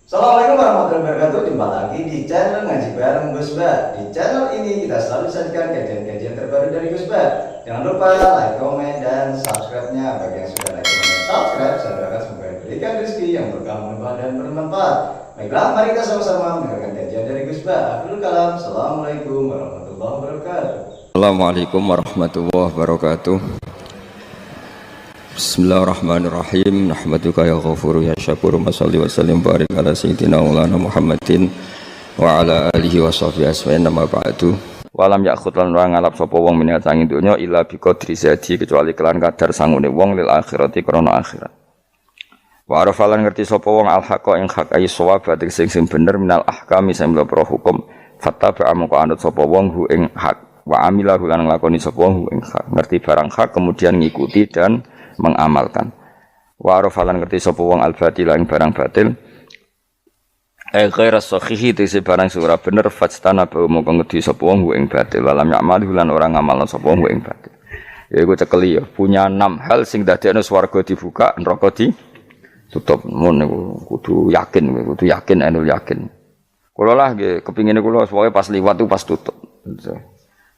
Assalamualaikum warahmatullahi wabarakatuh. Jumpa lagi di channel Ngaji Bareng Gus Bar. Di channel ini kita selalu sajikan kajian-kajian terbaru dari Gus Bar. Jangan lupa like, komen, dan subscribe-nya. Bagi yang sudah like, komen, dan subscribe, saya doakan semoga diberikan rezeki yang berkah, melimpah, dan bermanfaat. Baiklah, mari kita sama-sama mendengarkan kajian dari Gus Bar. Akhirul kalam. Assalamualaikum warahmatullahi wabarakatuh. Assalamualaikum warahmatullahi wabarakatuh. Bismillahirrahmanirrahim. Nahmaduka ya ghafuru ya syakuru. Masalli wa sallim barik ala sayyidina maulana Muhammadin wa ala alihi wa sahbihi asma'in. Nama ba'du. Walam ya'khud lan ora ngalap sapa wong minat sanging donya illa bi qadri zadi, kecuali kelan kadar sangune wong lil akhirati krana akhirat. Wa arafalan ngerti sapa wong al haqa ing hak ay shawab sing bener minal ahkami sing pro hukum fattaba amko anut sapa wong hu ing hak wa amilahu lan nglakoni sapa wong hu ing hak, ngerti barang hak kemudian ngikuti dan mengamalkan. Wa arafalan ngerti sapa wong al-batil ing barang batil ghaira sahihi tese barang ora bener fajtana ba mongko ngerti sapa wong ing batil walam ya'mal lan ora ngamalna sapa wong ing batil. Ya iku cekeli ya, punya 6 hal sing dadekno swarga dibuka, neraka ditutup. Mun niku kudu yakin anul yakin. Kula lah nggih kepingine kula pokoke pas liwat itu pas tutup.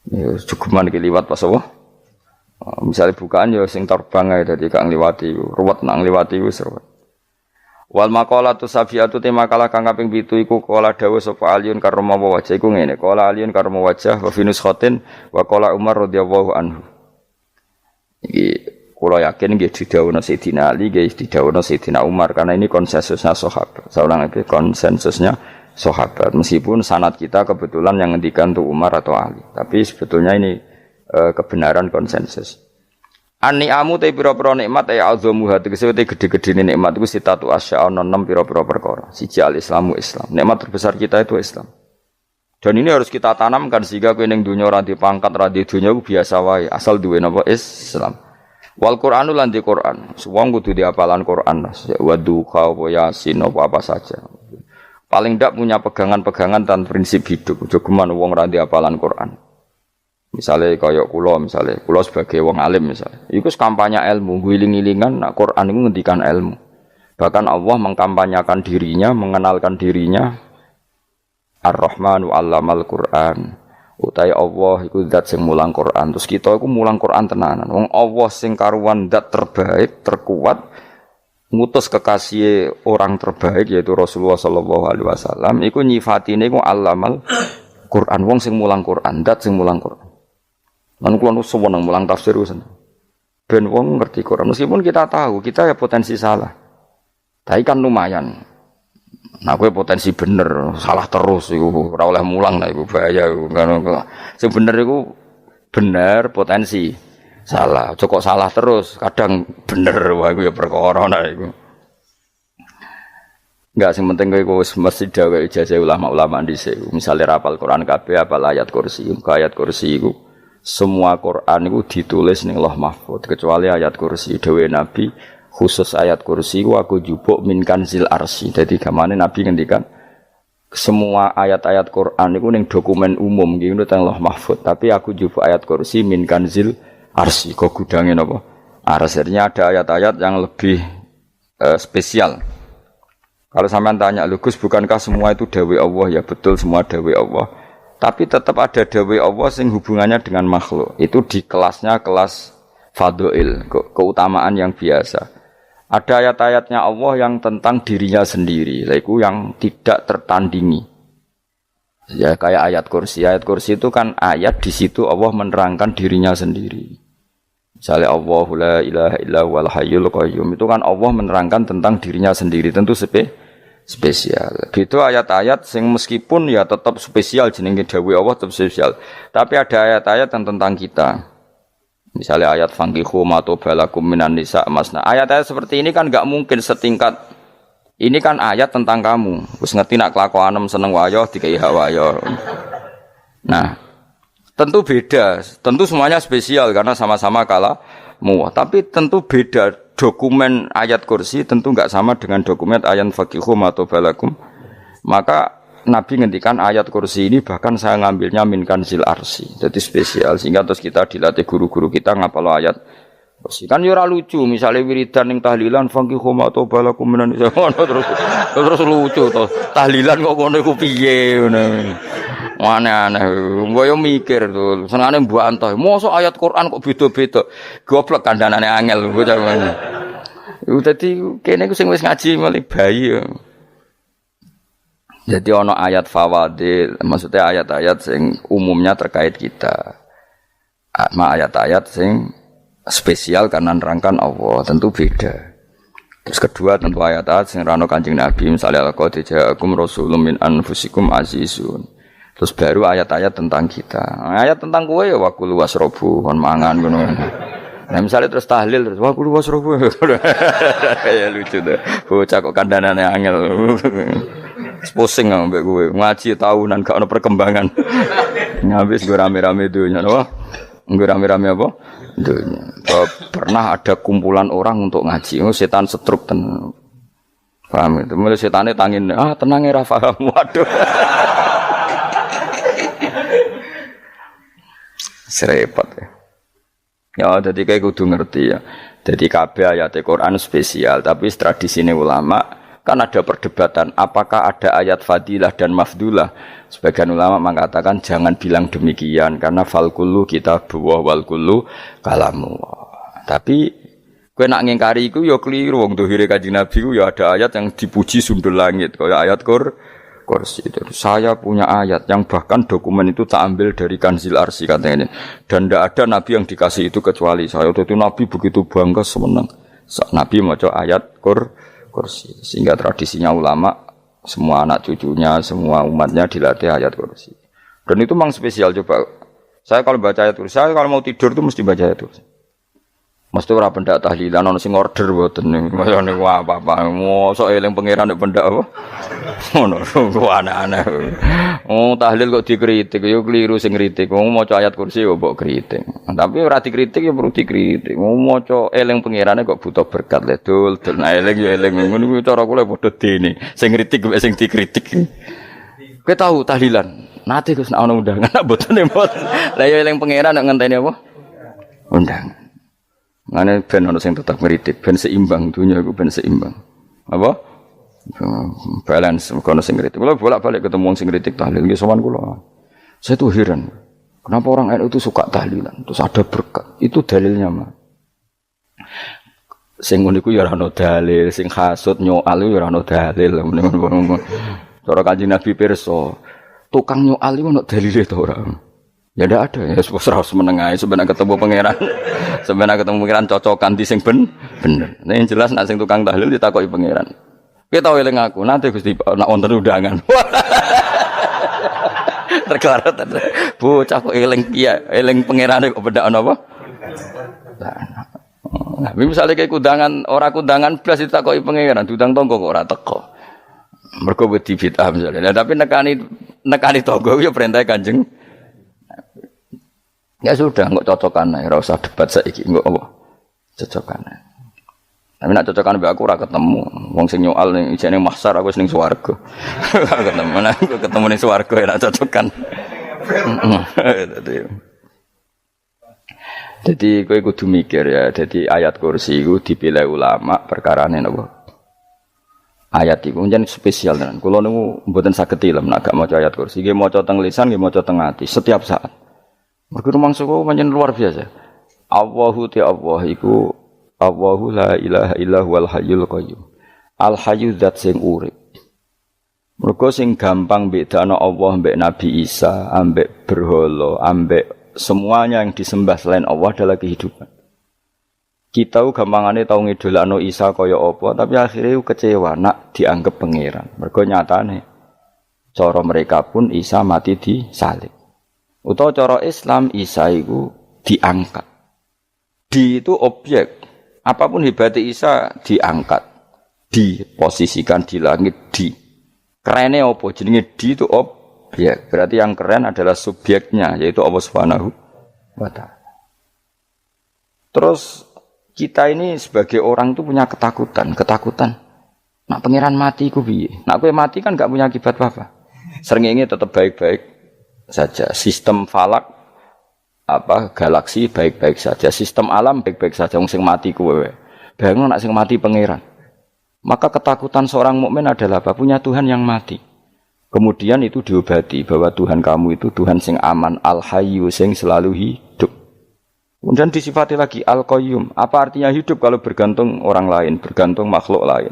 Ya cukuman iki liwat pas apa? Misalnya bukaan ya sing terbang ae dadi gak ngliwati ruwet nang ngliwati wis ruwet. Wal maqalatu safiatu te makalah kang kaping 7 iku kala dawuh sapa Aliun karma wajah iku ngene. Kala Aliun karma wajah wa finus khotin wa kala Umar radhiyallahu anhu. Iki kula yakin nggih didhawuhna Sayyidina Ali nggih didhawuhna Sayyidina Umar karena ini konsensusnya sahabat. Saulang iki konsensusnya sahabat. Meskipun sanad kita kebetulan yang ngendikan tuh Umar atau Ali, tapi sebetulnya ini kebenaran konsensus. An-ni'amu te pira-pira nikmat ya azamu hati tegese te gede-gedene nikmat iku sitatu asya ana 6 pira-pira perkara. Siji al-islamu Islam. Nikmat terbesar kita itu Islam. Dan ini harus kita tanamkan sehingga kowe ning donya ora di pangkat, ora di donya biasa wae, asal duwe napa Islam. Wal Qur'anu lan di Qur'an. Wong kudu diapalan Qur'an. Wa duha wa yasin apa saja. Paling ndak punya pegangan-pegangan dan prinsip hidup. Aja geman wong ora diapalan Qur'an. Misalnya kaya kula sebagai wong alim misalnya, iku kampanye ilmu, guling-gilingan nak Quran iku ngendikan ilmu. Bahkan Allah mengkampanyakan dirinya, mengenalkan dirinya Ar-Rahmanu 'allamal Qur'an. Utai Allah iku zat sing mulang Quran. Terus kita iku mulang Quran tenanan. Wong Allah sing karuan zat terbaik, terkuat, ngutus kekasih orang terbaik yaitu Rasulullah sallallahu alaihi wasallam iku nyifatine iku 'allamal Quran, wong sing mulang Quran, zat sing mulang Quran. Lan kula nu seneng mulang tafsir usen. Ben wong ngerti Quran. Meskipun kita tahu kita ya potensi salah. Tapi kan lumayan. Nah kowe potensi bener, salah terus iku ora oleh mulang lah iku bahaya iku. Sing bener iku bener potensi. Salah, kok salah terus, kadang bener wae iku ya perkara nah iku. Enggak sing penting kowe mesti gawe ijazah ulama-ulama dhisik. Misale rapal Quran kabeh apal ayat kursi, ayat kursi iku semua Quran itu ditulis ning Lauh Mahfuz kecuali ayat kursi. Dewe Nabi khusus ayat kursi aku jupuk min kanzil arsy. Dadi gamane Nabi ngendikan semua ayat-ayat Quran itu ning dokumen umum gitu teng Lauh Mahfuz, tapi aku jupuk ayat kursi min kanzil arsy. Kok gudange napa? Arsirnya ada ayat-ayat yang lebih spesial. Kalau sampean tanya, Gus bukankah semua itu dawai Allah? Ya betul semua dawai Allah. Tapi tetap ada dawai Allah sing hubungannya dengan makhluk. Itu di kelasnya kelas fadhil, keutamaan yang biasa. Ada ayat-ayatnya Allah yang tentang dirinya sendiri, yaitu yang tidak tertandingi. Ya kayak ayat kursi. Ayat kursi itu kan ayat di situ Allah menerangkan dirinya sendiri. Misalnya Allahu la ilaha illa huwal hayyul qayyum, itu kan Allah menerangkan tentang dirinya sendiri, tentu spesial. Gitu ayat-ayat sing meskipun ya tetap spesial jenenge dawuh Allah tetap spesial. Tapi ada ayat-ayat yang tentang kita. Misalnya ayat fankihu matobalakum minan nisa masna. Ayat-ayat seperti ini kan enggak mungkin setingkat. Ini kan ayat tentang kamu. Wis ngerti nak kelakuanem seneng wayo dikai hak wayo. Nah, tentu beda. Tentu semuanya spesial karena sama-sama kalamu. Tapi tentu beda. Dokumen ayat kursi tentu enggak sama dengan dokumen ayat faqihu matobalakum. Maka Nabi ngendikan ayat kursi ini bahkan saya ngambilnya min kanzil arsy. Jadi spesial sehingga terus kita dilatih guru-guru kita ngapalo ayat Kan yo ora lucu, misale wiridan ning tahlilan fankihu ma tobalakum minan nisa terus lucu to. Tahlilan kok ngono iku piye ngono. Aneh-aneh. Mbok yo mikir to, senengane mbok antah. Mosok ayat Quran kok beda-beda. Goblok kandhanane angel bocah ngono. Iku dadi kene iku sing wis ngaji mulai bayi yo. Jadi ono ayat fawadil, maksudnya ayat-ayat sing umumnya terkait kita. Ayat-ayat sing spesial karena nerangkan Allah, tentu beda. Terus kedua tentu ayat-ayat sing rano Kanjeng Nabi, misalnya laqad ja'akum rasulun min anfusikum azizun. Terus baru ayat-ayat tentang kita. Ayat tentang kowe ya wakulu wasrobu, kon mangan ngono. Nah misalnya terus tahlil terus wakulu wasrobu. Ya lucu tuh. Bocah kok kandhanane angel. Pusing ambek kowe. Ngaji tahunan gak ono perkembangan. Ngabis gue rame-rame dunya, loh. Gue rame-rame apa? Dunia. Pernah ada kumpulan orang untuk ngaji, setan setruk tenang. Paham itu? Mulai setannya tangin, tenang ya Rafa, waduh. Serepot ya. Ya, jadi kayak kudu ngerti ya. Jadi kabeh ayat Al-Quran spesial, tapi tradisine ulama kan ada perdebatan apakah ada ayat fadilah dan mafdulah. Sebagian ulama mengatakan jangan bilang demikian karena fal kullu kitabullah wal kullu kalamullah. Tapi kowe nak ngingkari iku ya keliru, wong dohire Kanjeng Nabi ku ya ada ayat yang dipuji sundul langit kaya ayat kursi. Saya punya ayat yang bahkan dokumen itu tak ambil dari Kanzil Arsy katanya. Dan tidak ada nabi yang dikasih itu kecuali saya. Itu nabi begitu bangga semenang. Nabi maca ayat kursi. Sehingga tradisinya ulama semua anak cucunya, semua umatnya dilatih ayat kursi. Dan itu memang spesial coba. Saya kalau baca ayat kursi, saya kalau mau tidur itu mesti baca ayat kursi. Mesti ora pendak tahlilan ono sing order mboten niku apa-apa. Mosok eling pangeran nek pendak apa? Ngono ku aneh-aneh. Tahlil kok dikritik ya keliru sing kritik. Wong maca ayat kursi kok mbok kritik. Tapi ora dikritik ya perlu dikritik. Maca eling pangerane kok butuh berkat le dul eling ya eling ngono kuwi cara kula padha dene. Sing kritik mek sing dikritik. Kowe tahu tahlilan? Nate Gus ana undangan mboten mboten. Lah ya eling pangeran nek ngenteni apa? Undangan. Ngene ben ono sing tetap ngritik, ben seimbang dunia iku ben seimbang. Apa? Balance kono sing ngritik. Kula bolak-balik ketemu sing ngritik tahlil nggih sowan kula. Saya tuh heran. Kenapa orang NU itu suka tahlilan? Terus ada berkat. Itu dalilnya, Mas. Sing ngono iku ya ora ono dalil, sing hasud nyoal ya ora ono dalil. Cara Kanjeng Nabi pirsa, tukang nyoal iku ono dalile to ora? Ya ndak ada ya harus menengahi sebenarnya ketemu pangeran. Sebenarnya ketemu pangeran cocokan di sing bener. Nah yang jelas nak sing tukang tahlil ditakoki pangeran. Kowe tau eling aku, nanti Gusti nak wonten undangan. Terklarat. Bocah kok eling kiai, eling pangerane kok bedakno apa? Nah, misalnya kayak kundangan, orang kundangan blas ditakoki pangeran, diundang tonggo kok ora teko. Mergo wedi bid'ah misalnya. Tapi nekani tonggo ya perintah Kanjeng. Ya sudah, enggak cocokan ae, ora usah debat saiki, enggak apa. Cocokan ae. Tapi nek cocokan mbek aku ora ketemu. Wong sing nyoal ning ijene mahsyar aku wis ning swarga. Ora ketemu, aku ketemu ning swarga nek cocokan. Jadi kowe kudu mikir ya, jadi ayat kursi iku dipilih ulama perkarane napa? Ayat iku njen spesial tenan. Kula niku mboten saged ilem nek gak maca ayat kursi. Nggih maca teng lisan, nggih maca teng ati setiap saat. Mergo rumangsa kok pancen luar biasa. Allahu ta Allah iku Allahu la ilaha illa huwal hayyul qayyum. Al hayyu zat sing urip. Mergo sing gampang bedakno Allah mbek Nabi Isa, ambek berhala, ambek semuanya yang disembah selain Allah adalah kehidupan. Kita gampangane tau ngidolakno Isa kaya apa, tapi akhirnya kecewa nak dianggap pangeran. Mergo nyatane cara mereka pun Isa mati disalib. Utawa cara Islam Isa itu diangkat. Di itu objek. Apapun hebatnya Isa diangkat. Diposisikan di langit di. Kerennya apa? Jenenge di itu objek. Berarti yang keren adalah subjeknya yaitu Allah Subhanahu wa taala. Terus kita ini sebagai orang itu punya ketakutan. Nak pangeran mati iku piye? Nak kowe mati kan enggak punya akibat apa-apa. Srengenge tetap baik-baik saja. Sistem falak galaksi baik-baik saja, sistem alam baik-baik saja, wong sing mati kowe. Bayangno nek sing mati pangeran. Maka ketakutan seorang mukmin adalah apa? Punya Tuhan yang mati. Kemudian itu diobati bahwa Tuhan kamu itu Tuhan sing aman, al-hayyu sing selalu hidup. Kemudian disifati lagi al-qayyum. Apa artinya hidup kalau bergantung orang lain, bergantung makhluk lain?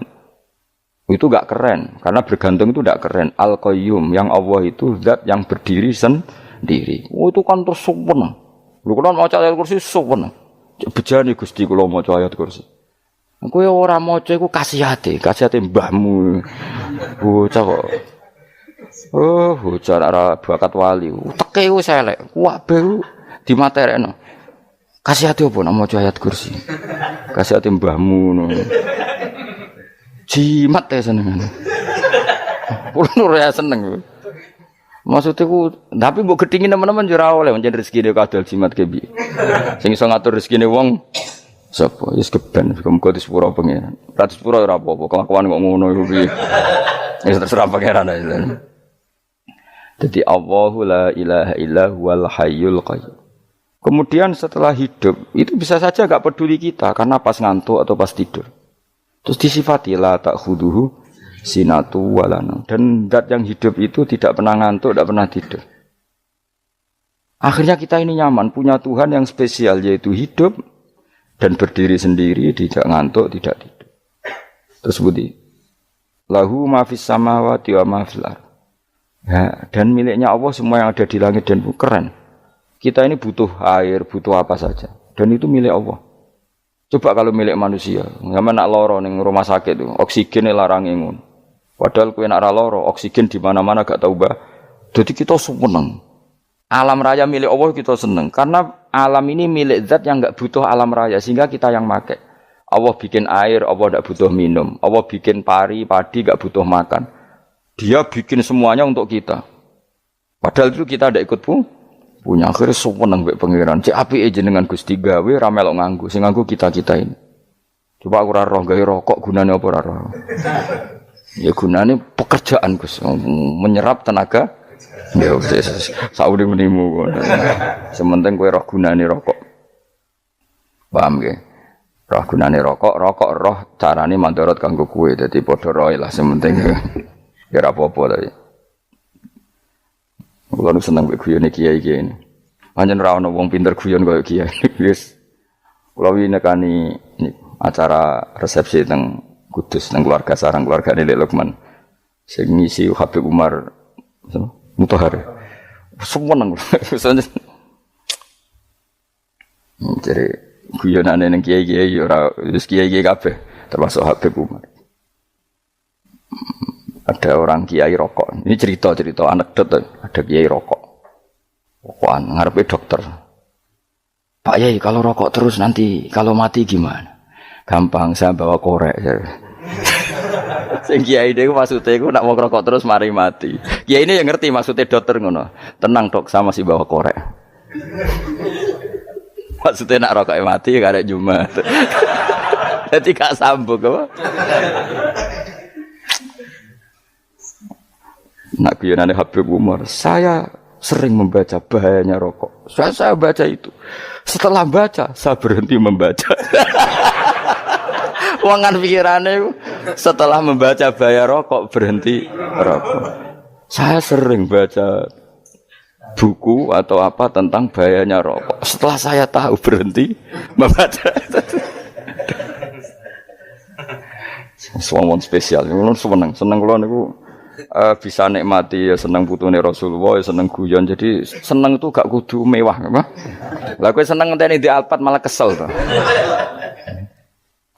Itu enggak keren, karena bergantung itu enggak keren. Al-qayyum, yang Allah itu zat yang berdiri sendiri. Itu kan terus sempurna. Lho kula maca ayat kursi suwen. Bejane Gusti kula maca ayat kursi. Kowe ora maca iku kasihate mbahmu. Bocah kok. Oh, bocah ora bakat wali. Teke wis elek. Kabeh dimaterekno. Kasihate opo nek maca ayat kursi? Kasihate mbahmu ngono. Jimat ya senengan. Kulo ora seneng. Maksudnya ku, tapi mbok gedhingi teman-teman ora oleh pancen rezekine kadal jimat kebi. Sing iso ngatur rezekine wong sapa? Wis keben, muga disepuro pengen. Ra disepuro ora apa-apa, kelakuan kok ngono iku piye. Wis terserah pangeran ae. Jadi Allahu la ilaha illa huwal hayyul qayyum. Kemudian setelah hidup, itu bisa saja enggak peduli kita karena pas ngantuk atau pas tidur. Terus disifati la ta'khuduhu sinatu walana, dan zat yang hidup itu tidak pernah ngantuk, tidak pernah tidur. Akhirnya kita ini nyaman, punya Tuhan yang spesial, yaitu hidup dan berdiri sendiri, tidak ngantuk, tidak tidur. Terus budi lahu ma fis samawati wa ma fil ardh. Ya, dan miliknya Allah semua yang ada di langit dan bumi. Keren. Kita ini butuh air, butuh apa saja, dan itu milik Allah. Coba kalau milik manusia, zaman nak loro ning rumah sakit itu, oksigen larang ngono. Padahal kowe nek ora lara, oksigen di mana-mana gak tau mbah. Jadi kita seneng. Alam raya milik Allah kita seneng karena alam ini milik zat yang enggak butuh alam raya sehingga kita yang make. Allah bikin air, Allah enggak butuh minum. Allah bikin padi enggak butuh makan. Dia bikin semuanya untuk kita. Padahal itu kita ndak ikut punya. Akhirnya seneng mbek pangeran. Cek apike jenengan Gusti gawe ra melok nganggo. Sing nganggo kita-kita ini. Coba aku ora roh gawe rokok gunane apa ora roh. Ya gunane pekerjaan Gus, menyerap tenaga. Ya wis sauri menimu. Sementing kowe roh gunane rokok. Paham nggih? Roh gunane rokok roh carane mandorot kanggo kowe. Dadi padha roe lah sementing. Ya ora apa-apa ta. Kulo seneng mek guyone kiai-kiai ini. Pancen ra ono wong pinter guyon koyo kiai. Wis kulo winekani acara resepsi teng Kudus nang keluarga sarang keluarga Lek Lukman. Sing ngisi Habib Umar Mutahar. Seneng. Jadi guyonane ning kiai-kiai ora wis kiai-kiai kabeh termasuk Habib Umar. Ada orang kiai rokok. Ini cerita anekdot. Ada kiai rokok. Rokokan ngarepe dokter. Pak Yai, kalau rokok terus nanti kalau mati gimana? Gampang, saya bawa korek. Sing kiai dhewe maksude iku nak mau rokok terus mari mati. Kiai ini yang ngerti maksudnya dokter ngono. Tenang dok, sama si bawa korek. Maksudnya nak rokok mati gak ada Jumat. Jadi gak sambung apa? Nak guyonane Habib Umar, saya sering membaca bahayanya rokok. Saya baca itu. Setelah baca, saya berhenti membaca. Wangan pikirannya setelah membaca bahaya rokok berhenti rokok. Saya sering baca buku atau apa tentang bahayanya rokok. Setelah saya tahu berhenti membaca. Suwon spesial. Seneng kalau niku bisa nikmati ya seneng putune Rasulullah, ya seneng guyon. Jadi seneng itu gak kudu mewah, apa? Lah kowe seneng ngenteni di Alphard malah kesel to.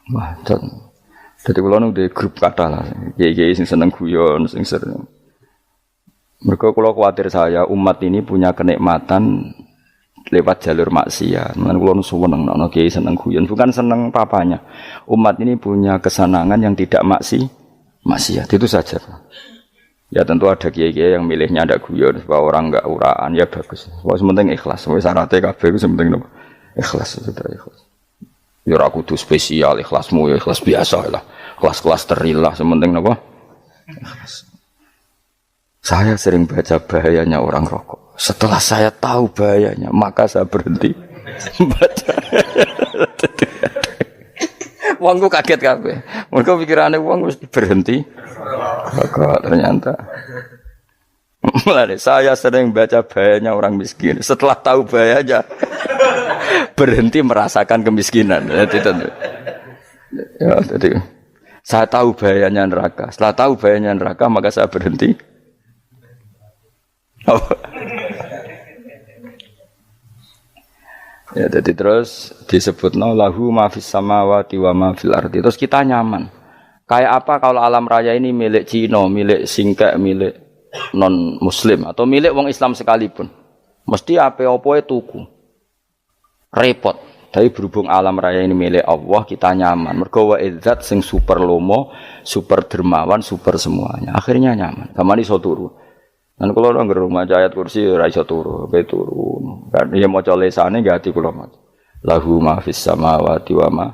Wah, jadi kalau nu di grup kata lah, kiai sing seneng guyon, sing sering. Mereka kalau khawatir saya umat ini punya kenikmatan lewat jalur maksiat. Mengenai kalau nu seneng, no kiai seneng guyon, bukan seneng papanya. Umat ini punya kesenangan yang tidak maksiat, itu saja. Ya tentu ada kiai-kiai yang milihnya ada guyon, supaya orang enggak uraan, ya bagus. Wah, sementing ikhlas, wis syaratnya kabeh iku sementing nopo? Ikhlas, sudah ikhlas. Ya ora kudu spesial, ikhlasmu ya ikhlas biasa lah. Kelas-kelas terilah sementing napa? Ikhlas. Saya sering baca bahayanya orang rokok. Setelah saya tahu bahayanya, maka saya berhenti baca. Wongku kaget kabeh. Mergo pikirane wong wis berhenti. Kok ternyata. Mulai saya sering baca bahayanya orang miskin. Setelah tahu bahayanya, berhenti merasakan kemiskinan. Jadi saya tahu bahayanya neraka. Setelah tahu bahayanya neraka, maka saya berhenti. Ya, jadi terus disebut lahu ma fis samawati wa ma fil ardi. Terus kita nyaman. Kayak apa kalau alam raya ini milik Cina, milik Singkek, milik non muslim atau milik wong Islam sekalipun. Mesti apa-apa tuku. Repot. Tapi berhubung alam raya ini milik Allah, kita nyaman. Mergo wa izzat sing super lomo, super dermawan, super semuanya. Akhirnya nyaman. Kamane iso turu. Dan kalau orang gerumah ayat kursi raiso turu, be turun. Kan dia mau colesane gati kula maca. Lahu ma fis samawati wa ma.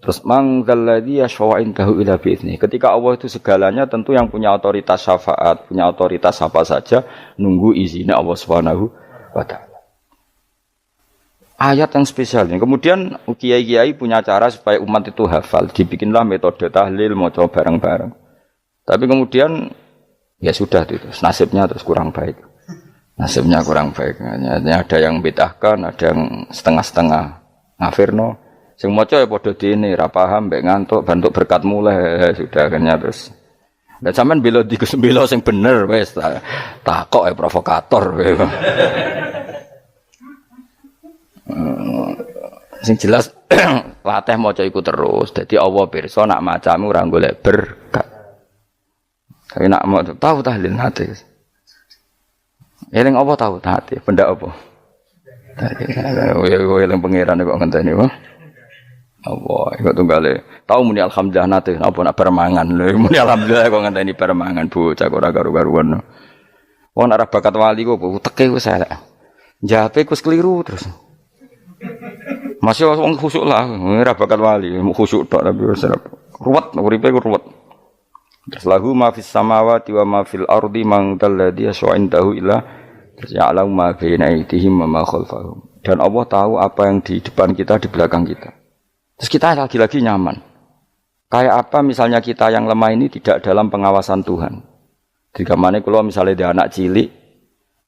Terus mangzalladzi yashfa'u indahu ila bi'izni. Ketika Allah itu segalanya tentu yang punya otoritas syafaat, punya otoritas apa saja nunggu izinnya Allah Subhanahu wa taala. Ayat yang spesial ini. Kemudian kiai-kiai punya cara supaya umat itu hafal, dibikinlah metode tahlil maca bareng-bareng. Tapi kemudian ya sudah itu, nasibnya terus kurang baik. Nasibnya kurang baik. Ada yang bid'ahkan, ada yang setengah-setengah ngafirno. Sing maca ya padha dene, ra paham mbek ngantuk, bantuk berkat mulai sudah akhirnya terus. Lah sampean bela di Gus bela sing bener wis takok provokator. Sing jelas latih maca iku terus. Dadi Allah pirsa nak macamu ora golek berkat. Tapi nak mau tahu tahlil hati. Eling apa tahu hati? Benda apa? Eling pangeran kok ngenteni wae. Allah, kok tunggale. Tahu muni alhamdulillah nate apa nak permangan lho. Muni alhamdulillah kok ngenteni permangan bocah kok ora karu-karuan. Wong arah bakat wali kok teke wis elek. Jape wis keliru terus. Masih wong khusuk lah, ora bakat wali, khusuk tok tapi wis ruwet, uripe ku ruwet. Terus lahu ma fis samawati wa ma fil ardi man dalladhi yash'indahu illa ya'lamu ma baina aydihim wa ma khalfahum. Dan Allah tahu apa yang di depan kita, di belakang kita. Terus kita lagi-lagi nyaman. Kayak apa misalnya kita yang lemah ini tidak dalam pengawasan Tuhan. Jika mana kalau misalnya dia anak cilik,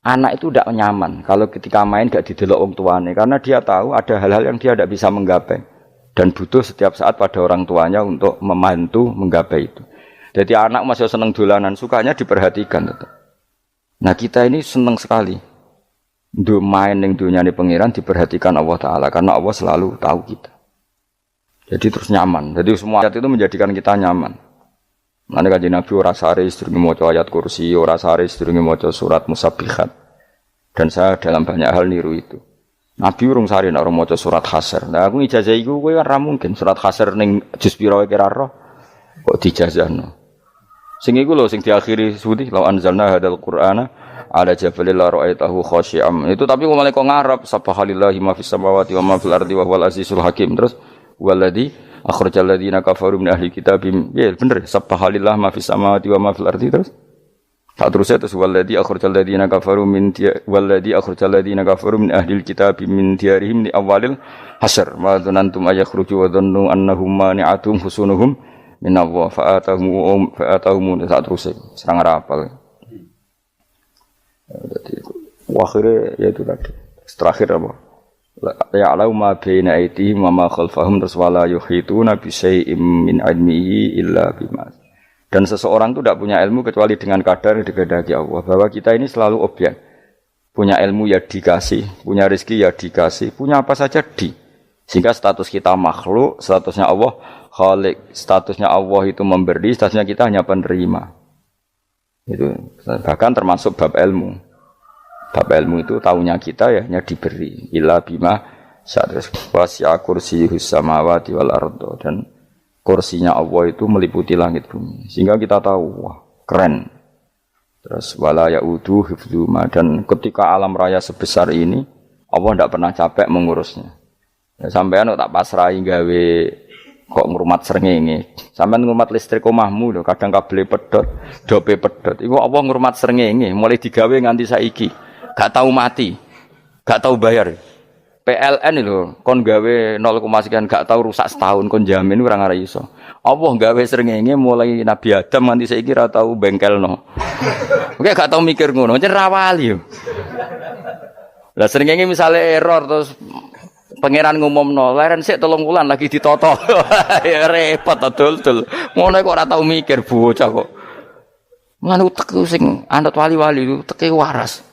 anak itu tidak nyaman kalau ketika main gak didelok wong tuane karena dia tahu ada hal-hal yang dia tidak bisa menggapai dan butuh setiap saat pada orang tuanya untuk membantu menggapai itu. Jadi anak masih seneng dolanan, sukanya diperhatikan tetap. Nah kita ini seneng sekali. Untuk main yang dunia ini pengiran diperhatikan Allah Ta'ala karena Allah selalu tahu kita. Jadi terus nyaman. Jadi semua ayat itu menjadikan kita nyaman. Nanti Kanjeng Nabi ora sare sedurunge maca ayat kursi, ora sare sedurunge maca surat Musabbihat. Dan saya dalam banyak hal niru itu. Nabi urung sare nek ora maca surat Hasyr. Nah aku ijazah iku kowe ora mungkin surat Hasyr ning juz pira wae kira roh kok dijazahno. Sing iku lho sing diakhiri sudi law anzalna hadzal qur'ana ala jabalil la ra'aitahu khashi'am. Itu tapi kok malah kok ngarep subhanallahi ma fis samawati wa ma fil ardi wa huwal azizul hakim. Terus waladhi akhrajal ladzina kafaru min ahli kitabim. Ya bener subhanallah ma fis samawati wa ma fil ardi terus. Tak terusnya terus waladhi akhrajal ladzina kafaru min ahli kitabim min diyarihim li awalil hasyr. Wa dzanantum ayakhruju wa dhannu annahum mani'atum husunuhum min Allah fa'atahum tak terusnya serang rapal. Jadi akhirnya ya itu tadi. Terakhir apa? Ya'lamu ma baina aydihim wa ma khalfahum wala yuhituna bi syai'in min 'ilmihi illa bima. Dan seseorang itu tidak punya ilmu kecuali dengan kadar yang dikehendaki Allah. Bahwa kita ini selalu objek. Punya ilmu ya dikasih, punya rezeki ya dikasih, punya apa saja di. Sehingga status kita makhluk, statusnya Allah Khalik, statusnya Allah itu memberi, statusnya kita hanya penerima. Itu bahkan termasuk bab ilmu. Bab ilmu itu taunya kita ya hanya diberi illa bima sa'atus wasi'a kursiyus samawati wal ardo dan kursinya Allah itu meliputi langit bumi sehingga kita tahu wah keren. Terus wala ya'udu hifdzuma dan ketika alam raya sebesar ini Allah tidak pernah capek mengurusnya. Ya, sampean tak pasrahi gawe kok ngrumat srengenge. Sampean ngrumat listrik omahmu lho kadang kabel pedhot, dope pedhot. Iku Allah ngrumat srengenge mulai digawe nganti saiki. gak tahu mati, gak tahu bayar. PLN itu kon gawe 0, sekian gak tahu rusak setahun kon jamin ora ngara iso. Allah gawe srengenge mulai Nabi Adam nganti saiki ora tahu bengkelno. Oke gak tahu mikir ngono, jen ra wali yo. Lah srengenge misale error terus pangeran ngumumno, leren sik 3 wulan lagi ditoto. Ya repot dul-dul. Ngono kok ora tahu mikir bocah kok. Ngono utek sing anut wali-wali itu teke waras.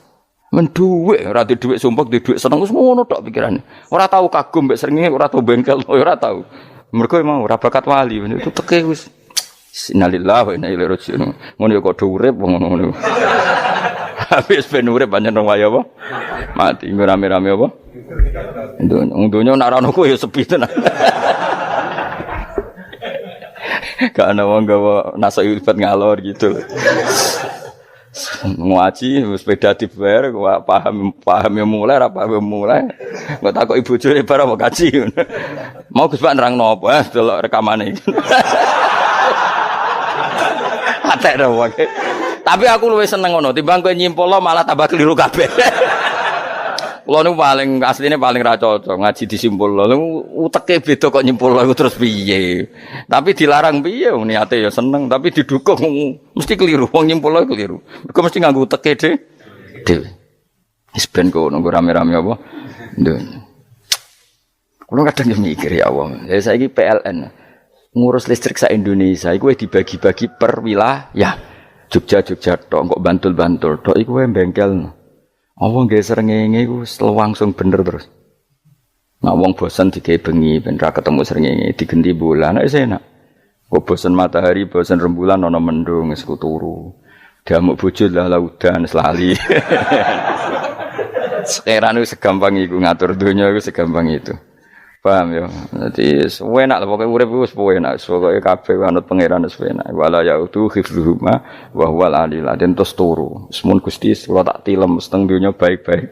Men dhuwit ora di dhuwit sumpek di dhuwit seneng wis ngono tok pikirane. Ora tahu kagum mbek srengenge, ora tahu bengkel, ora tahu. Mergo mau ora bakat wali itu teke wis innalillahi wa inna ilaihi raji'un. Ngono ya kok urip wong ngono. Habis ben urip pancen rong wae apa? Mati rame-rame apa? Untunya nak ana kok ya sepi tenan. Gak ana wong gawa nasai libat ngalor gitu. Ngaji sepeda dibayar paham yang mulai apa yang mulai nggak takut ibu juri barang mau kaji mau Gus Pak nerang nopo delok rekamane atek dah wae tapi aku luwih seneng ngono timbang kowe nyimpulno malah tambah keliru kabeh. Kulo niku paling asline paling ra cocok ngaji disimpulno uteke beda kok nyimpulno iku terus piye tapi dilarang piye wong niate ya seneng tapi didukung mesti keliru wong nyimpulno keliru mergo mesti nganggo uteke dhewe wis ben kok nunggu rame-rame apa ndon kulo kadang yo mikir ya Allah ya saiki PLN ngurus listrik sak Indonesia iku dibagi-bagi per wilayah Jogja tok kok Bantul tok iku wae bengkel. Wong nggih srengenge iku langsung bener terus. Nek wong bosan digawe bengi ben ra ketemu srengenge digenti bulan nek enak. Kok bosan matahari, bosan rembulan ana mendung wis turu. Damuk bojo lah laudan selali. Sekarang itu segampang iku ngatur donya iku segampang itu. Paham ya? Dadi enak lah pokoke urip wis enak. Pokoke kabeh anut pangeran wis enak. Wala yautu khifruhuma wa huwal alil adin terus turu. Semun Gusti kula tak tilem seteng donya baik-baik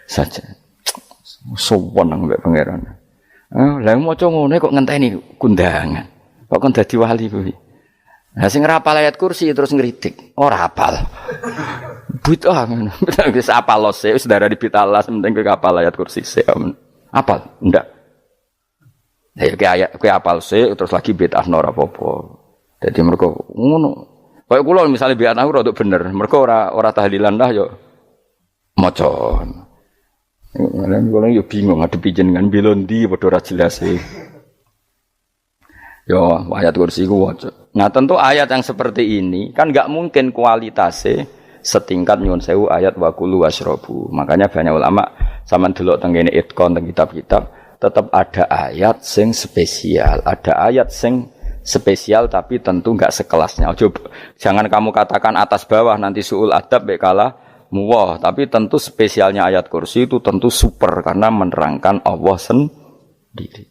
saja. Sowan nang mbek pangeran. Lah maca ngene kok ngenteni kundangan. Kok kon dadi wali kuwi. Lah sing ora hafal ayat kursi terus ngritik. Ora hafal. Bid'ah ngono. Wis hafal lose wis darani bitalas penting kowe hafal ayat kursi sik. Hafal? Ndak. Ya kowe apal sik terus lagi bid'ah ora apa-apa. Dadi mergo ngono. Kaya kula misale bid'ah ora rada bener, mergo ora tahlilan dah yo maca. Lan kula yo bingung ngadepi jenengan belondi padha ora jelas e. Yo ayat kursi ku waca. Nah, tentu ayat yang seperti ini kan enggak mungkin kualitasnya setingkat nyuwun sewu ayat wa kulu wasrobu. Makanya banyak ulama sampean delok teng kene Itqan teng kitab-kitab tetap ada ayat sing spesial, ada ayat sing spesial tapi tentu enggak sekelasnya. Jangan kamu katakan atas bawah nanti suul adab bekala muwah, tapi tentu spesialnya ayat kursi itu tentu super karena menerangkan Allah sendiri.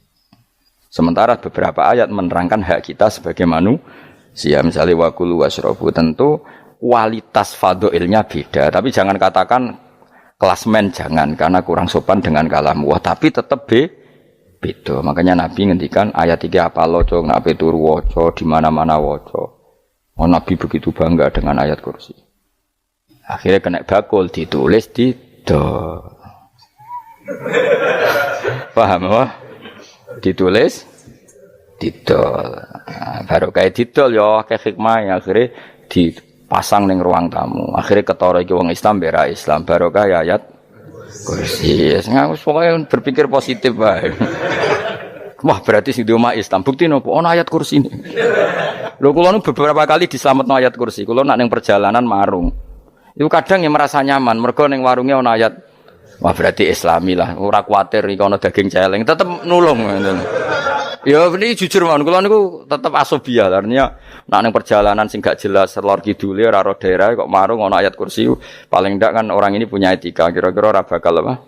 Sementara beberapa ayat menerangkan hak kita sebagai manusia, misalnya wa kulu washrabu, tentu kualitas fadhailnya beda, tapi jangan katakan klasmen jangan karena kurang sopan dengan kalam wah, tapi tetap beda. Makanya Nabi ngendikan ayat 3 apa loco, nak turu waca di mana-mana waca. Oh, Nabi begitu bangga dengan ayat kursi. Akhirnya kena bakul ditulis di paham apa? Ditulis didol. Baru kayak didol ya akeh hikmah akhirnya dipasang ning ruang tamu. Akhirnya ketara iki wong Islam bera Islam barokah ayat kursi. Aku pokoke berpikir positif wae. Wah, berarti sing di omah Islam bukti nopo ono ayat kursi ini. Lho kula nu beberapa kali diselametno ayat kursi. Kula nak ning perjalanan marung. Itu kadang yang merasa nyaman mergo ning warunge ono ayat. Wah, berarti Islami lah. Ora kuwatir iki ono daging celeng, tetep nulung. Ya ini jujur mawon kula niku tetep asobia artinya nek ning perjalanan sing gak jelas lor kidule ora ro daerah kok marung ana ayat kursi paling ndak kan orang ini punya etika kira-kira ora bakal apa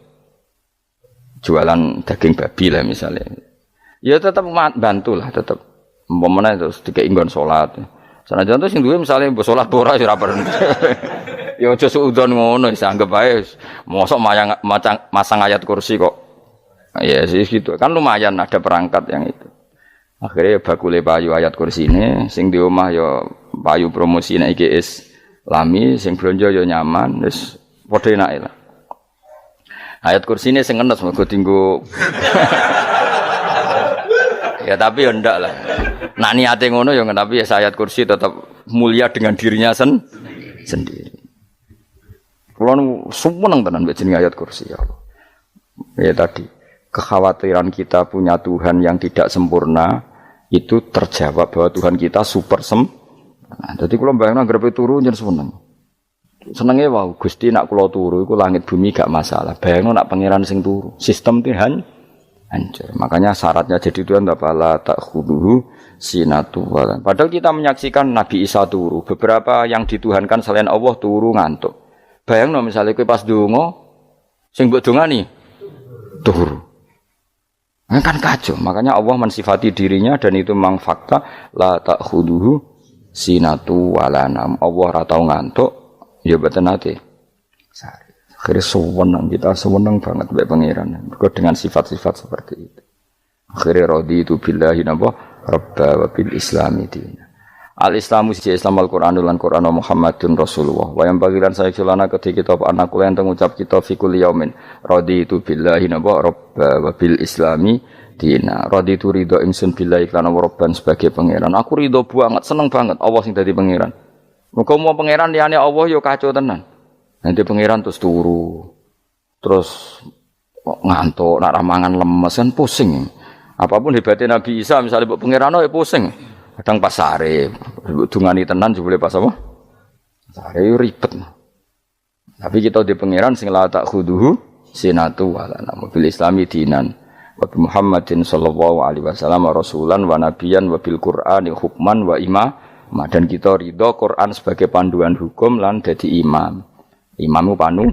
jualan daging babi lah misalnya ya tetep bantulah tetep umpamane terus dikek nggon salat sanajan to sing duwe misale mbok salat ora ya ora perlu ya aja suudon ngono bisa anggap ae mosok masang ayat kursi kok. Ya sih gitu kan lumayan ada perangkat yang itu. Akhirnya bakule payu ayat kursi ini, sing di omah ya payu promosi nek iki Islami, sing blonjo ya nyaman, wis padha enake lah. Ayat kursi ini sing ngenes mergo tinggu. Ya tapi ya ndak lah. Nak niate ngono ya tapi ya ayat kursi tetap mulia dengan dirinya sendiri. Kulo seneng tenan mbek jenenge ayat kursi ya Allah. Ya tadi kekhawatiran kita punya Tuhan yang tidak sempurna itu terjawab bahwa Tuhan kita super sempurna. Jadi kulo bayangno grepe turu njen seneng. Senenge wae Gusti nak kula turu iku langit bumi gak masalah. Bayangno nak pangeran sing turu, sistem Tuhan hancur. Makanya syaratnya jadi Tuhan la ta'khuduhu sinatu walan. Padahal kita menyaksikan Nabi Isa turu, beberapa yang dituhankan selain Allah turu ngantuk. Bayangno misalnya kowe pas donga sing mbok dongani turu. Kan kacau. Makanya Allah mensifati dirinya dan itu memang fakta la ta'khuduhu sinatu walanam. Allah ora tau ngantuk, ya mboten nate. Akhirnya sewenang kita sewenang banget mbek pangeran. Mergo dengan sifat-sifat seperti itu. Akhirnya raditu billahi rabba wa bil islami dina. Al-Islamu siji Islam Al-Qur'an lan Qur'an Muhammadun Rasulullah. Wa yang bagiran saya celana ketika kita anak kula yang ngucap kita fi kulli yaumin raditu billahi rabba wa bil islami dina. Raditu ridho ingsun billahi lan rabban sebagai pangeran. Aku ridho banget, seneng banget Allah sing dadi pangeran. Muga mau pangeran liyane Allah yo kacau tenan. Nanti pangeran terus turu, terus ngantuk, nak ramangan lemes kan pusing. Apapun hebatnya Nabi Isa, misalnya buat pangeran ya pusing. Kadang pas sare, dungani tenan juga boleh pas apa? Sare ribet. Tapi kita di pangeran sing la ta'khuduhu sinatu wala nabil islami dinan. Wa Muhammadin sallallahu alaihi wasallam rasulan wa nabiyan wa bil Qur'ani hukman wa imam. Dan kita ridho Quran sebagai panduan hukum lan dadi imam. Imamu panu.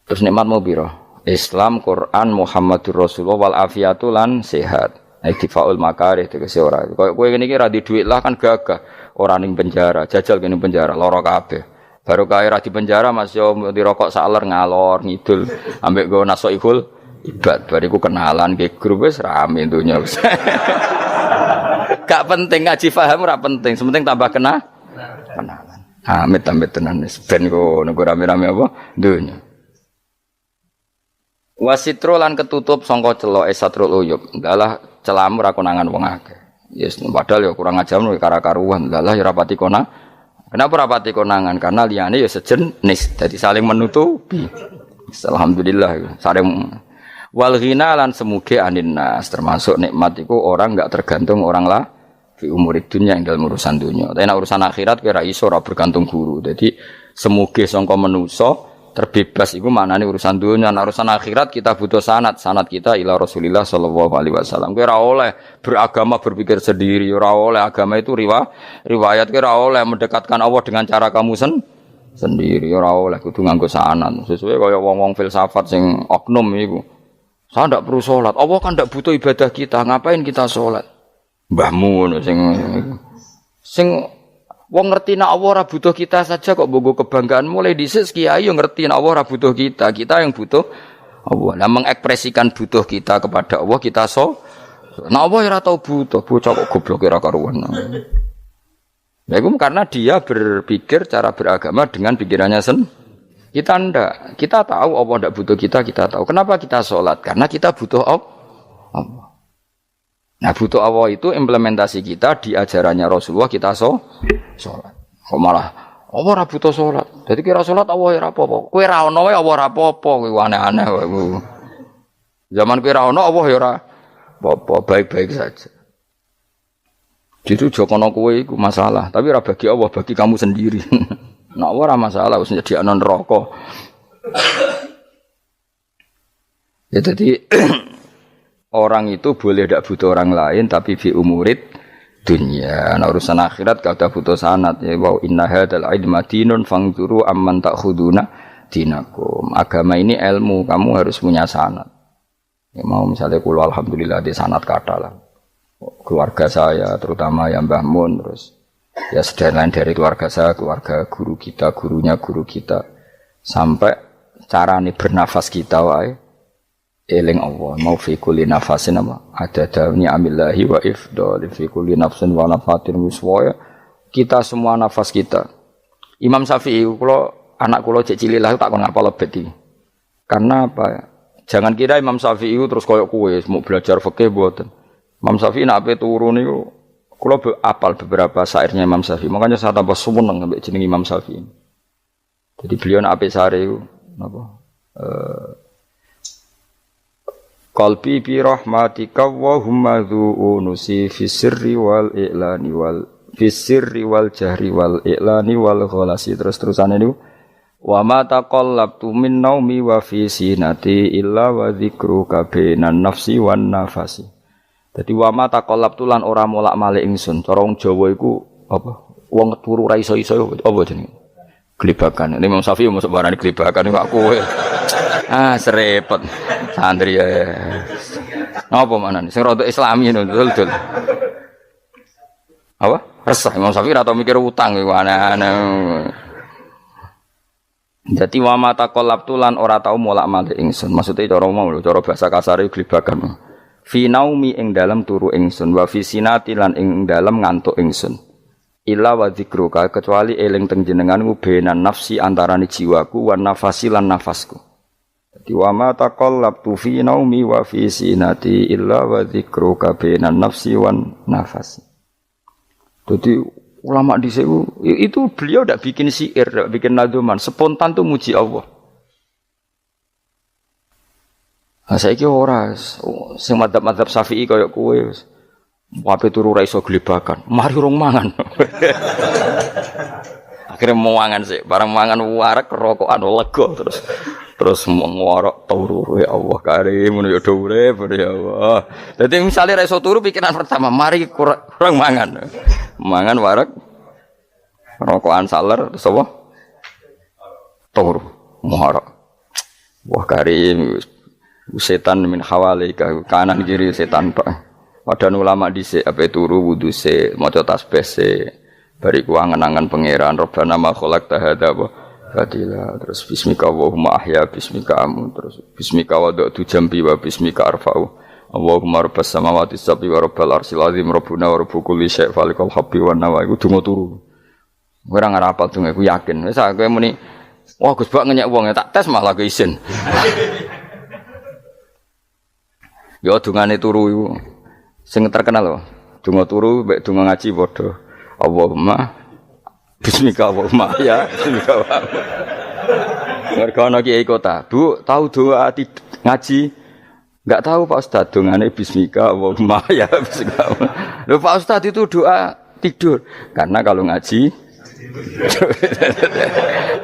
Terus nikmat mau biro? Islam, Quran, Muhammadur Rasulullah wal afiatu lan sehat. Iktifaul makarih tegese ora. Kowe ngene iki ra di dhuwit lah kan gagah. Ora ning penjara, jajal kene penjara lara kabeh. Baru kae ra di penjara Mas yo dirokok saler ngalor ngidul ambek go nasoihul ibad. Bariku kenalan ke grup wis rame dunya wis. Gak penting ngaji paham ora penting, sepenting tambah kenalan. Amit-amit tenan wis ben kok nego rame-rame apa dunya. Wasitro lan ketutup sangka celok satrul uyub. Dalah celamu ra konangan wong akeh. Yes, padahal ya kurang ajar karo-karuan. Dalah ya rapati konang. Kenapa rapati konangan? Karena liyane ya sejenis, jadi saling menutupi. Alhamdulillah saling wal ghina lan semuge aninnas termasuk nikmat iku orang enggak tergantung orang lah. Fi umurid dunia yang dalam urusan dunia. Tapi nek urusan akhirat kira iso ora bergantung guru. Jadi semuge sangka manusa terbebas iku maknane urusan dunia. Nek urusan akhirat kita butuh sanad kita ila Rasulillah sallallahu alaihi wasallam. Kira oleh beragama berpikir sendiri, ora oleh agama itu riwayat kira oleh mendekatkan Allah dengan cara kamu sendiri, ora oleh kudu nganggo sanad. Sesuai kaya wong-wong filsafat sing oknum iku. Saya ndak perlu salat. Allah kan ndak butuh ibadah kita, ngapain kita salat? Mbahmu sing wong ngerti nek Allah ora butuh kita saja kok bogo kebanggaan mulai dhisik kiai yo ngerti nek Allah ora butuh kita yang butuh Allah. Nah mengekspresikan butuh kita kepada Allah kita nek Allah ora tau butuh bocah kok goblok ora karuan. Nah itu karena dia berpikir cara beragama dengan pikirannya kita ndak. Kita tahu Allah ndak butuh kita tahu. Kenapa kita sholat? Karena kita butuh Allah. Nah butuh Allah itu implementasi kita di ajarannya Rasulullah kita sholat. Kok malah Allah ora butuh sholat. Jadi kira sholat Allah ora apa-apa. Kowe ra ono wae Allah ora apa-apa. Kowe aneh-aneh wae. Zaman kowe ra ono Allah ya ora apa-apa, baik-baik saja. Jadi jokono kowe iku masalah, tapi ora bagi Allah, bagi kamu sendiri. Nek Allah ora masalah wis nyediakno neraka. Ya jadi orang itu boleh tidak butuh orang lain tapi fi umurid dunia. Nah urusan akhirat gak ada butuh sanad ya. Wa inna hadzal ilma dinun fangzuru amman ta'khuduna dinakum. Agama ini ilmu, kamu harus punya sanad. Ya mau misalnya kula alhamdulillah di sanad kata lah. Keluarga saya terutama yang Mbah Mun terus ya sedang dari keluarga saya, keluarga guru kita, gurunya guru kita sampai carane bernafas kita wae eling Allah mau fi kulli nafasin apa ada dawni amillahi wa ifdal fi kulli nafsin wa nafatin wiswaya kita semua nafas kita. Imam Syafi'i kula anak kula cek cilik lah tak kon ngapal lebet iki. Karena apa? Jangan kira Imam Syafi'i terus koyok kowe mau belajar fikih mboten. Imam Syafi'i nek ape turu niku kula apal beberapa syairnya Imam Syafi'i. Makanya saya tambah seneng ambek jeneng Imam Syafi'i. Jadi beliau nek ape sare iku napa? Qalbi bi rahmatika wa humma dzu'unusi fi sirri wal i'lani wal fi sirri wal jahri wal i'lani wal ghalasi terus-terusane niku wa ma taqallabtu min naumi wa fi sinati illa wa dzikruka bainan nafsi wan nafasi. Dadi wa ma taqallabtu lan ora molak-malik ingsun. Cara wong Jawa iku apa? Wong turu ra iso-iso apa jenenge? Glebakan. Imam Syafi'i mosok barani glebakan kok kowe. Serepet. Santri ya. Napa manane? Sing rada Islami dul. Apa? Resah Imam Syafi'i ora tau mikir utang iku aneh-aneh. Dadi wa mata qallabtu lan ora tau molak-malik ingsun. Maksude cara mau lho, cara bahasa kasare glebakan. Fi naumi ing dalem turu ingsun wa fi sinati lan ing dalem ngantuk ingsun. Illa wa dzikruka kecuali eling teng jenenganmu benan nafsi antarane jiwaku wan nafasi lan nafasku. Dadi wa ma taqallabtu fi naumi wa fi sinati illa wa dzikruka benan nafsi wan nafasi. Jadi ulama di itu beliau tidak bikin syair, tidak bikin nadzuman, spontan tuh muji Allah. Nah, saiki ora sing madzhab Syafi'i kaya kowe wape turu ra iso glebakan. Mari rong mangan. Akhirnya mau mangan sih, barang mangan warak rokokan lega terus ngorok turu ya Allah karim ngono ya urip ya Allah. Dadi misale ra iso turu pikiran pertama mari kurang mangan. Mangan warak rokokan saler terus apa? Turu ngorok. Wah karim setan min hawalika kanan kiri setan tok. Padahal ulama dhisik ape turu wudu se maca tasbih se bariku angen-angen pangeran Rabbana ma khalaqta hadza batila terus bismika Allahumma ahya bismika amun terus bismika wada'tu jambi wa bismika arfa'u Allahumma rabbas samawati sab'i wa rabbal arsyil azim rabbuna wa rabbu kulli syai' falikal habbi wan nawa iku donga turu ora ngarapal donga iku yakin wis kowe muni wah Gus bak ngenyek wong tak tes malah ke isin yo dungane turu iku sing terkenal lho donga turu mek donga ngaji padha Allahumma bismika Allahumma ya bismika mergo ana kiai kota Bu tahu doa ngaji enggak tahu Pak Ustaz dongane bismika Allahumma ya bismika lho Pak Ustaz itu doa tidur karena kalau ngaji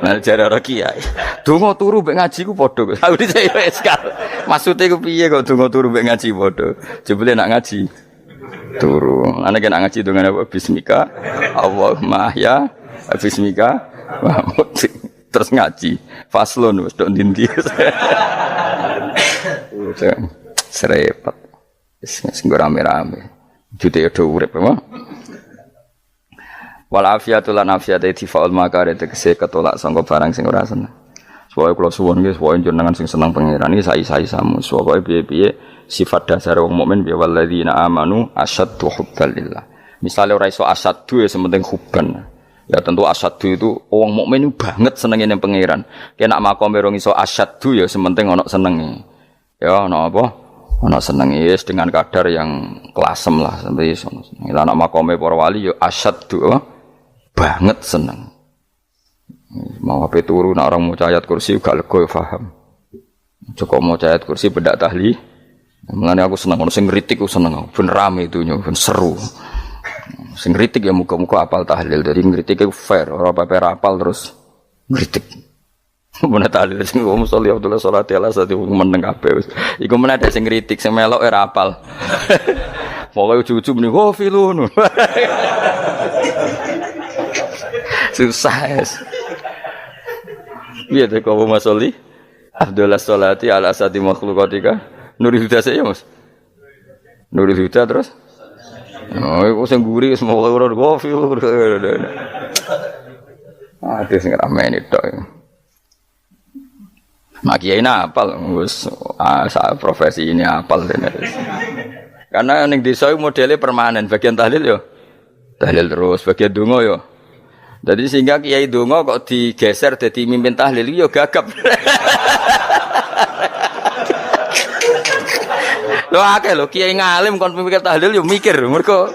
nah jare ora kiai donga turu mek ngaji ku padha tahu dhisik wis kal maksude ku piye kok donga turu mek ngaji padha jebule nak ngaji turu ana kena ngaji dongane apa bismika Allahumma ya bismika terus ngaji faslon wis tok ndi-ndi serepet wis rame-rame jute do urip apa wal afiatul lan afiate tifaul makare tegese ketolak sangka barang sing ora seneng. Soale kula suwun nggih supaya jenengan sing seneng pangeran iki sai-saisamu. Supaya piye-piye sifat dasar wong mukmin ya walladzina amanu asyaddu hubban lillah. Misale ora iso asyaddu ya sementing hubban. Ya tentu asyaddu itu wong mukmin banget senenge ning pangeran. Kena makome rong iso asyaddu ya sementing ana senenge. Ya ana apa? Ana senenge wis dengan kadar yang klasem lah sampai iso. Lah ana makome para wali ya asyaddu banget seneng. Mau apa turu nak orang mau ayat kursi gak lega paham. Cukup mau ayat kursi bedak tahli. Mulane aku seneng ono sing ngritik aku seneng. Ben rame itu ben seru. Sing ngritik ya muga-muga apal tahlil. Jadi ngritik itu fair, ora apa-apa apal terus ngritik. Mun tahlil sing wong sholli Abdullah sholati ala sate meneng kabeh wis. Iku meneh sing ngritik sing melok ora apal. Pokoke ujug-ujug muni oh filun. Susah es. Biar deh kau masoli, Abdullah Solati ala asadi makhlukatika, Nurul Huda saya mas, Nurul Huda terus, oh aku sengguri semua orang kopi, ada sing ramen itu, makiai apal, gus, profesi ini apal karena yang desa modelnya permanen, bagian tahlil yo, tahlil terus, bagian dungo yo. Jadi sehingga kiai donga kok digeser jadi mimpin tahlil yo gagap. Lho akeh lho kiai ngalim kon mikir tahlil yo mikir mergo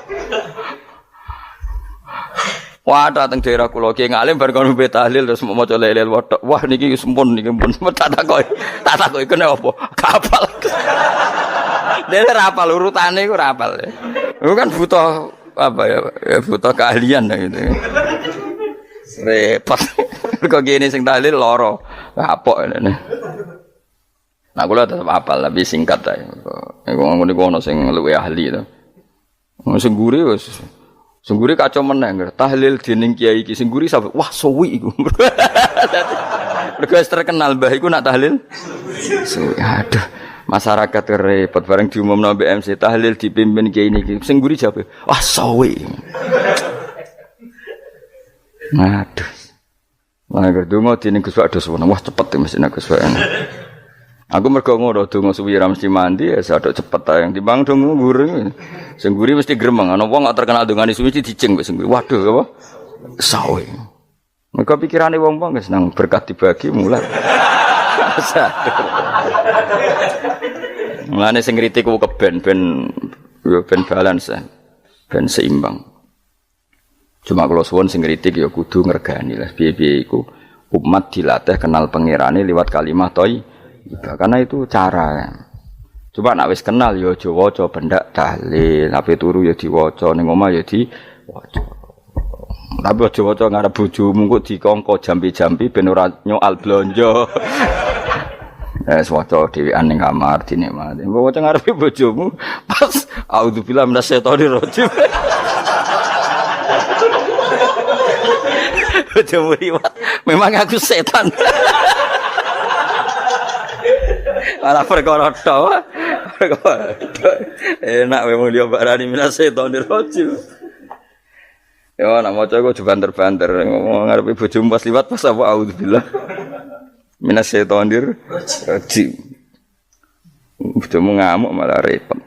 wah dateng daerah kula kiai ngalim bar kon mimpin tahlil terus maca lelel wedok. Wah niki sempun niki pun tak takoki kene apa? Kapal. Dene ra apal urutane iku ra apal. Iku kan butuh apa ya butuh keahlian gitu. Repot. Kok gini sing tahlil loro. Kapok ngene. Nah kula tetep apal tapi singkat ae. Iku ngono iku ono sing luwih ahli to. Sing guri wis sing guri kacau meneh tahlil dening kiai iki sing guri sampe wah suwi iku. Mergo terkenal mbah iku nak tahlil. Suwi aduh. Masyarakat repot bareng diumumno BMC tahlil dipimpin kiai niki sing guri jawab wah suwi. Aduh. Lah donga dene Gus Pak dos wah cepet mesti nek Gus Pak. Aku mergo ngono donga suwi ra mesti mandi ya sadok cepet ae timbang donga nguri. Sing nguri mesti gremeng ana wong gak terkenal dongane suwi dijeng wis nguri. Waduh apa? Sawe. Mergo pikirane wong-wong wis nang berkat dibagi mulai. Mulane sing kritik ku keben ben balance ben seimbang. Cuma kalau suwun sing kritik ya kudu ngergani lah piye-piye iku umat dilatih kenal pangerane liwat kalimat thayyibah karena itu cara. Coba nek wis kenal ya aja waca bendak tahlil, ape turu ya diwaca ning omah ya diwaca. Tapi aja waca ngarep bojomu kok dikongko jampi-jampi ben ora nyoal blonjo. Waca dhewean ning kamar dinikmati. Mbok waca ngarepe bojomu pas auzubillahi minasyaitonir rajim. Bojomu liwat. Memang aku setan. Ala perkara tok. Enak memang dia barani minasyaitonir rajim. Ya nak maca kok banter-banter ngomong ngarepe bojomu pas liwat pas apa auzubillah. Minasyaitonir rajim. Bojomu ngamuk malah repot.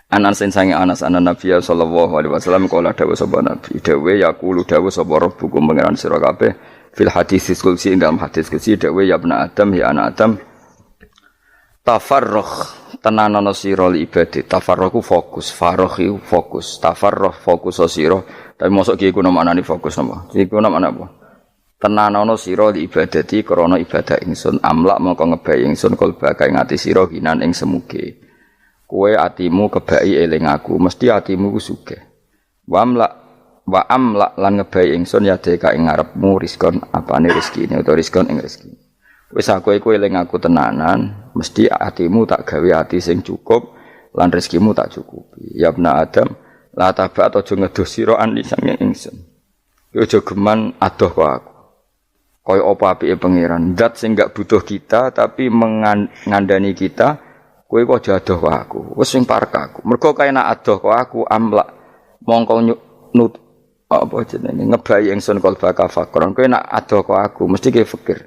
Anas sange Anas anan Nabi sallallahu alaihi wasallam kala dawuh sapa Nabi dawuh yaqulu dawuh sapa rabbukum pangeran sira kabeh fil hadis qudsi dalam hadis qudsi dawuh ya ibna adam ya anak adam tafarrugh tenanono sira li ibadah tafarrugh fokus faragh fokus tafarrugh fokus sira tapi mosok ki iku maknane fokus napa iku maknane apa tenanono sira li ibadati krana ibadah ingsun amlak mongko ngebayi ingsun kalba kae ngati sira kinan ing semuge kowe atimu kebaki eling aku mesti atimu ku sugih wa amlak lan ngebayi ingsun ya deka ing ngarepmu rizkon apane rezekine utawa rizkon ing rezeki wis aku iku eling aku tenanan mesti atimu tak gawe ati sing cukup lan rezekimu tak cukupi ya ibna adam la tabat aja ngedoh sira ani sange ingsun yo aja geman adoh kok aku kaya apa apike pangeran zat sing gak butuh kita tapi mengandani kita kowe kok adoh kok aku wis sing parek aku mergo kae nak adoh kok aku amlak mongko nut apa jenenge ngebayi ingsun kalba kafakron kowe nak adoh kok aku mesti ke fikir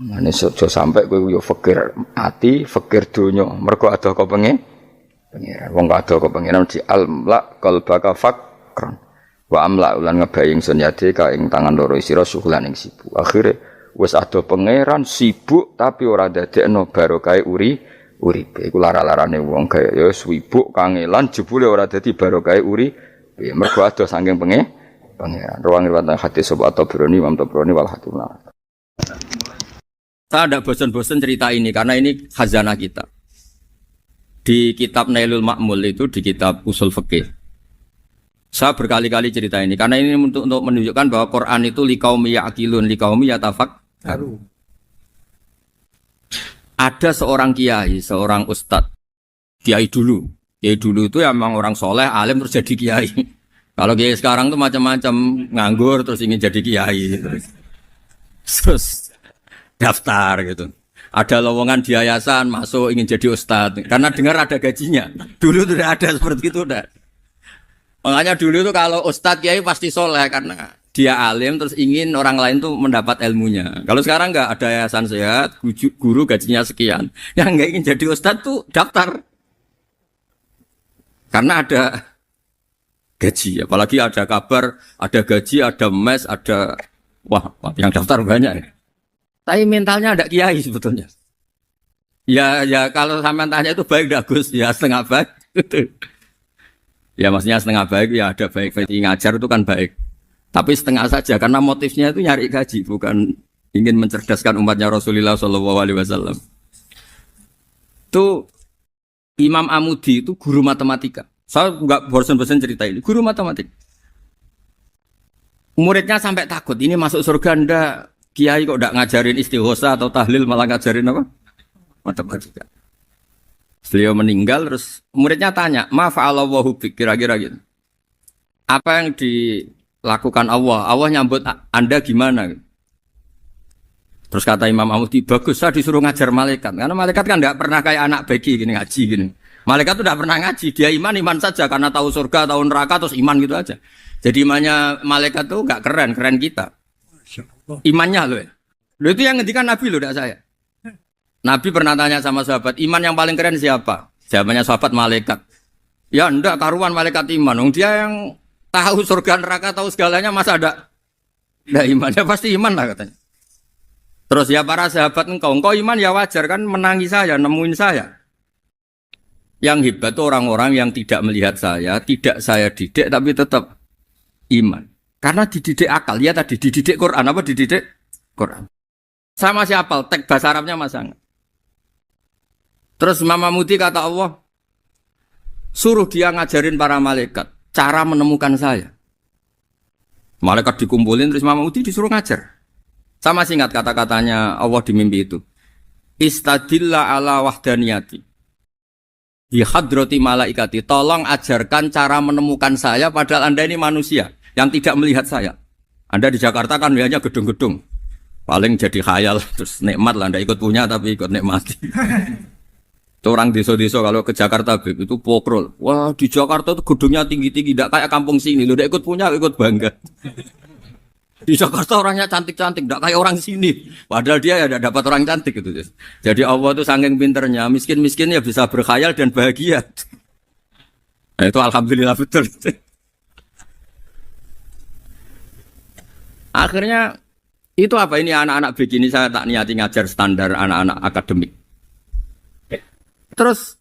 mane aja sampe kowe yo fikir ati fikir donya mergo adoh kok pengen wong adoh kok pengen di amlak kalba kafakron wa amlak ulan ngebayi ingsun yade ka ing tangan loro sira syukulan ing sibuk akhire wis adoh pangeran sibuk tapi ora dadekno barokah uripe iku lara-larane wong kaya ya sibuk kangelan jebule ora dadi barokah uripe mergo adoh saking pangeran ruang riwayat hadis sapa Tabrani Imam Tabrani wal Hakim. Saya tidak bosan-bosan cerita ini karena ini khazanah kita. Di kitab Nailul Ma'mul itu di kitab Usul Fiqih. Saya berkali-kali cerita ini karena ini untuk menunjukkan bahwa Quran itu liqaumi ya'qilun liqaumi yatafakkarun. Ada seorang kiai, seorang ustadz, kiai dulu itu ya memang orang soleh, alim terus jadi kiai. Kalau kiai sekarang tuh macam-macam, nganggur terus ingin jadi kiai, terus daftar gitu. Ada lowongan di yayasan masuk ingin jadi ustadz, karena dengar ada gajinya. Dulu tidak ada seperti itu, udah. Makanya dulu tuh kalau ustadz kiai pasti soleh karena dia alim terus ingin orang lain tuh mendapat ilmunya. Kalau sekarang enggak ada yayasan sehat, guru gajinya sekian. Yang enggak ingin jadi ustadz tuh daftar. Karena ada gaji. Apalagi ada kabar, ada gaji, ada mes, ada wah yang daftar banyak. Tapi mentalnya ada kiai sebetulnya. Ya kalau sampean tanya itu baik enggak Gus? Ya setengah baik. Ya maksudnya setengah baik ya ada baik ngajar itu kan baik. Tapi setengah saja karena motifnya itu nyari gaji bukan ingin mencerdaskan umatnya Rasulullah SAW. Itu Imam Amudi itu guru matematika. Saya nggak bosan-bosan cerita ini. Guru matematika. Muridnya sampai takut. Ini masuk surga ndak? Kiai kok ndak ngajarin istighosa atau tahlil malah ngajarin apa? Matematika. Beliau meninggal terus muridnya tanya, "Ma fa'alallahu bik?" Kira-kira gitu. Apa yang dilakukan Allah? Allah nyambut Anda gimana? Terus kata Imam Amudi, bagus saya disuruh ngajar malaikat. Karena malaikat kan tidak pernah kayak anak beki gini ngaji gini. Malaikat itu tidak pernah ngaji, dia iman saja karena tahu surga, tahu neraka terus iman gitu aja. Jadi imannya malaikat itu enggak keren kita. Imannya loh. Loh itu yang ngendikan Nabi loh, tidak saya. Nabi pernah tanya sama sahabat, iman yang paling keren siapa? Jawabannya sahabat malaikat. Ya enggak karuan malaikat iman. Dia yang tahu surga neraka, tahu segalanya masa ada iman? Ya pasti iman lah katanya. Terus ya para sahabat engkau iman ya wajar kan menangi saya, nemuin saya. Yang hebat itu orang-orang yang tidak melihat saya, tidak saya didik tapi tetap iman. Karena dididik akal, ya tadi dididik Quran, apa dididik Quran. Saya masih hafal, teks bahasa Arabnya masang. Terus Imam Amudi kata Allah, suruh dia ngajarin para malaikat cara menemukan saya. Malaikat dikumpulin terus Imam Amudi disuruh ngajar. Saya masih ingat kata-katanya Allah di mimpi itu. Istadilla ala wahdaniyati. Di hadrati malaikati. Tolong ajarkan cara menemukan saya padahal Anda ini manusia yang tidak melihat saya. Anda di Jakarta kan hanya gedung-gedung. Paling jadi khayal terus nikmat lah Anda ikut punya tapi ikut nikmati. Orang desa-desa kalau ke Jakarta itu pokrol. Wah, di Jakarta itu gedungnya tinggi-tinggi tidak kayak kampung sini. Lu udah ikut punya, ikut bangga. Di Jakarta orangnya cantik-cantik, tidak kayak orang sini. Padahal dia ya tidak dapat orang cantik gitu. Jadi Allah itu saking pinternya, miskin-miskin ya bisa berkhayal dan bahagia. Nah, itu alhamdulillah betul. Akhirnya itu apa ini anak-anak begini saya tak niati ngajar standar anak-anak akademik. Terus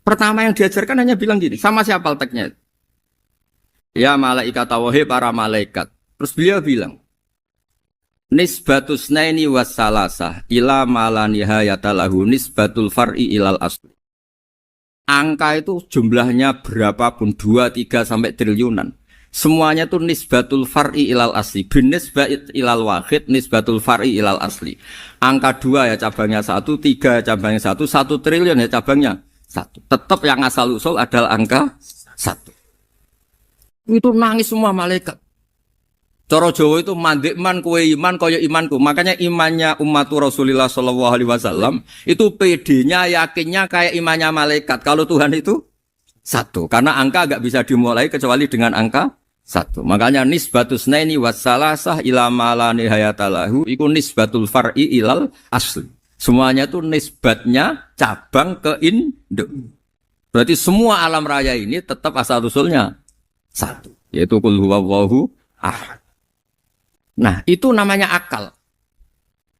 pertama yang diajarkan hanya bilang gini, sama siapa teknya? Ya malaikat wahai para malaikat. Terus beliau bilang, nisbatus naini wassalasah ila ma nihayata lahu nisbatul far'i ilal asli. Angka itu jumlahnya berapapun 2, 3 sampai triliunan. Semuanya itu nisbatul far'i ilal asli. Bin nisbat ilal wahid nisbatul far'i ilal asli. Angka 2 ya cabangnya 1, 3 ya cabangnya 1, 1 triliun ya cabangnya 1. Tetap yang asal usul adalah angka 1. Itu nangis semua malaikat. Cara Jawa itu mandekman kue iman kaya imanku. Makanya imannya umat Rasulullah SAW itu PD-nya yakinnya kayak imannya malaikat. Kalau Tuhan itu 1. Karena angka agak bisa dimulai kecuali dengan angka 1. Makanya nisbatus naini wassalasah ila ma la nihayata lahu iku nisbatul far'i ilal asli. Semuanya itu nisbatnya cabang ke induk. Berarti semua alam raya ini tetap asal usulnya 1. Yaitu qul huwallahu ahad. Nah, itu namanya akal.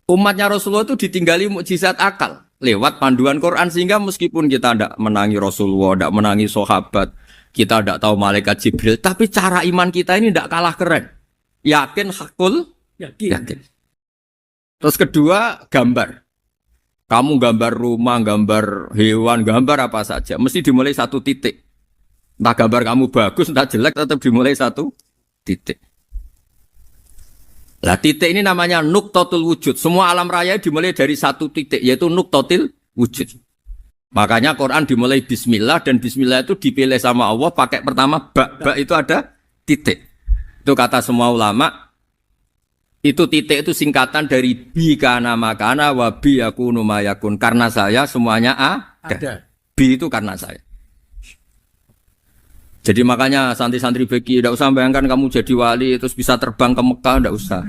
Umatnya Rasulullah itu ditinggali mukjizat akal lewat panduan Quran sehingga meskipun kita tidak menangi Rasulullah, tidak menangi sahabat, kita tidak tahu malaikat Jibril, tapi cara iman kita ini tidak kalah keren. Yakin hakul, yakin. Terus kedua, gambar. Kamu gambar rumah, gambar hewan, gambar apa saja, mesti dimulai 1 titik. Entah gambar kamu bagus, entah jelek, tetap dimulai 1 titik. Lah titik ini namanya nuqtatul wujud. Semua alam raya dimulai dari 1 titik, yaitu nuqtatil wujud. Makanya Quran dimulai bismillah dan bismillah itu dipilih sama Allah pakai pertama ba itu ada titik. Itu kata semua ulama. Itu titik itu singkatan dari bi kana makana wa bi yakunu mayakun. Karena saya semuanya ada. Bi itu karena saya. Jadi makanya santri-santri beki tidak usah bayangkan kamu jadi wali terus bisa terbang ke Mekah, tidak usah.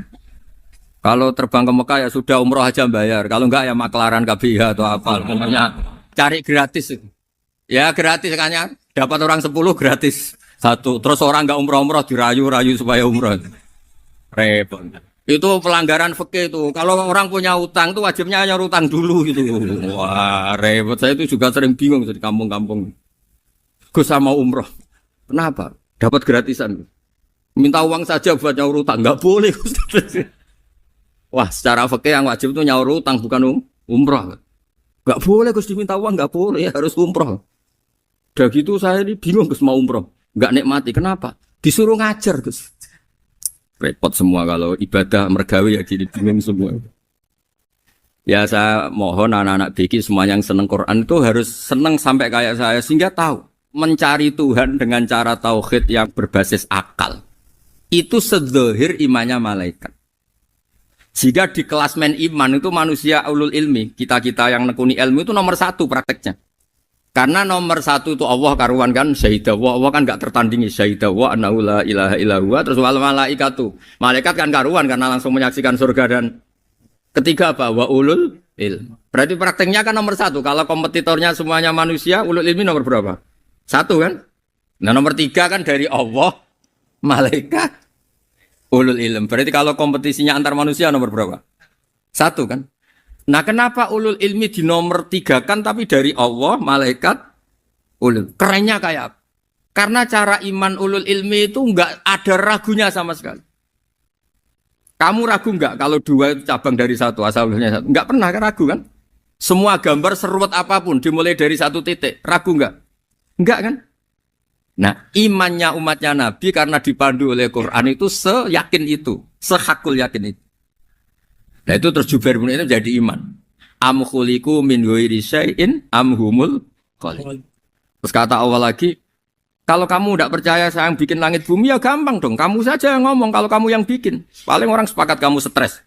Kalau terbang ke Mekah ya sudah umroh aja bayar. Kalau enggak ya maklaran KBH atau apa. Pokoknya cari gratis. Ya gratis kan ya. Dapat orang 10 gratis. Satu, terus orang nggak umroh-umroh dirayu-rayu supaya umroh. Repot. Itu pelanggaran fikih itu. Kalau orang punya utang tuh wajibnya hanya utang dulu gitu. Wah, repot. Saya itu juga sering bingung di kampung-kampung. Gus sama umroh. Kenapa? Dapat gratisan. Minta uang saja buat nyaur utang, nggak boleh. Wah, secara fikih yang wajib itu nyaur utang bukan umroh. Nggak boleh Gus diminta uang, nggak boleh, harus umroh. Udah gitu saya ini bingung Gus mau umroh, nggak nikmati. Kenapa? Disuruh ngajar Gus. Repot semua kalau ibadah mergawe ya gini bingung semua. Ya saya mohon anak-anak BK semua yang seneng Quran itu harus seneng sampai kayak saya sehingga tahu mencari Tuhan dengan cara tauhid yang berbasis akal. Itu sedzahir imannya malaikat. Jika di klasmen iman itu manusia ulul ilmi, kita-kita yang nekuni ilmu itu nomor 1 prakteknya. Karena nomor 1 itu Allah karuan kan syahidah wa, Allah kan gak tertandingi syahidah wa annahu la ilaha illallah, terus wal malaikatu. Malaikat kan karuan karena langsung menyaksikan surga dan ketiga apa? Wa ulul ilm. Berarti prakteknya kan nomor 1. Kalau kompetitornya semuanya manusia, ulul ilmi nomor berapa? 1 kan? Nah nomor 3 kan dari Allah, malaikat, ulul ilm. Berarti kalau kompetisinya antar manusia nomor berapa? 1 kan? Nah kenapa ulul ilmi di nomor 3 kan tapi dari Allah, malaikat, ulul. Kerennya kayak apa? Karena cara iman ulul ilmi itu enggak ada ragunya sama sekali. Kamu ragu enggak kalau 2 itu cabang dari 1, asalnya 1? Enggak pernah kan ragu kan? Semua gambar seruat apapun dimulai dari 1 titik, ragu enggak? Enggak kan? Nah imannya umatnya Nabi karena dipandu oleh Quran itu seyakin itu, sehakul yakin itu. Nah itu terus Jubair bin itu jadi iman. Am khuliqu min ghairi syai'in am humul khaliq. Terus kata Allah lagi, kalau kamu tidak percaya saya yang bikin langit bumi ya gampang dong. Kamu saja yang ngomong kalau kamu yang bikin. Paling orang sepakat kamu stres.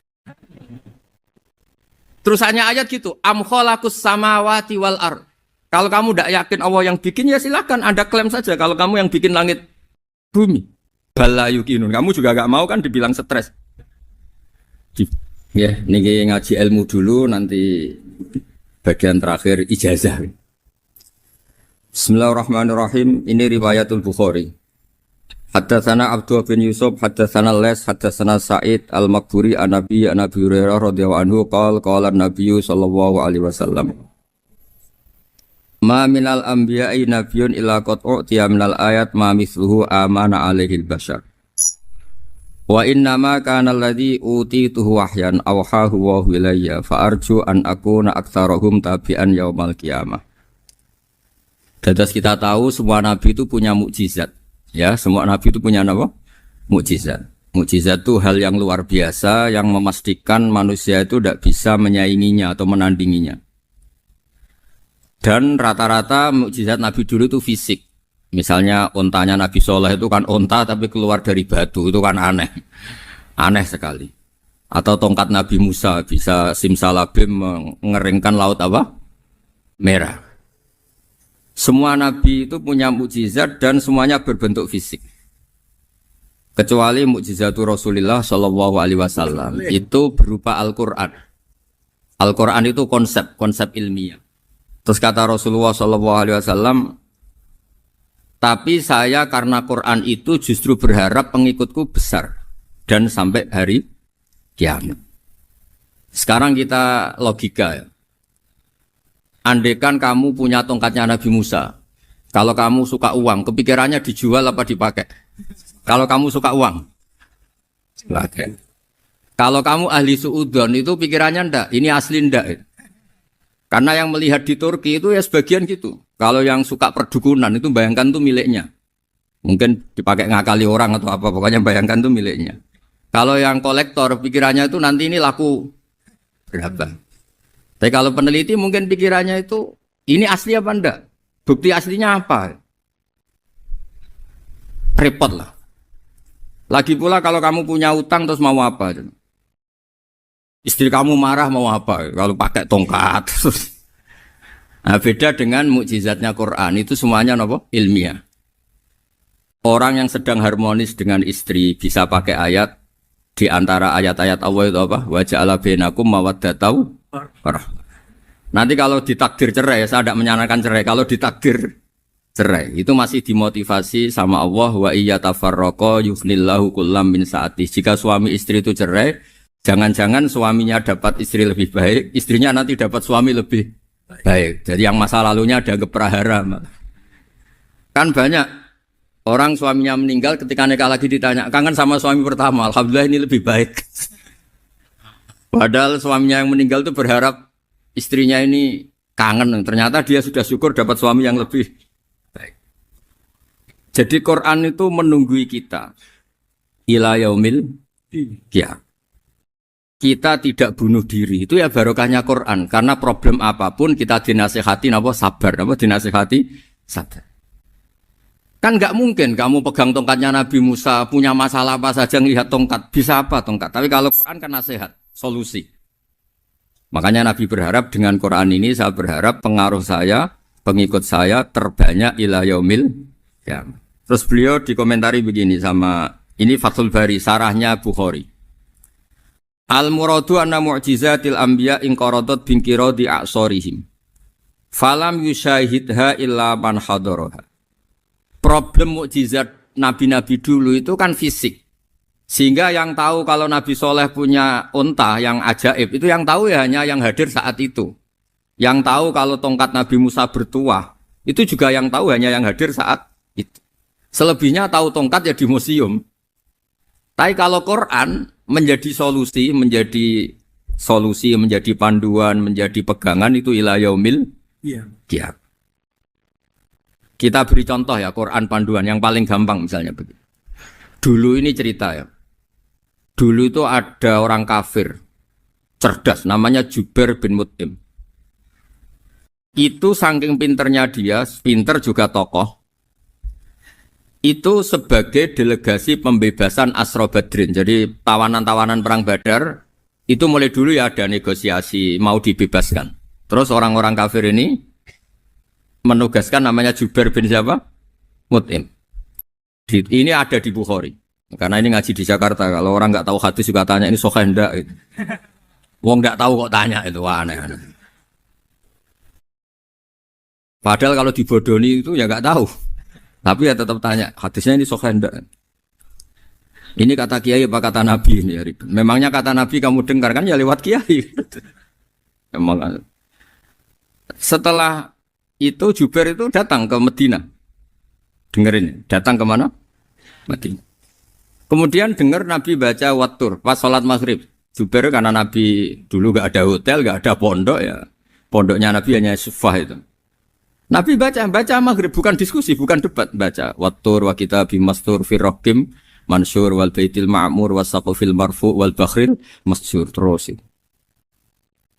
Terus hanya ayat gitu, am khalaqus samawati wal ard. Kalau kamu tidak yakin Allah yang bikin ya silakan Anda klaim saja kalau kamu yang bikin langit bumi. Bala yuqinun. Kamu juga gak mau kan dibilang stres. Ya, niki ngaji ilmu dulu nanti bagian terakhir ijazah. Bismillahirrahmanirrahim. Ini riwayatul Bukhari. Haddatsana Abdullah bin Yusuf, haddatsana Les, haddatsana Sa'id Al-Maqburi an Nabi Hurairah radhiyallahu anhu qala an-nabiy sallallahu alaihi wasallam. Ma minal anbiya'i nabiyyun illa qad u'tiya minal ayat ma mithluhu amana alaihi al-bashar. Wa innama kana alladhi utituhu wahyan awhahu wa ilayya fa arju an akuna aktsarahum tabi'an yaumal qiyamah. Dados kita tahu semua nabi itu punya mukjizat. Ya, semua nabi itu punya apa? Mukjizat. Mukjizat itu hal yang luar biasa yang memastikan manusia itu tidak bisa menyainginya atau menandinginya. Dan rata-rata mukjizat nabi dulu itu fisik. Misalnya ontanya Nabi Soleh itu kan onta tapi keluar dari batu, itu kan aneh. Aneh sekali. Atau tongkat Nabi Musa bisa simsalabim mengeringkan laut apa? Merah. Semua Nabi itu punya mukjizat dan semuanya berbentuk fisik. Kecuali mukjizatul Rasulullah Shallallahu Alaihi Wasallam itu berupa Al-Quran. Al-Quran itu konsep ilmiah. Terus kata Rasulullah Shallallahu Alaihi Wasallam, tapi saya karena Quran itu justru berharap pengikutku besar dan sampai hari kiamat. Sekarang kita logika ya. Andaikan kamu punya tongkatnya Nabi Musa, kalau kamu suka uang, kepikirannya dijual apa dipakai? Kalau kamu suka uang, dipakai. Kalau kamu ahli suudon itu pikirannya ndak, ini asli ndak. Karena yang melihat di Turki itu ya sebagian gitu. Kalau yang suka perdukunan itu bayangkan tuh miliknya. Mungkin dipakai ngakali orang atau apa, pokoknya bayangkan tuh miliknya. Kalau yang kolektor pikirannya itu nanti ini laku berapa. Tapi kalau peneliti mungkin pikirannya itu ini asli apa enggak? Bukti aslinya apa? Repot lah. Lagi pula kalau kamu punya utang terus mau apa? Istri kamu marah mau apa? Kalau pakai tongkat. Nah, beda dengan mukjizatnya Quran itu semuanya apa? Ilmiah. Orang yang sedang harmonis dengan istri bisa pakai ayat di antara ayat-ayat Allah itu apa? Wa ja'ala bainakum mawaddatan warahmah. Nanti kalau ditakdir cerai, saya tidak menyarankan cerai. Kalau ditakdir cerai. Itu masih dimotivasi sama Allah, wa iya tafarraqa yughnillahu kullam min sa'ati. Jika suami istri itu cerai, jangan-jangan suaminya dapat istri lebih baik, istrinya nanti dapat suami lebih baik. Jadi yang masa lalunya ada keprahara. Kan banyak orang suaminya meninggal ketika nikah lagi ditanya, kangen sama suami pertama, alhamdulillah ini lebih baik. Padahal suaminya yang meninggal itu berharap istrinya ini kangen, ternyata dia sudah syukur dapat suami yang lebih baik. Jadi Quran itu menunggui kita ila yaumil qiyamah. Kita tidak bunuh diri, itu ya barokahnya Quran. Karena problem apapun kita dinasihati sabar, dinasihati sabar. Kan nggak mungkin kamu pegang tongkatnya Nabi Musa, punya masalah apa saja ngelihat tongkat, bisa apa tongkat. Tapi kalau Quran kan nasihat, solusi. Makanya Nabi berharap dengan Quran ini, saya berharap pengaruh saya, pengikut saya terbanyak ila yaumil qiyamah. Terus beliau dikomentari begini sama, ini Fathul Bari, sarahnya Bukhari. Al-muradu anna mu'jizatil anbiya inqaradat binqiradi a'sorihim. Falam yusyahidha illa man hadaraha. Problem mukjizat nabi-nabi dulu itu kan fisik. Sehingga yang tahu kalau Nabi Soleh punya unta yang ajaib, itu yang tahu ya hanya yang hadir saat itu. Yang tahu kalau tongkat Nabi Musa bertuah, itu juga yang tahu hanya yang hadir saat itu. Selebihnya tahu tongkat ya di museum. Tapi kalau Quran menjadi solusi, menjadi panduan, menjadi pegangan, itu ila yaumil qiyamah. Kita beri contoh ya, Quran panduan yang paling gampang misalnya begitu. Dulu ini cerita ya. Dulu itu ada orang kafir cerdas namanya Jubair bin Mut'im. Itu saking pinternya dia, pinter juga tokoh. Itu sebagai delegasi pembebasan Asra Badrin. Jadi tawanan-tawanan perang Badar itu mulai dulu ya ada negosiasi mau dibebaskan. Terus orang-orang kafir ini menugaskan namanya Jubair bin siapa? Mut'im. Ini ada di Bukhari. Karena ini ngaji di Jakarta, kalau orang nggak tahu hadis juga tanya ini sahih enggak gitu. Wong nggak tahu kok tanya itu aneh. Padahal kalau dibodoni itu ya nggak tahu. Tapi ya tetap tanya, hadisnya ini sahih enggak? Ini kata kiai apa kata nabi ini ya ribet. Memangnya kata nabi kamu dengar kan ya lewat kiai. Memang. Setelah itu Jubair itu datang ke Medina. Dengerin, datang ke mana? Medina. Kemudian dengar Nabi baca Wattur pas sholat maghrib. Jubair karena Nabi dulu gak ada hotel, gak ada pondok ya. Pondoknya Nabi hanya sufah itu. Nabi baca maghrib, bukan diskusi, bukan debat. Baca Wattur wa kitabi mastur firrokim mansur wal baitil ma'mur wasaqufil marfu wal bakhril masyur. Terus itu.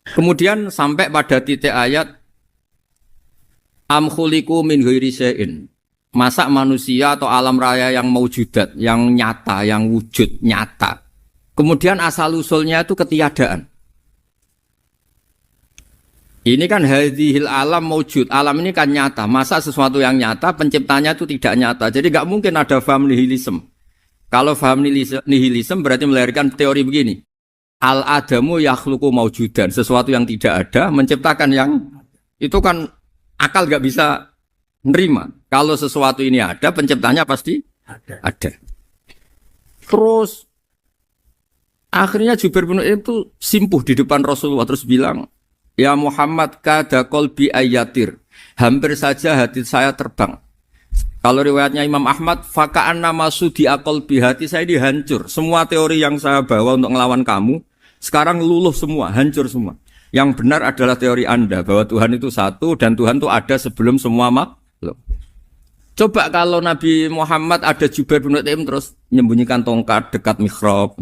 Kemudian sampai pada titik ayat am khuliqu min ghairi syai'in. Masa manusia atau alam raya yang maujudat, yang nyata, yang wujud nyata. Kemudian asal-usulnya itu ketiadaan. Ini kan hadhil alam maujud. Alam ini kan nyata. Masa sesuatu yang nyata, penciptanya itu tidak nyata. Jadi nggak mungkin ada faham nihilisme. Kalau faham nihilisme berarti melahirkan teori begini. Al-adamu yakhluqu maujudan. Sesuatu yang tidak ada, menciptakan yang... Itu kan akal nggak bisa nerima. Kalau sesuatu ini ada, penciptanya pasti ada. Terus akhirnya Jubair bin Mut'im itu simpuh di depan Rasulullah terus bilang, "Ya Muhammad kada qalbi ayatir." Hampir saja hati saya terbang. Kalau riwayatnya Imam Ahmad, faka'anna masudi qalbi, hati saya dihancur. Semua teori yang saya bawa untuk melawan kamu sekarang luluh semua, hancur semua. Yang benar adalah teori Anda bahwa Tuhan itu satu dan Tuhan itu ada sebelum semua makhluk. Coba kalau Nabi Muhammad ada Jubair bin Mut'im terus menyembunyikan tongkat dekat mihrab.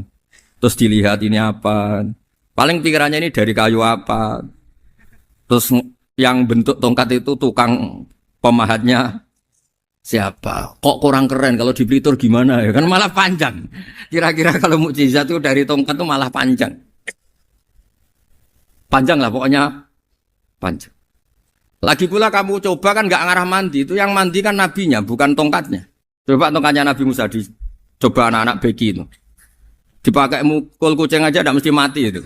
Terus dilihat ini apa. Paling pikirannya ini dari kayu apa. Terus yang bentuk tongkat itu tukang pemahatnya siapa. Kok kurang keren kalau di Blitur gimana ya. Kan malah panjang. Kira-kira kalau mukjizat itu dari tongkat itu malah panjang. Panjang lah pokoknya. Panjang. Lagi pula kamu coba kan nggak ngarah mandi, itu yang mandi kan nabinya, bukan tongkatnya. Coba tongkatnya Nabi Musa coba anak-anak beki itu, dipakai mukul kucing aja tidak mesti mati itu.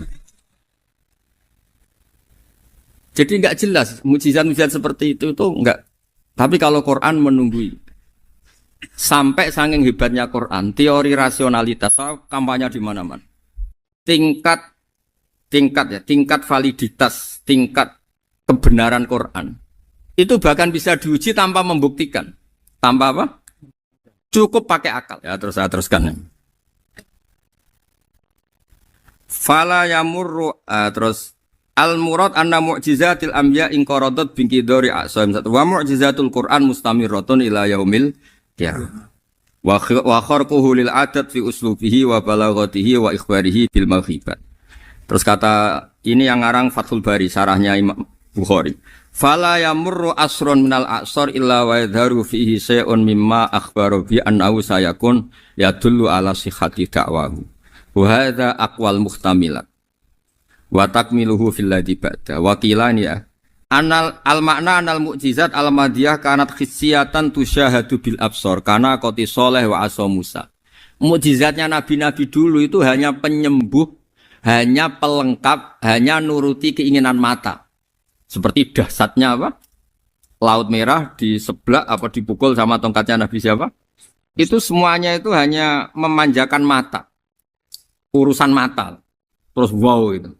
Jadi nggak jelas mukjizat-mukjizat seperti itu nggak Tapi kalau Quran menunggui. Sampai saking hebatnya Quran, teori rasionalitas, kampanye di mana-mana. Tingkat validitas, tingkat kebenaran Quran. Itu bahkan bisa diuji tanpa membuktikan. Tanpa apa? Cukup pakai akal. Ya, terus saya teruskan. Fala yamurru terus al-murad anna mu'jizatil anbiya in qaradat binqidari a'sam wa mu'jizatul Qur'an mustamirratun ila yaumil qiyamah. Wa kharquhu lil adat fi uslubihi wa balaghatihi wa ikhbarihi bil mawhibat. Terus kata ini yang ngarang Fathul Bari sarahnya Imam Bukhari. Fala yamurru asrun minal a'sar illa wa yadharu fihi shay'un mimma akhbara bi annahu sayakun yadullu ala sihhati da'wahu. Wa hadza aqwal muhtamilat. Wa takmiluhu fil ladzi ba'da. Wa qilani ya. Anal al makna anal mukjizat al madiyah kanat khissiyatan tusyahadu bil absar kana qoti soleh wa asa Musa. Mukjizatnya nabi-nabi dulu itu hanya penyembuh, hanya pelengkap, hanya nuruti keinginan mata. Seperti dahsyatnya apa? Laut Merah di sebelah apa dipukul sama tongkatnya Nabi siapa? Itu semuanya itu hanya memanjakan mata. Urusan mata. Terus wow itu.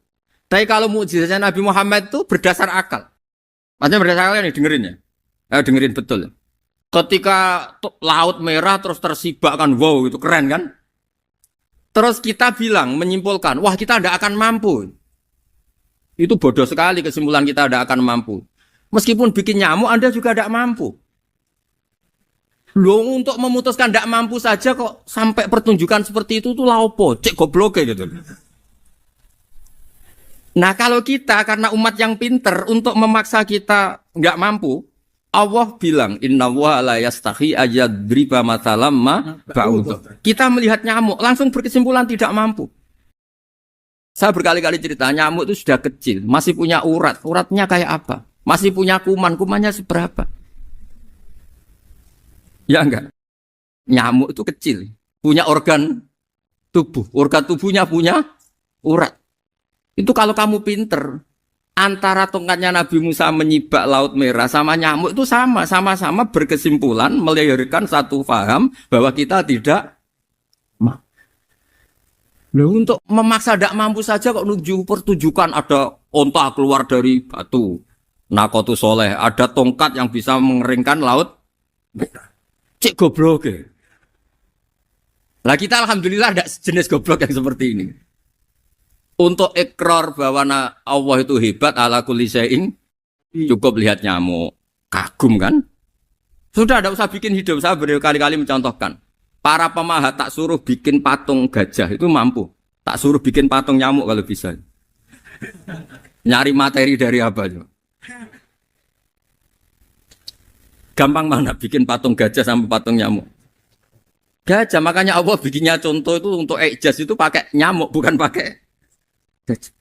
Tapi kalau mukjizatnya Nabi Muhammad itu berdasar akal. Maksudnya berdasar akal nih dengerin ya. Dengerin betul. Ketika Laut Merah terus tersibak kan wow itu keren kan? Terus kita bilang menyimpulkan, wah kita tidak akan mampu. Itu bodoh sekali kesimpulan kita tidak akan mampu. Meskipun bikin nyamuk Anda juga tidak mampu. Loh untuk memutuskan tidak mampu saja kok sampai pertunjukan seperti itu tuh laopo, cek goblok gitu. Nah kalau kita karena umat yang pinter untuk memaksa kita nggak mampu, Allah bilang Inna wa la yastahi ayadriba mathalam ma ba'udhu. Kita melihat nyamuk langsung berkesimpulan tidak mampu. Saya berkali-kali cerita nyamuk itu sudah kecil, masih punya urat, uratnya kayak apa? Masih punya kuman, kumannya seberapa? Ya enggak? Nyamuk itu kecil, punya organ tubuhnya punya urat. Itu kalau kamu pinter, antara tongkatnya Nabi Musa menyibak Laut Merah sama nyamuk itu sama-sama berkesimpulan melahirkan satu paham bahwa kita tidak mampu. Loh, untuk memaksa tidak mampu saja kok nuju pertunjukan ada onta keluar dari batu. Nakotu soleh, ada tongkat yang bisa mengeringkan Laut Merah. Cek goblok ya. Lah kita alhamdulillah ada jenis goblok yang seperti ini. Untuk ikrar bahwa Allah itu hebat ala kulli syai'in cukup lihat nyamuk kagum kan? Sudah tidak usah bikin hidup. Saya berkali-kali mencontohkan. Para pemahat tak suruh bikin patung gajah itu mampu. Tak suruh bikin patung nyamuk kalau bisa. Nyari materi dari apa coba? Gampang mana bikin patung gajah sama patung nyamuk? Gajah, makanya Allah bikinnya contoh itu untuk ijaz itu pakai nyamuk bukan pakai gajah.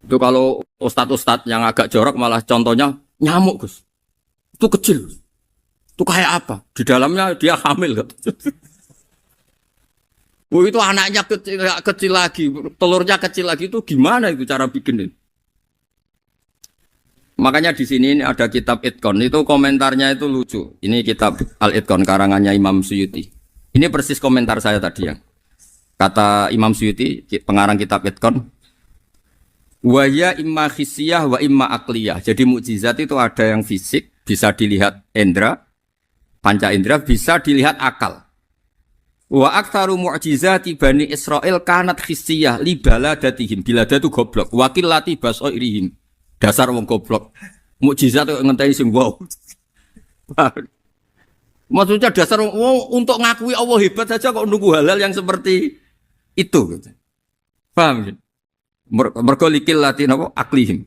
Itu kalau ustadz-ustadz yang agak jorok malah contohnya nyamuk Gus. Itu kecil. Itu kayak apa? Di dalamnya dia hamil kan? Itu anaknya kecil lagi, telurnya kecil lagi itu gimana itu cara bikin itu? Makanya di sini ada kitab Itqan itu komentarnya itu lucu. Ini kitab Al-Itqan karangannya Imam Suyuti. Ini persis komentar saya tadi yang kata Imam Suyuti pengarang kitab Itqan. Wa ya imma khissiyah wa imma aqliyah. Jadi mukjizat itu ada yang fisik bisa dilihat indra, panca indra bisa dilihat akal. Wa aktsaru mu'jizati Bani Israil kanat khissiyah li baladatihim. Bilada itu goblok. Wa qillati basairihim. Dasar wong goblok. Mukjizat kok ngenteni sing wow. Maksudnya dasar wong untuk ngakui Allah hebat saja kok nunggu halal yang seperti itu gitu. Paham gitu? Mergo likil latin apa aklihim.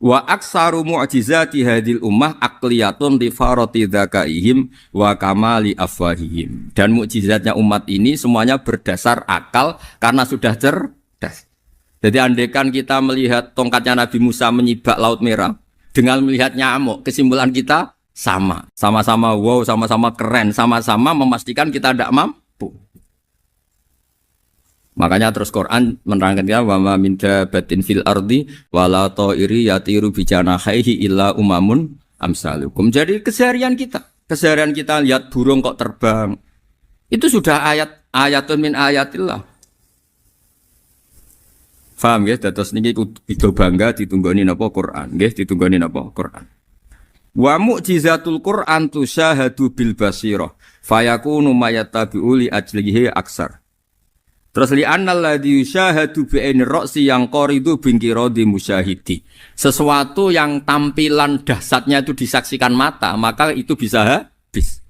Wa aksaru mu'jizati hadil ummah aqliyatun li farati dzakaihim wa kamali afwahihim. Dan mukjizatnya umat ini semuanya berdasar akal karena sudah cerdas. Jadi andaikan kita melihat tongkatnya Nabi Musa menyibak Laut Merah dengan melihat nyamuk, kesimpulan kita sama. Sama-sama wow, sama-sama keren, sama-sama memastikan kita tidak mampu. Makanya terus Quran menerangkan kita wa ma min dabatin fil ardi wala ta'iri yatiru bi janahihi illa umamun amsalukum. Jadi keseharian kita lihat burung kok terbang. Itu sudah ayatun min ayatillah. Paham ya? Terus niki kudu bangga ditunggoni napa Quran, nggih ditunggoni napa Quran. Wa mu'jizatul Quran tusyahadu bil basirah fayakunu mayattabi'u li ajlihi aksar. Terus li annal ladzi yusyahadu bi ainir ra'si yang qaridu bingkiradi musyahidi. Sesuatu yang tampilan dahsyatnya itu disaksikan mata, maka itu bisa habis.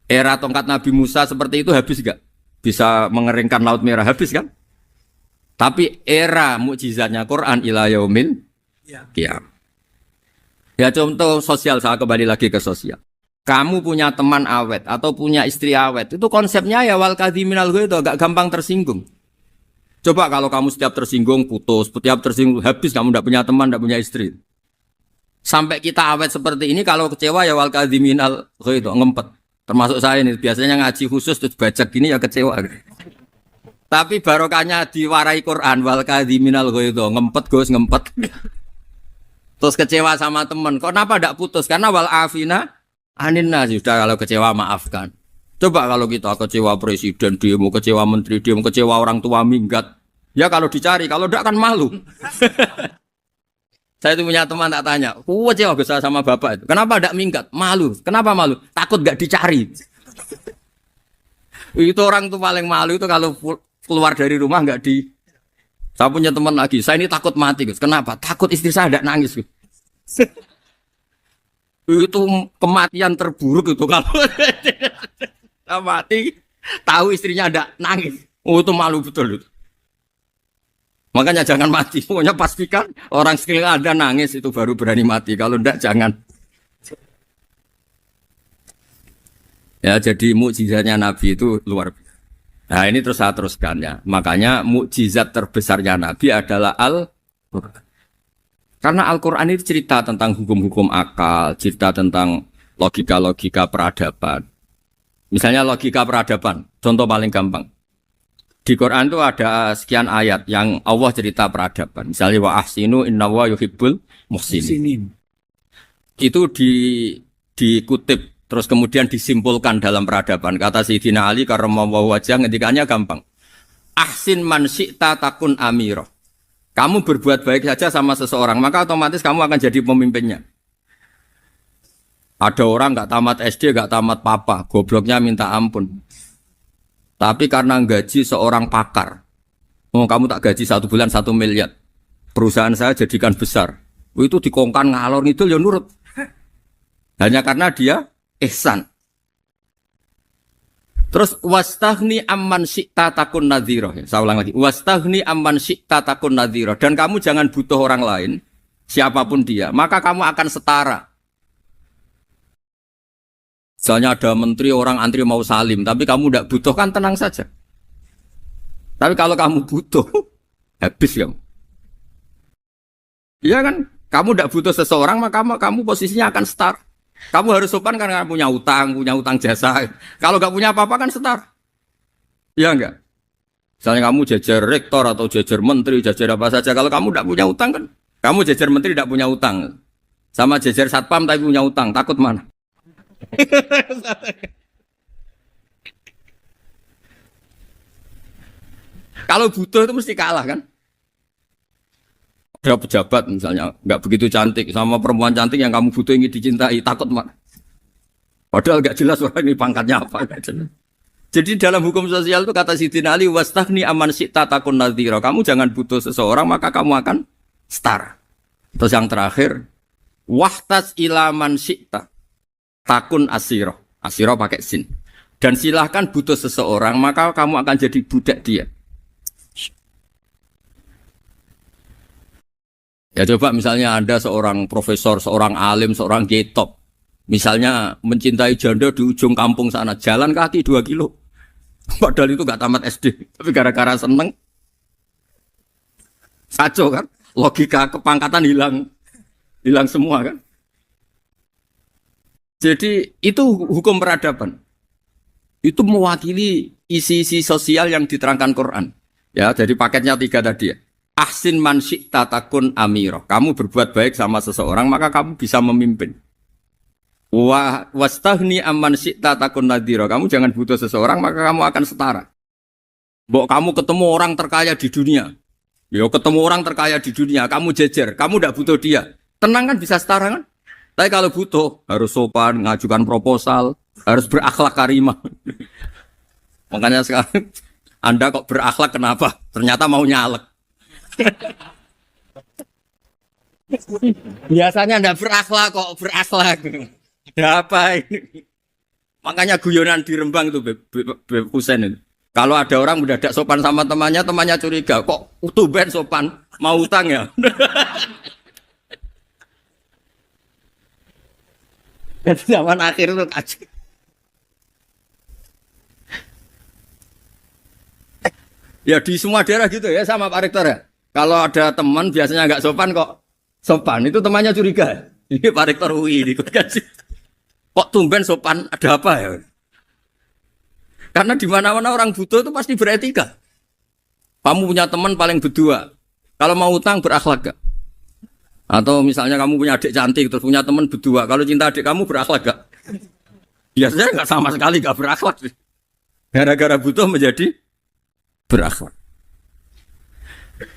Era tongkat Nabi Musa seperti itu habis enggak? Bisa mengeringkan laut merah, habis kan? Tapi era mukjizatnya Quran ila yaumil qiyamah. Ya contoh sosial, saya kembali lagi ke sosial. Kamu punya teman awet atau punya istri awet, itu konsepnya ya wal kadhiminal ghaidh, agak gampang tersinggung. Coba kalau kamu setiap tersinggung putus, setiap tersinggung habis, kamu tidak punya teman, tidak punya istri. Sampai kita awet seperti ini, kalau kecewa ya wal kadhiminal ghaidh, ngempet. Termasuk saya ini, biasanya ngaji khusus terus baca gini ya kecewa. Tapi barokahnya diwarai Quran wal kadhiminal ghaidh, ngempet Gus, ngempet. Terus kecewa sama teman, kenapa tidak putus? Karena wal afina aninna, sudah kalau kecewa maafkan. Coba kalau kita kecewa presiden demo, kecewa menteri demo, kecewa orang tua minggat, ya kalau dicari, kalau tidak kan malu. Saya itu punya teman tak tanya, kecewa besar sama bapak itu, kenapa tidak minggat? Malu. Kenapa malu? Takut gak dicari. Itu orang tuh paling malu itu kalau keluar dari rumah nggak di. Saya punya teman lagi, saya ini takut mati, Gus. Kenapa? Takut istri saya tidak nangis, Gus. Itu kematian terburuk itu kalau mati, tahu istrinya ada nangis. Oh, itu malu betul itu. Makanya jangan mati. Pokoknya pastikan orang sekeliling ada nangis itu baru berani mati. Kalau enggak jangan. Ya, jadi mukjizatnya Nabi itu luar biasa. Nah, ini terus saya teruskan ya. Makanya mukjizat terbesarnya Nabi adalah Al-Qur'an. Karena Al-Quran itu cerita tentang hukum-hukum akal, cerita tentang logika-logika peradaban. Misalnya logika peradaban, contoh paling gampang. Di Quran itu ada sekian ayat yang Allah cerita peradaban. Misalnya wa ahsinu innallaha yuhibbul muhsinin. Itu dikutip terus kemudian disimpulkan dalam peradaban. Kata Sayyidina Ali karramallahu wajhah ngendikannya gampang. Ahsin man syi'ta takun amira. Kamu berbuat baik saja sama seseorang, maka otomatis kamu akan jadi pemimpinnya. Ada orang nggak tamat SD, nggak tamat papa, gobloknya minta ampun. Tapi karena gaji seorang pakar, oh kamu tak gaji 1 bulan 1 miliar, perusahaan saya jadikan besar. Itu dikongkan ngalor ngidul ya nurut. Hanya karena dia ihsan. Terus wastaghni amman syi'ta takun nadhira. Saya ulang lagi. Wastaghni amman syi'ta takun nadhira. Dan kamu jangan butuh orang lain, siapapun dia, maka kamu akan setara. Misalnya ada menteri orang antri mau salim, tapi kamu tidak butuh, kan tenang saja. Tapi kalau kamu butuh, habis kamu. Iya kan? Kamu tidak butuh seseorang, maka kamu posisinya akan setara. Kamu harus sopan karena punya utang jasa. Kalau nggak punya apa-apa kan setar. Iya enggak? Misalnya kamu jajar rektor atau jajar menteri, jajar apa saja. Kalau kamu tidak punya utang kan, kamu jajar menteri tidak punya utang. Sama jajar satpam tapi punya utang, takut mana? Kalau butuh itu mesti kalah kan? Ada pejabat misalnya nggak begitu cantik sama perempuan cantik yang kamu butuh ingin dicintai, takut mak. Padahal nggak jelas orang ini pangkatnya apa. Jadi dalam hukum sosial itu kata Sayyidina Ali wastaghni amman syi'ta takun nadhira. Kamu jangan butuh seseorang maka kamu akan setara. Terus yang terakhir wahtas ila man syi'ta takun asira. Asira pakai sin. Dan silahkan butuh seseorang maka kamu akan jadi budak dia. Ya coba misalnya Anda seorang profesor, seorang alim, seorang getop. Misalnya mencintai janda di ujung kampung sana, jalan kaki 2 kilo. Padahal itu gak tamat SD, tapi gara-gara seneng. Kacau kan? Logika kepangkatan hilang semua kan? Jadi itu hukum peradaban. Itu mewakili isi-isi sosial yang diterangkan Quran. Ya, jadi paketnya 3 tadi ya. Ahsin man syi'ta takun amira. Kamu berbuat baik sama seseorang maka kamu bisa memimpin. Wastahni amman syi'ta takun nadhira. Kamu jangan butuh seseorang maka kamu akan setara. Mbok kamu ketemu orang terkaya di dunia. Yo ketemu orang terkaya di dunia, kamu jejer, kamu tidak butuh dia. Tenang kan bisa setara kan? Tapi kalau butuh harus sopan, ngajukan proposal, harus berakhlak karimah. Makanya sekarang Anda kok berakhlak kenapa? Ternyata mau nyalek. Biasanya Anda berakhlak kok berakhlak. Ada apa ini? Makanya guyonan di Rembang itu Beb Husein itu. Kalau ada orang mendadak sopan sama temannya, temannya curiga. Kok tumben sopan? Mau utang ya? Dan zaman akhir itu kacau. Ya di semua daerah gitu ya sama Pak Rektor ya. Kalau ada teman biasanya nggak sopan kok sopan, itu temannya curiga. Ini Pak Rektor UI ini kok tumben sopan, ada apa ya? Karena di mana-mana orang butuh itu pasti beretika. Kamu punya teman paling berdua. Kalau mau utang berakhlak gak? Atau misalnya kamu punya adik cantik terus punya teman berdua. Kalau cinta adik kamu berakhlak gak? Biasanya nggak sama sekali gak berakhlak. Gara-gara butuh menjadi berakhlak.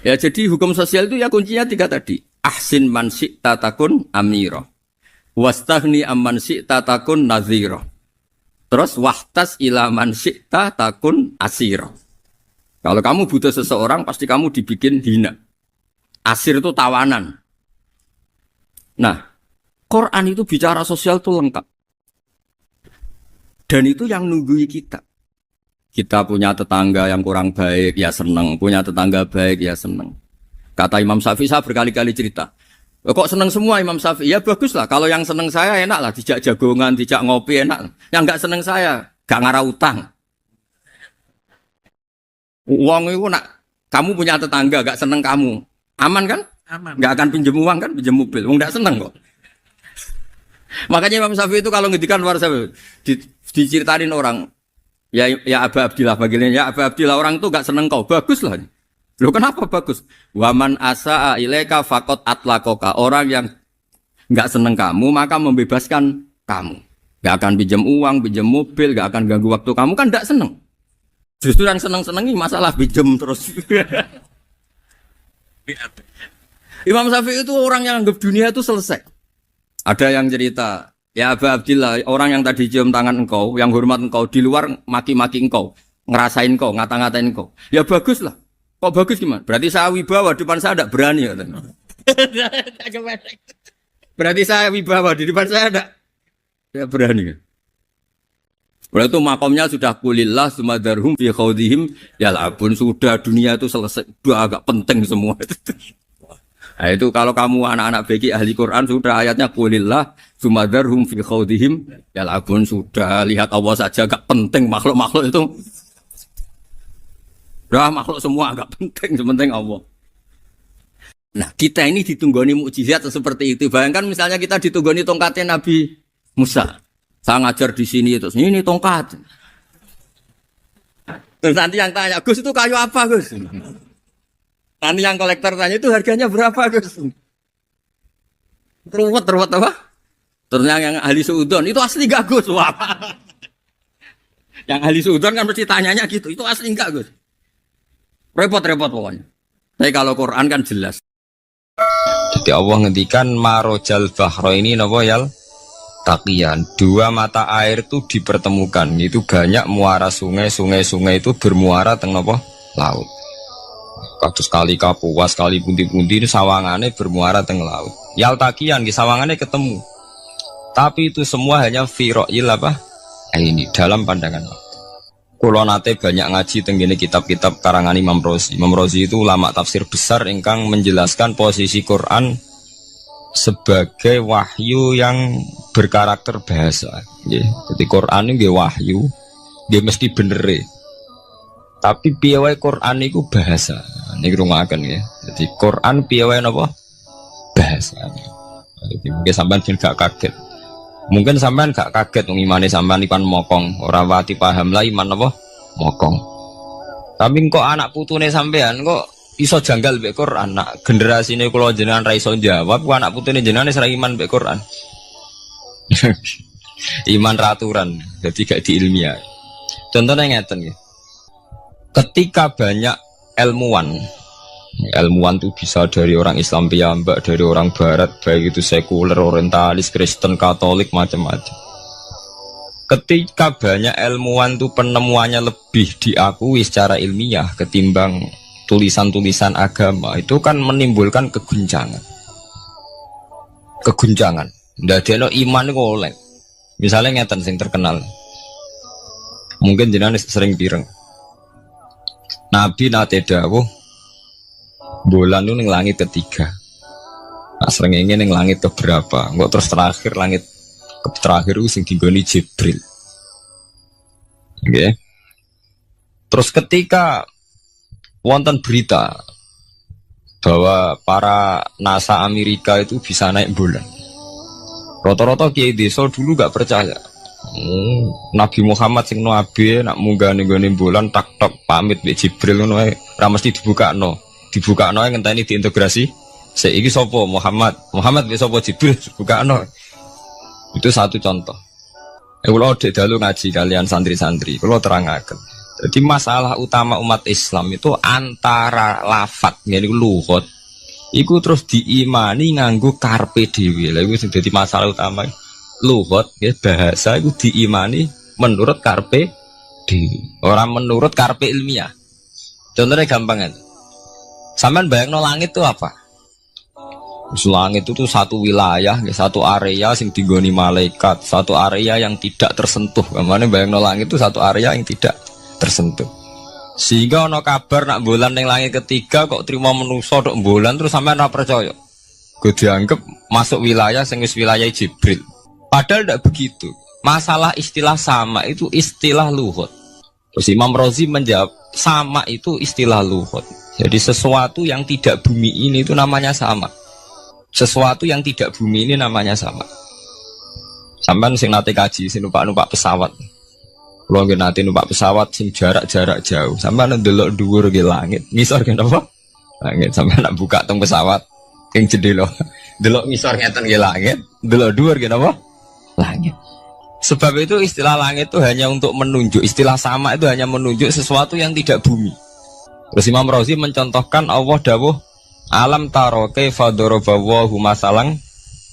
Ya jadi hukum sosial itu ya kuncinya 3 tadi. Ahsin man syi'ta takun amira. Wastahni amman syi'ta takun nadhira. Terus wahtas ila man syi'ta takun asira. Kalau kamu butuh seseorang pasti kamu dibikin hina. Asir itu tawanan. Nah, Quran itu bicara sosial itu lengkap. Dan itu yang nunggui kita. Kita punya tetangga yang kurang baik, ya seneng. Punya tetangga baik, ya seneng. Kata Imam Syafi'i, saya berkali-kali cerita. Kok seneng semua Imam Syafi'i? Ya bagus lah. Kalau yang seneng saya enak lah. Dijak jagongan, dijak ngopi enak. Yang gak seneng saya, gak ngarah utang. Uang itu nak, kamu punya tetangga gak seneng kamu. Aman kan? Aman. Gak akan pinjem uang kan? Pinjem mobil. Uang gak seneng kok. Makanya Imam Syafi'i itu kalau ngedikan luar Syafi'i, diceritain orang. Ya Aba Abdillah bagiannya. Ya Aba Abdillah orang itu gak seneng kau. Bagus lah. Loh kenapa bagus? Waman asa'a ilaika faqad atlaqaka. Orang yang enggak seneng kamu maka membebaskan kamu. Enggak akan pinjam uang, pinjam mobil, enggak akan ganggu waktu kamu kan enggak seneng. Justru yang seneng-senengi masalah pinjam terus. Imam Syafi'i itu orang yang anggap dunia itu selesai. Ada yang cerita, ya Aba Abdillah, orang yang tadi cium tangan engkau, yang hormat engkau di luar maki-maki engkau, ngerasain engkau, ngata-ngatain engkau. Ya bagus lah. Kok bagus gimana? Berarti saya wibawa depan saya tidak berani ya. Berarti saya wibawa di depan saya tidak berani. Berarti itu makomnya sudah kulillah sumadarhum fi khawdihim yal'abun. Sudah dunia itu selesai. Sudah agak penting semua. Nah itu kalau kamu anak-anak beki ahli Quran sudah ayatnya kulillah sumadarhum fi khawdihim yal'abun. Sudah lihat Allah saja agak penting makhluk-makhluk itu. Dah makhluk semua agak penting, sepenting Allah. Nah kita ini ditunggoni mukjizat seperti itu. Bayangkan misalnya kita ditunggoni tongkatnya Nabi Musa. Saya ngajar di sini terus ini tongkat. Terus nanti yang tanya, Gus itu kayu apa Gus? Nanti yang kolektor tanya itu harganya berapa Gus? Teruwet apa? Terus yang ahli suudon itu asli gak Gus? Wah. Yang ahli suudon kan mesti tanyanya gitu, itu asli enggak Gus? Repot-repot pokoknya. Tapi kalau Quran kan jelas. Jadi Allah ngendikan marojal bahro ini nopo yal takian. 2 mata air itu dipertemukan. Itu banyak muara sungai itu bermuara teng nopo laut. Kados kali Kapuas, kali pundi-pundi ini sawangannya bermuara teng laut. Yal takian di sawangannya ketemu. Tapi itu semua hanya firoil apa? Ini dalam pandangan Allah. Kulo nate banyak ngaji tenggene kitab-kitab karangan Imam Rozi. Imam Rozi itu ulama tafsir besar ingkang menjelaskan posisi Quran sebagai wahyu yang berkarakter bahasa. Jadi Quran ini wahyu, dia mesti bener. Tapi piye wae Quran itu bahasa. Niki rungaken ya. Jadi Quran piye wae napa? Bahasa. Jadi mungkin sampean gak kaget. Mungkin sampean gak kaget ngimane sampean ikan mokong, ora wati paham lah iman apa? Mokong. Tapi kok anak putune sampean kok iso janggal mbek Quran. Nak generasine kula jenengan ra iso jawab, ku anak putune jenengan wis ra iman mbek Quran. Iman raturan, jadi gak diilmiah. Contohnya ngeten ya. Ketika banyak ilmuwan tuh bisa dari orang Islam piyambak, dari orang Barat, baik itu sekuler, orientalis, Kristen, Katolik, macam-macam. Ketika banyak ilmuwan tuh penemuannya lebih diakui secara ilmiah ketimbang tulisan-tulisan agama, itu kan menimbulkan keguncangan. Ndadekno iman iku oleh. Misalnya ngeten sing terkenal. Mungkin jenengan sering pireng. Nabi nate dawuh bulan itu ning langit ketiga. Nah, srengenge ning langit keberapa? Engko terus terakhir langit terakhir itu sing dinggoni Jibril. Nggih. Terus ketika wonten berita bahwa para NASA Amerika itu bisa naik bulan. Rata-rata kiai desa dulu gak percaya. Nabi Muhammad sing nabi nak munggah ning gone bulan tak pamit mbek Jibril ngono ae. Ora mesti dibukakno. Dibukakno ngenteni diintegrasi. Saiki sapa Muhammad mbek sapa Jibril dibukakno. Itu satu contoh. Kula dek dalu ngaji kalian santri-santri, kula terangaken. Jadi masalah utama umat Islam itu antara lafadz ngene iku lugat. Iku terus diimani nganggo karpe dhewe. Lha iku sing dadi masalah utama. Lugat ya bahasa iku diimani menurut karpe dhewe, ora menurut karpe ilmiah. Contohnya gampang kan. Sampeyan bayangno langit itu apa? Langit itu satu wilayah, satu area sing digoni malaikat, satu area yang tidak tersentuh. Kamane bayangno langit itu satu area yang tidak tersentuh. Sehingga ono kabar nak bulan ning langit ketiga kok terima manusa tok bulan terus sampean ora percaya. Gue dianggap masuk wilayah sing wis wilayah Jibril. Padahal tidak begitu. Masalah istilah sama itu istilah lughat. Terus Imam Razi menjawab sama itu istilah lughat. Jadi sesuatu yang tidak bumi ini itu namanya sama. Sesuatu yang tidak bumi ini namanya sama. Sampean sing nate kaji sing numpak pesawat. Kalau nggak nanti numpak pesawat sing jarak jauh, sampai ndelok dhuwur ke langit, ngisor ke apa? Langit sampai nak buka tong pesawat, yang jendela, delok ngisor ngeten ke langit, delok dhuwur ke apa? Langit. Sebab itu istilah langit itu hanya untuk menunjuk, istilah sama itu hanya menunjuk sesuatu yang tidak bumi. Terus Imam Razi mencontohkan Allah dawuh, alam taro kaifa daraballahu masalan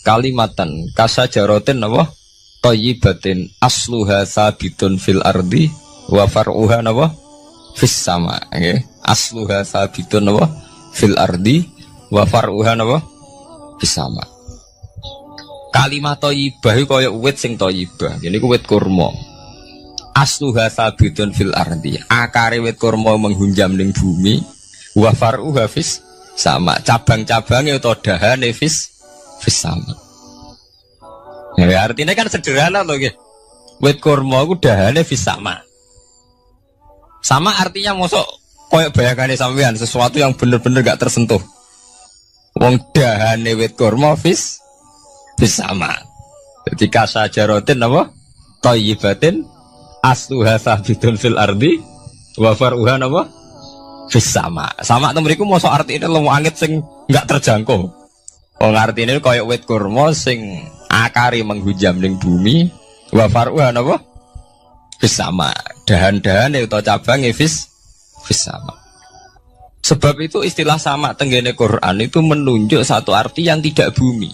kalimatan kasajaratin apa? Thayyibatin asluha sabitun fil ardi wa far'uha nawa fis sama. Okay. Asluha sabitun nawa fil ardi wa far'uha nawa fis sama. Kalimat thayyibah iku kaya wit sing thayyibah. Jadi ku wit kurma. Asluha sabitun fil ardi. Akare wit kurma menghunjam ning bumi wa far'uha fis sama. Cabang-cabangnya utawa dahane fis sama. Ya, artinya kan sederhana loh ya. Wit kurma ku dahane fis sama. Sama artinya mosok koyok bayangane sampean sesuatu yang bener-bener gak tersentuh. Wong dahane wit kurma fis sama. Jadi kasajaratin apa? Thayyibatin asluha sabitun fil ardi wa far'uha apa? Fis sama. Sama to mriku mosok artine lemu angit sing gak terjangkau. Wong artine koyok wit kurma sing akari menghujam ning bumi wa faruha napa fis sama, dahan-dahane utawa cabange fis sama. Sebab itu istilah sama tenggene Quran itu menunjuk satu arti yang tidak bumi.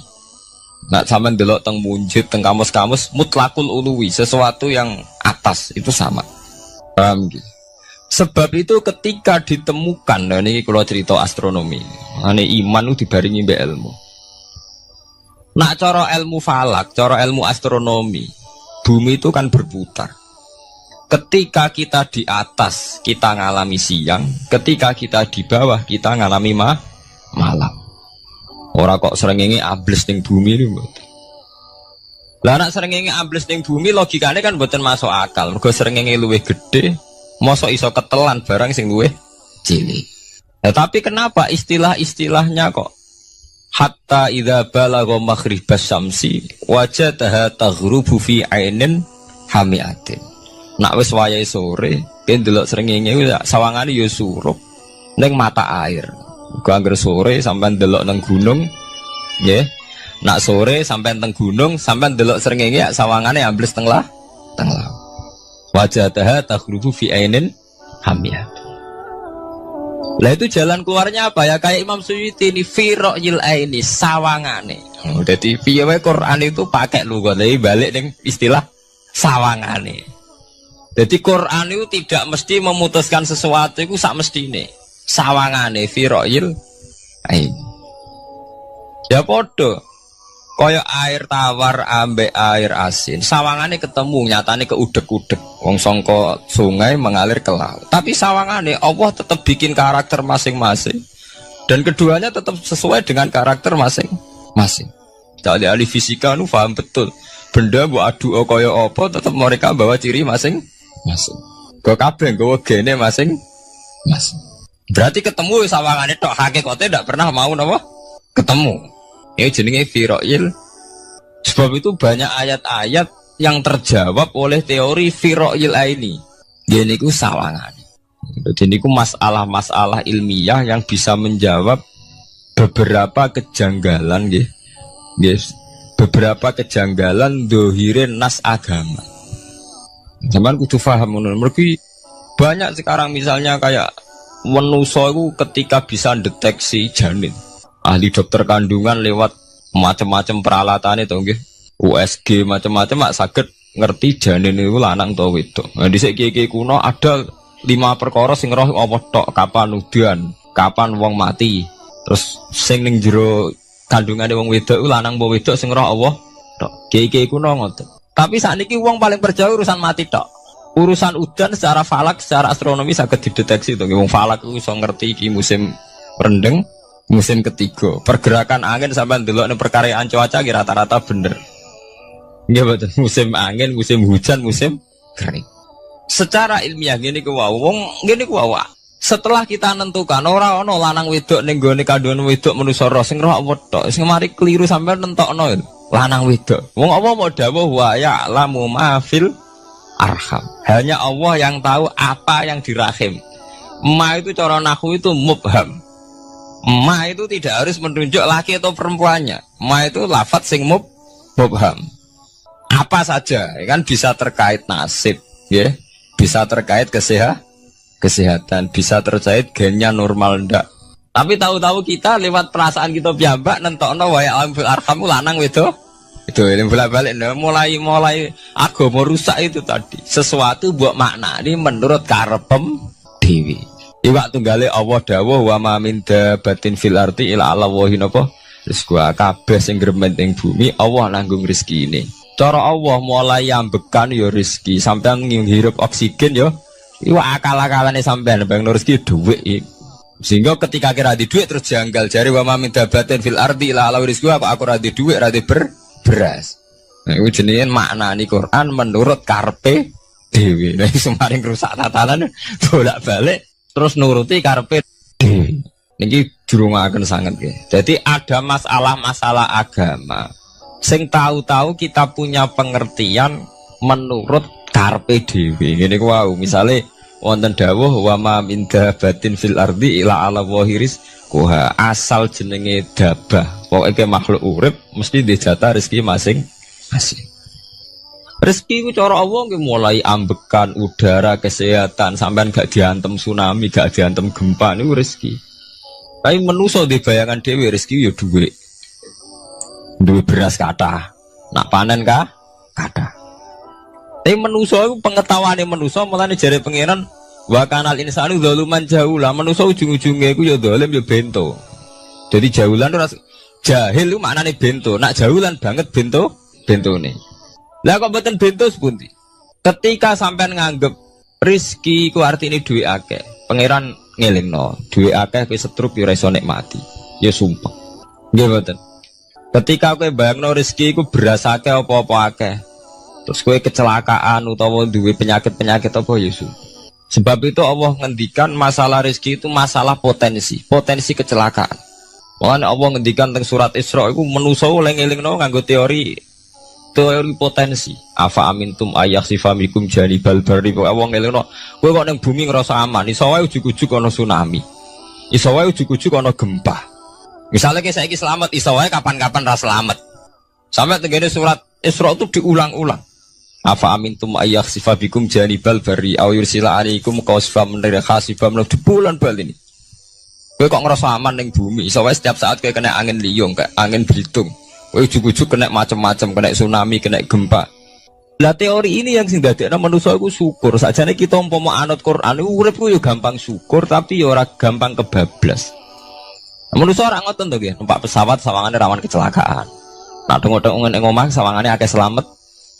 Nak sampean delok teng munjid teng kamus-kamus mutlakul uluwi, sesuatu yang atas itu sama. Paham gitu? Sebab itu ketika ditemukan, nah ini kalau cerita astronomi, ane iman itu dibaringi mbek ilmu. Nak cara ilmu falak, cara ilmu astronomi, bumi itu kan berputar. Ketika kita di atas, kita ngalami siang. Ketika kita di bawah, kita ngalami malam. Orang kok srengenge ambles ning bumi ini. Lah nak srengenge ambles ning bumi, logikanya kan mboten masuk akal. Mergo srengenge luwih gede, mosok iso ketelan barang sing luwih cilik. Nah, tapi kenapa istilah-istilahnya kok hatta idza balagha maghribas syamsi wajadaha taghrubu fi ainin hamiatin. Nak wis wayahe sore, ben delok srengenge sawangane ya surup ning mata air. Muga anggere sore sampean delok nang gunung, nggih. Nak sore sampai teng gunung, sampai delok srengenge ya sawangane ambles teng laut. Wajadaha takhruju fi ainin hamiyah. Lah itu jalan keluarnya apa ya? Kayak Imam Suyuti ini firaqil aini sawangane. Jadi piye wae Quran itu pakai lugat, tapi balik ning istilah sawangane. Jadi Quran itu tidak mesti memutuskan sesuatu itu sak mestine. Sawangane firaqil aini. Ya podo. Kaya air tawar ambek air asin, sawangane ketemu nyatane keudek-udek. Wong sangka sungai mengalir ke laut. Tapi sawangane Allah tetap bikin karakter masing-masing. Dan keduanya tetap sesuai dengan karakter masing-masing. Jadi ahli fisika nu paham betul. Benda mbok adu kaya apa tetap mereka bawa ciri masing-masing. Go kabeh nggawa gene masing-masing. Berarti ketemu sawangane tok hakikate ndak pernah mau napa? Ketemu. Ini jenenge firaqil. Sebab itu banyak ayat-ayat yang terjawab oleh teori firaqil aini. Ini ku sawangan. Jadi ini ku masalah-masalah ilmiah yang bisa menjawab beberapa kejanggalan, yes. Beberapa kejanggalan dohirin nas agama. Zaman kudu paham ngono. Mergi banyak sekarang misalnya kayak manusa itu ketika bisa deteksi janin. Ahli dokter kandungan lewat macam-macam peralatan itu nggih. USG macam-macam mak saged ngerti janin itu lanang ta wedok. Nah dhisik kiye-kiye kuno ada 5 perkara sing roh apa tok, kapan udan, kapan wong mati. Terus sing ning jero kandungane wong wedok iku lanang apa wedok sing roh Allah tok. Kiye-kiye kuno ngoten. Tapi sakniki wong paling percaya urusan mati tok. Urusan udan secara falak, secara astronomi saged dideteksi to. Wong falak iku iso ngerti iki musim rendeng. Musim ketiga, pergerakan angin sampai ndelok ning perkaryaan cuaca rata-rata bener. Nggih betul, musim angin, musim hujan, musim kering. Secara ilmiah ngene ku wae, wong ngene ku wae. Setelah kita nentukan ora ana lanang wedok ning gone kandungan wedok manusa roh sing roh apa tok, sing mari keliru sampai nentokno lanang wedok. Wong apa mau dawuh wa ya lamu mafil arham. Hanya Allah yang tahu apa yang di rahim. Ma itu cara nahwu itu mubham. Ma itu tidak harus menunjuk laki atau perempuannya. Ma itu lafadz sing mubham. Apa saja, ya kan bisa terkait nasib, ya, bisa terkait kesehatan, bisa terkait gennya normal ndak. Tapi tahu-tahu kita lewat perasaan kita piyambak nentokno wae alam fil arham lanang wedok. Itu yang bolak-balik mulai agama rusak itu tadi. Sesuatu buat makna ini menurut karepem dewi. Iwak tunggale Allah dawuh wa ma min dabatin fil ardi ila Allahi napa rizqu kabeh sing gremet ing bumi Allah nanggung rezeki ini. Cara Allah mulai ambekan ya rezeki sampean ngirup oksigen ya iwak akal-akalane sampean bang rezeki dhuwit. Sehingga ketika kira di dhuwit terus janggal jare wa ma min dabatin fil ardi ila Allahi rizqu aku ora di dhuwit ora di beras. Nah iku jenenge maknani Quran menurut karepe dhewe. Nah semaring rusak tatanan bolak-balik terus nuruti karepe niki jurungaken sanget nggih. Jadi ada masalah-masalah agama sing tahu-tahu kita punya pengertian menurut karepe dhewe. Ngene ku wau, misale wonten dawuh wa ma min dabatin fil ardi ila ala wahiris kuha asal jenenge dabah. Pokoke makhluk urip mesti dijatah rezeki masing-masing. Rezeki ku cara Allah nggih mulai ambekan udara, kesehatan, sampean gak diantem tsunami, gak diantem gempa niku rezeki. Tapi manusa di bayangan dhewe rezeki ya dhuwit. Duwe beras kathah. Nak panen kathah. Tapi manusa iku pengetahuane manusa mulane jare pangeran wa kanal insanu zaluman jahula. Manusa ujung-ujunge iku ya zalim ya bento. Jadi jahulan ora jahil itu maknane bento. Nak jahulan banget bentone. Lah kok mboten bento sepundi? Ketika sampean nganggep rezeki ku artine duwe akeh, pangeran ngelingno, duwe akeh kowe setruk yo ora iso nikmati. Ya sumpah. Nggih mboten. Ketika kowe bayangno rezeki iku beras akeh apa-apa akeh. Terus kowe kecelakaan utawa duwe penyakit-penyakit apa ya sumpah. Sebab itu Allah ngendikan masalah rezeki itu masalah potensi kecelakaan. Makanya Allah ngendikan teng surat Isra iku manusa oleh ngelingno nganggo teori potensi. Afa amintum ayakhsifamikum janibal barri. Wong ngelingno kowe kok ning bumi ngrasa aman, iso wae ujug-ujug ana tsunami. Iso wae ujug-ujug ana gempa. Misalnya kayak saiki selamat, iso wae kapan-kapan ra selamat. Sampai tenggene surat Isra itu diulang-ulang. Afa amintum ayyakhsifa bikum janibal bari aw yursila alaikum qasfam min khasifam di bulan bal ini. Kowe kok ngerasa aman ning bumi, soalnya setiap saat kowe kena angin liung, kayak angin belitung. Kowe ujug-ujug kena macam-macam, kena tsunami, kena gempa. Lah teori ini yang sing dadekno manusa iku syukur. Sakjane kita umpama anut Quran iku urip ku yo gampang syukur tapi yo ora gampang kebablas. Manusa ora ngoten to nggih, numpak pesawat sawangane rawan kecelakaan. Nah tengok-tengok ning omah sawangane akeh slamet.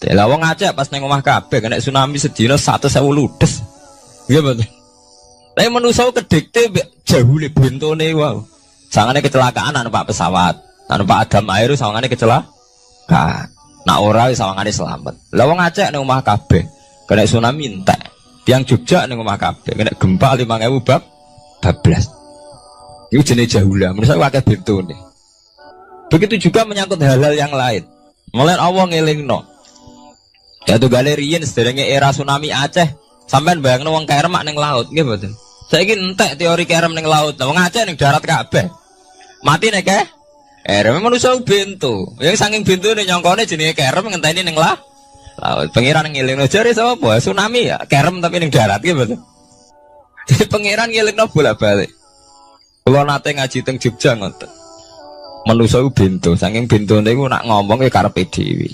Lah wong Aceh pas ning omah kabeh kena tsunami sedina 100.000 ludes. Nggih betul. Tapi manusia kedikte jahule bentone wow. Sangane kecelakaan numpak pesawat. Numpak adam air sawangane kecelakaan. Nak ora sawangane selamat. Lah wong Aceh ning omah kabeh kena tsunami entek. Tiang Jogja ning omah kabeh kena gempa 5.000 bablas. Iku jenenge jahula. Manusia akeh bentone. Begitu juga menyangkut hal-hal yang lain. Mulai Allah ngelingno. Jatuh galerian sederenge era tsunami Aceh. Sampean bayangno wong kerem ning laut, nggih mboten. Saiki entek teori kerem ning laut. Wong Aceh ning darat kabeh. Mati nek kerem manusa bento. Yang saking bentone nyongkone jenenge kerem ngenteni ning laut. Pangeran ngelingno jare sapa? Tsunami ya, kerem tapi ning darat, nggih mboten. Jadi pangeran ngelingno bolak-balik. Kula nate ngaji teng Jogja ngoten. Manusa bento, saking bentone iku nak ngomong ke karepe dhewe.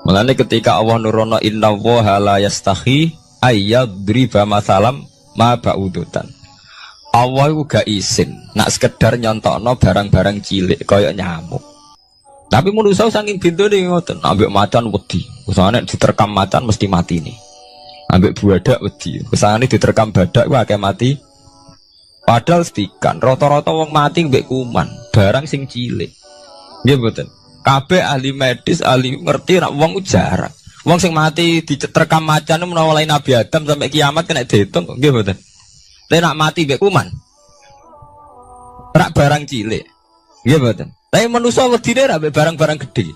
Mulane ketika Allah nurono innallaha la yastahi ayyadriba masalam ma ba'udutan. Allah iku gak isin nak sekedar nyontokno barang-barang cilik kaya nyamuk. Tapi manusa saking bentone ngoten, ambek macan wedi. Usane diterkam macan mesti mati nih. Ambek buadak wedi. Usane diterkam badak ku akeh mati. Padahal setikan rata-rata wong mati mbek kuman, barang sing cilik. Nggih mboten. Kabeh ahli medis, ahli ngerti nek wong jarang. Wong sing mati diterkam macan menawa lain Nabi Adam sampai kiamat kena diitung kok nggih mboten. Nek nak mati mbek kuman. Rak barang cilik. Nggih mboten. Tapi manusa wedine ra mbek barang-barang gedhe.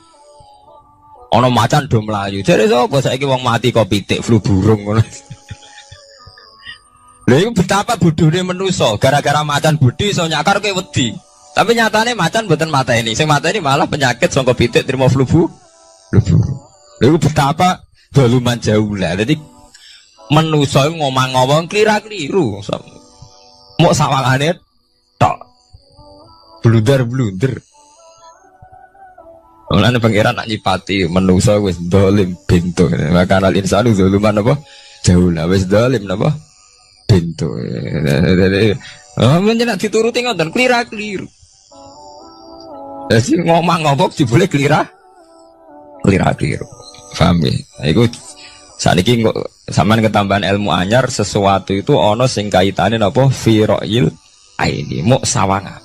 Ana macan do mlayu. Jare sapa saiki wong mati kok pitik flu burung ngono. Lha iku betapa bodohne manusa, gara-gara macan budi iso nyakar kowe wedi. Tapi nyatane macan mboten mateni. Sing mateni malah penyakit saka pitik trimo flu burung. Lha iku betapa doluman jauh lah. Dadi manusa ngomong-ngomong klira-kliru. Mok sawangane tok. Blunder-blunder. Mulane pangeran nak nyipati manusa wis dolim bento. Makanal insanu doluman apa? Jauh lah wis dolim napa? Bento. Menjenak dituruti ngoten klira-kliru. Jadi ngomong-ngomong boleh klira-kliru. Paham ya? Iku saniki kok sampean ketambahan ilmu anyar sesuatu itu ana sing kaitane napa fira'il aini muk sawangan.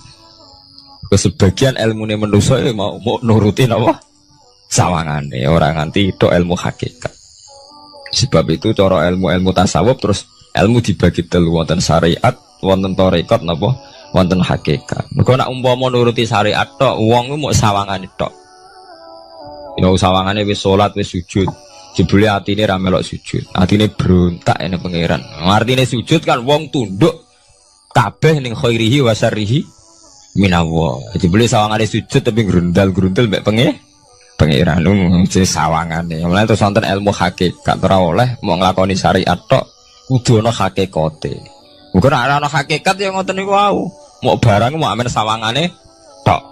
Sebagian ilmune manusa mau nuruti napa sawangane ora nganti tok ilmu hakikat. Sebab itu cara ilmu-ilmu tasawuf terus ilmu dibagi telu wonten syariat, wonten tarekat napa, wonten hakikat. Mergo nek umpama nuruti syariat tok, wong ku mok sawangane tok. Ya sawangane wis salat, wis sujud. Jebule atine ra melok sujud. Atine berontak ene pangeran. Artine sujud kan wong tunduk kabeh ning khairihi wa syarrihi minallah. Jebule sawangane sujud tapi grundal-grundal mek pangeran jenenge sawangane. Mulane terus wonten ilmu hakikat ora oleh mok nglakoni syariat tok. Kudu ana hakikate. Mungkin ana hakikat yang ngoten niku wau. Mok barang mok amen sawangane tok.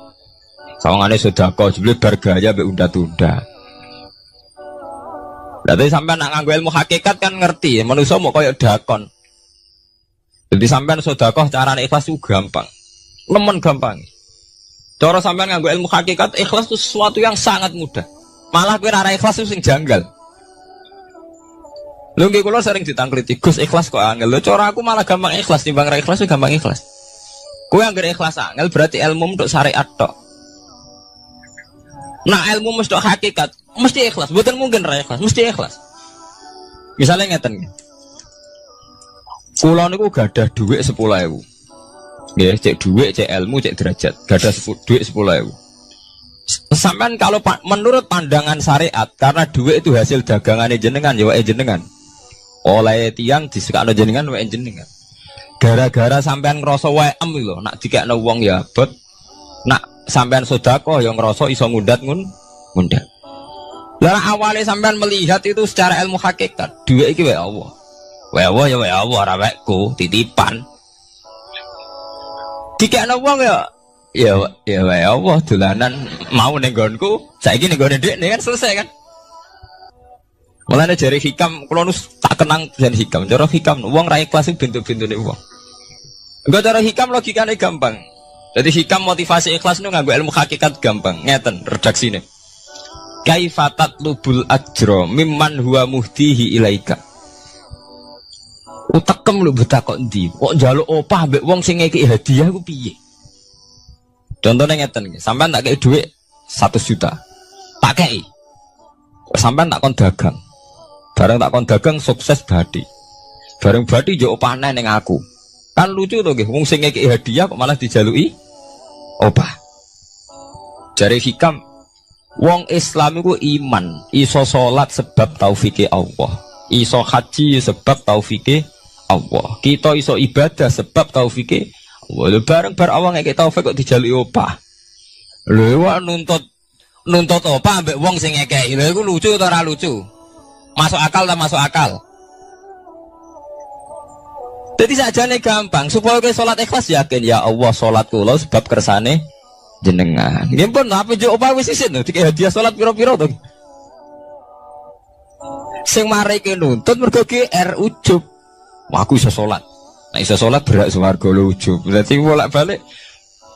Sawangane sedekah jebule bar gaya mbek unda-tunda. Lah tapi sampean nak nganggo ilmu hakikat kan ngerti, manusa mok koyo dakon. Jadi sampean sedekah carane ikhlas itu gampang. Nemen gampang. Cara sampean nganggo ilmu hakikat ikhlas itu sesuatu yang sangat mudah. Malah kowe ora ikhlas itu sing janggal. Lho nggih kula sering ditangkliti, Gus ikhlas kok angel. Lho cara aku malah gampang ikhlas timbang ra ikhlas itu gampang ikhlas. Kowe anggere ikhlas angel berarti ilmu untuk syariat tok. Nah ilmu mesti hakikat, mesti ikhlas. Mboten mungkin ra ikhlas, mesti ikhlas. Misalnya ngeten. Kula niku gadah dhuwit 10.000. Nggih, cek dhuwit, cek ilmu, cek derajat. Gadah dhuwit 10.000. Sampean kalau menurut pandangan syariat karena dhuwit itu hasil dagangannya jenengan, ya wae jenengan. Oleh tiang disekakno jenengan wae jenengan. Gara-gara sampean ngrasa wae lho, nak dikekno wong ya abot. Nak sampean sedekah ya ngrasa iso ngundang. Lah awalnya sampean melihat itu secara ilmu hakikat, dua iki wae Allah. Wae Allah ya wae Allah ora wekku titipan. Dikekno wong ya wae Allah dolanan mau ning nggonku, saiki ning nggone dekne kan selesai kan. Mulane jare hikam kula nu tak kenang jan hikam. Cara hikam wong ra ikhlas bentuk-bentune wong. Enggak cara hikam logikane gampang. Jadi hikam motivasi ikhlas nu nganggo ilmu hakikat gampang. Ngeten redaksine. Kaifatat lubul ajro mimman huwa muhtihi ilaika. Utekem lu betakok ndi? Kok njaluk opah mbek wong sing ngeki hadiah ku piye? Contohnya ngeten iki, sampean tak kei dhuwit 100 juta. Tak kei. Sampean tak kon dagang. Bareng tak kon dagang sukses badi. Bareng badi yo opah ning aku. Kan lucu to nggih, wong sing ngeki hadiah kok malah dijaluki opah. Jare hikam wong Islam iku iman, iso salat sebab taufike Allah. Iso haji sebab taufike Allah. Kita iso ibadah sebab taufike Allah. Bareng Allah ngekek taufik kok dijaluki opah. Lho wae nuntut opah mbek wong sing ngekeki. Lho iku lucu ta ora lucu? Masuk akal ta masuk akal? Jadi sajane gampang supaya kowe salat ikhlas yakin ya Allah salat kula sebab kersane jenengan. Nggih pun apa jo opah wis isin lho dikek hadiah salat pira-pira to. Sing mareke nuntut mergo GR ujub. Wah, aku iso salat. Nek iso salat berak swarga lho ujub. Berarti bolak-balik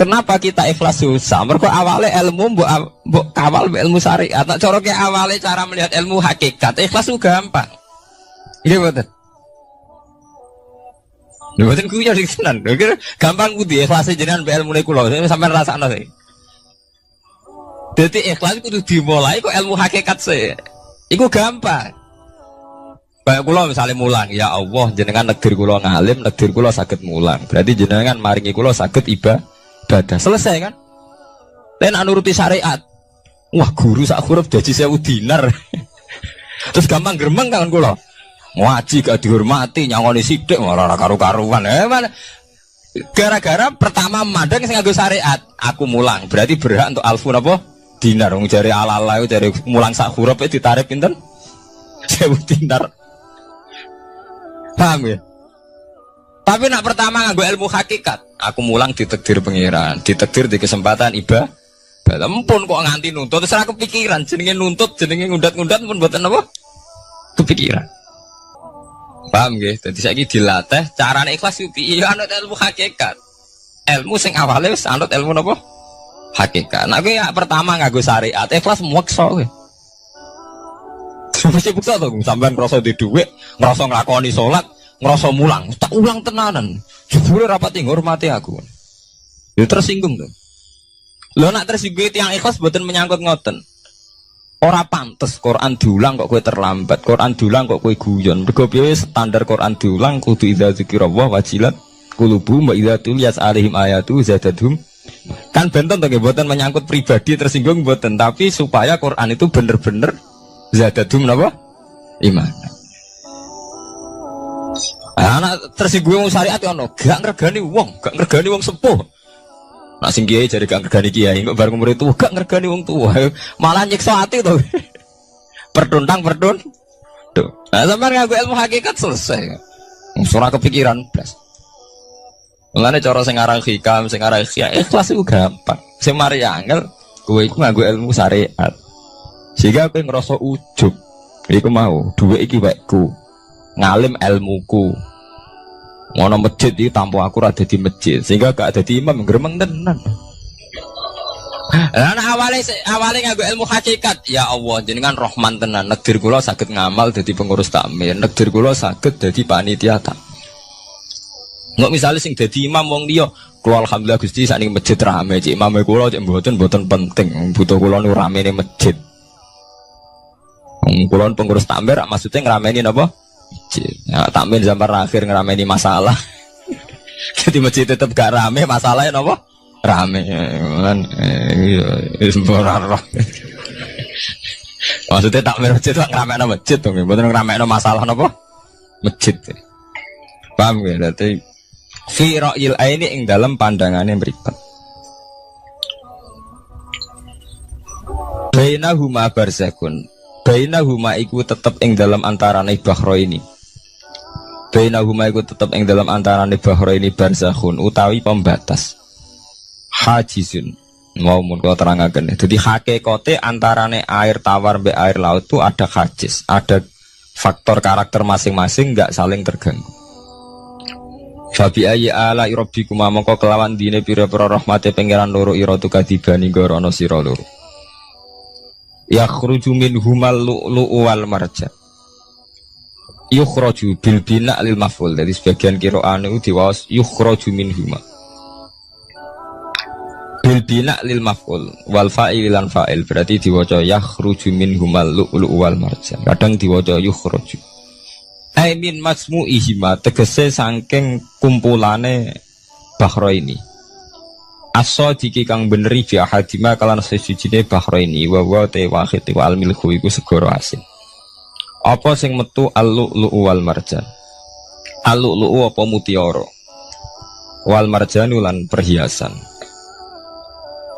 kenapa kita ikhlas susah? Mergo awale ilmu mbok kawal ilmu syariat. Nek cara ke awale cara melihat ilmu hakikat ikhlas ku gampang. Iya betul. Lha mboten kuwi jadi tenan. Lho gampang kudu ikhlas jenengan mbek ilmune kula. Sampeyan rasakno sih. Dadi ikhlas kudu dimulai kok ilmu hakikat sih. Iku gampang. Kayak kula misalnya mulang, ya Allah jenengan negeri kula ngalim, negeri kula saged mulang. Berarti jenengan maringi kula saged ibadah. Selesai kan? Lain nuruti syariat. Wah, guru sak huruf gaji 1000 dinar. Terus gampang gremeng kan kula. Ngaji gak dihormati, nyangoni sithik ora karu-karuan. Mana? Gara-gara pertama mandang sing nganggo syariat, aku mulang. Berarti berhak untuk alfun apa? Dinar. Wong jare ala-ala jare mulang sak huruf ditarif pinten? 1000 dinar. Paham ya? Tapi nak pertama nganggo ilmu hakikat, aku mulang ditakdir pengiran, ditakdir di kesempatan ibadah. Ampun kok nganti nuntut, terus aku kepikiran jenenge nuntut, jenenge ngundat-ngundat pun mboten apa? Kepikiran. Paham nggih? Dadi saiki dilatih carane ikhlas piye anut ilmu hakikat. Ilmu sing awale wis anut ilmu napa? Hakikat. Nek kowe pertama nganggo syariat, ikhlas meksa kowe. Mesti bukti tuh, sampean ngerasa di duit, ngerasa ngelakoni sholat, ngerasa mulang, tak ulang tenanan. Jebule rapati ngurmati aku. Ya tersinggung tuh. Lo nak tersinggung yang ikhlas buatan menyangkut ngoten. Ora pantes Quran diulang kok kue terlambat, Quran diulang kok kue guyon. Mergo piye standar Quran diulang kudu idza dzikrullah wajilat qulubuhum wa idza tuliyat alaihim ayatu zadatuhum. Kan benten to nggih buatan menyangkut pribadi tersinggung buatan, tapi supaya Quran itu bener-bener zadadum napa? Iman. Anak tersinggung syariat ono, gak ngergani wong sepuh. Nak sing kiai jare gak ngergani kiai, kok bareng umur itu gak ngergani wong tua. Malah nyiksa ati to. Perdun. Tuh. Nah, sampeyan nganggo ilmu hakikat selesai. Ora kepikiran blas. Mulane cara sing aran hikam, sing aran ikhlas iku gampang. Sing mari angel kowe iku nganggo ilmu syariat. Sehingga aku ngerasa ujub. Iku mau, duwe iki wekku. Ngalim ilmuku. Ngono masjid iki tanpa aku ora dadi masjid. Sehingga gak dadi imam gremeng tenan. Lah awale nganggo ilmu hakikat. Ya Allah, jenengan Rahman tenan. Negdir kula saged ngamal dadi pengurus takmir. Negdir kula saged dadi panitia tak. Nggak misalnya sing dadi imam wong liya, kula alhamdulillah Gusti sakniki masjid rame. Cik imame kula cik mboten penting. Butuh kula nu ramene masjid. Kulon pengurus takmir maksudnya ngerameni apa? Ya, takmir zaman akhir ngerameni masalah. Jadi masjid tetap gak rame, masalahnya apa? Rame kan maksudnya takmir masjid itu ngerameni masjid tuh, bukan ngerameni masalah apa? Masjid. Paham ya? Berarti fi ra'yil aini ing dalam pandangannya berikat. Bainahuma barzakhun. Bainahuma iku tetep ing dalam antarane bahraini. Bainahuma iku tetep ing dalam antarane bahraini barzakhun utawi pembatas. Hajizun. Mau mun kula terangaken. Dadi hakikate antarane air tawar mbek air laut itu ada hajiz, ada faktor karakter masing-masing enggak saling terganggu. Fabi ayyi ala rabbikuma mongko kelawan dine pira-pira rahmate pangeran loro ira tukadibani gorono sira loro. Yakhruju minhumal lu'lu'u wal marjan. Yukhraju bil bina lil maf'ul. Jadi sebagian qira'ane diwaos yukhraju minhuma. Bil bina lil maf'ul wal fa'il lan fa'il berarti diwaca yakhruju minhumal lu'lu'u wal marjan. Kadang diwaca yukhraju. Ai min masmu'ihima tegese saking kumpulane bahro ini. Aso diki kang beneri fi ahadima kalan sejujine bahro ini wa wa te wahid wa al milku iku segara asin. Apa sing metu al-lu'lu'u wal marjan? Al-lu'lu'u apa mutiara? Wal marjanu lan perhiasan.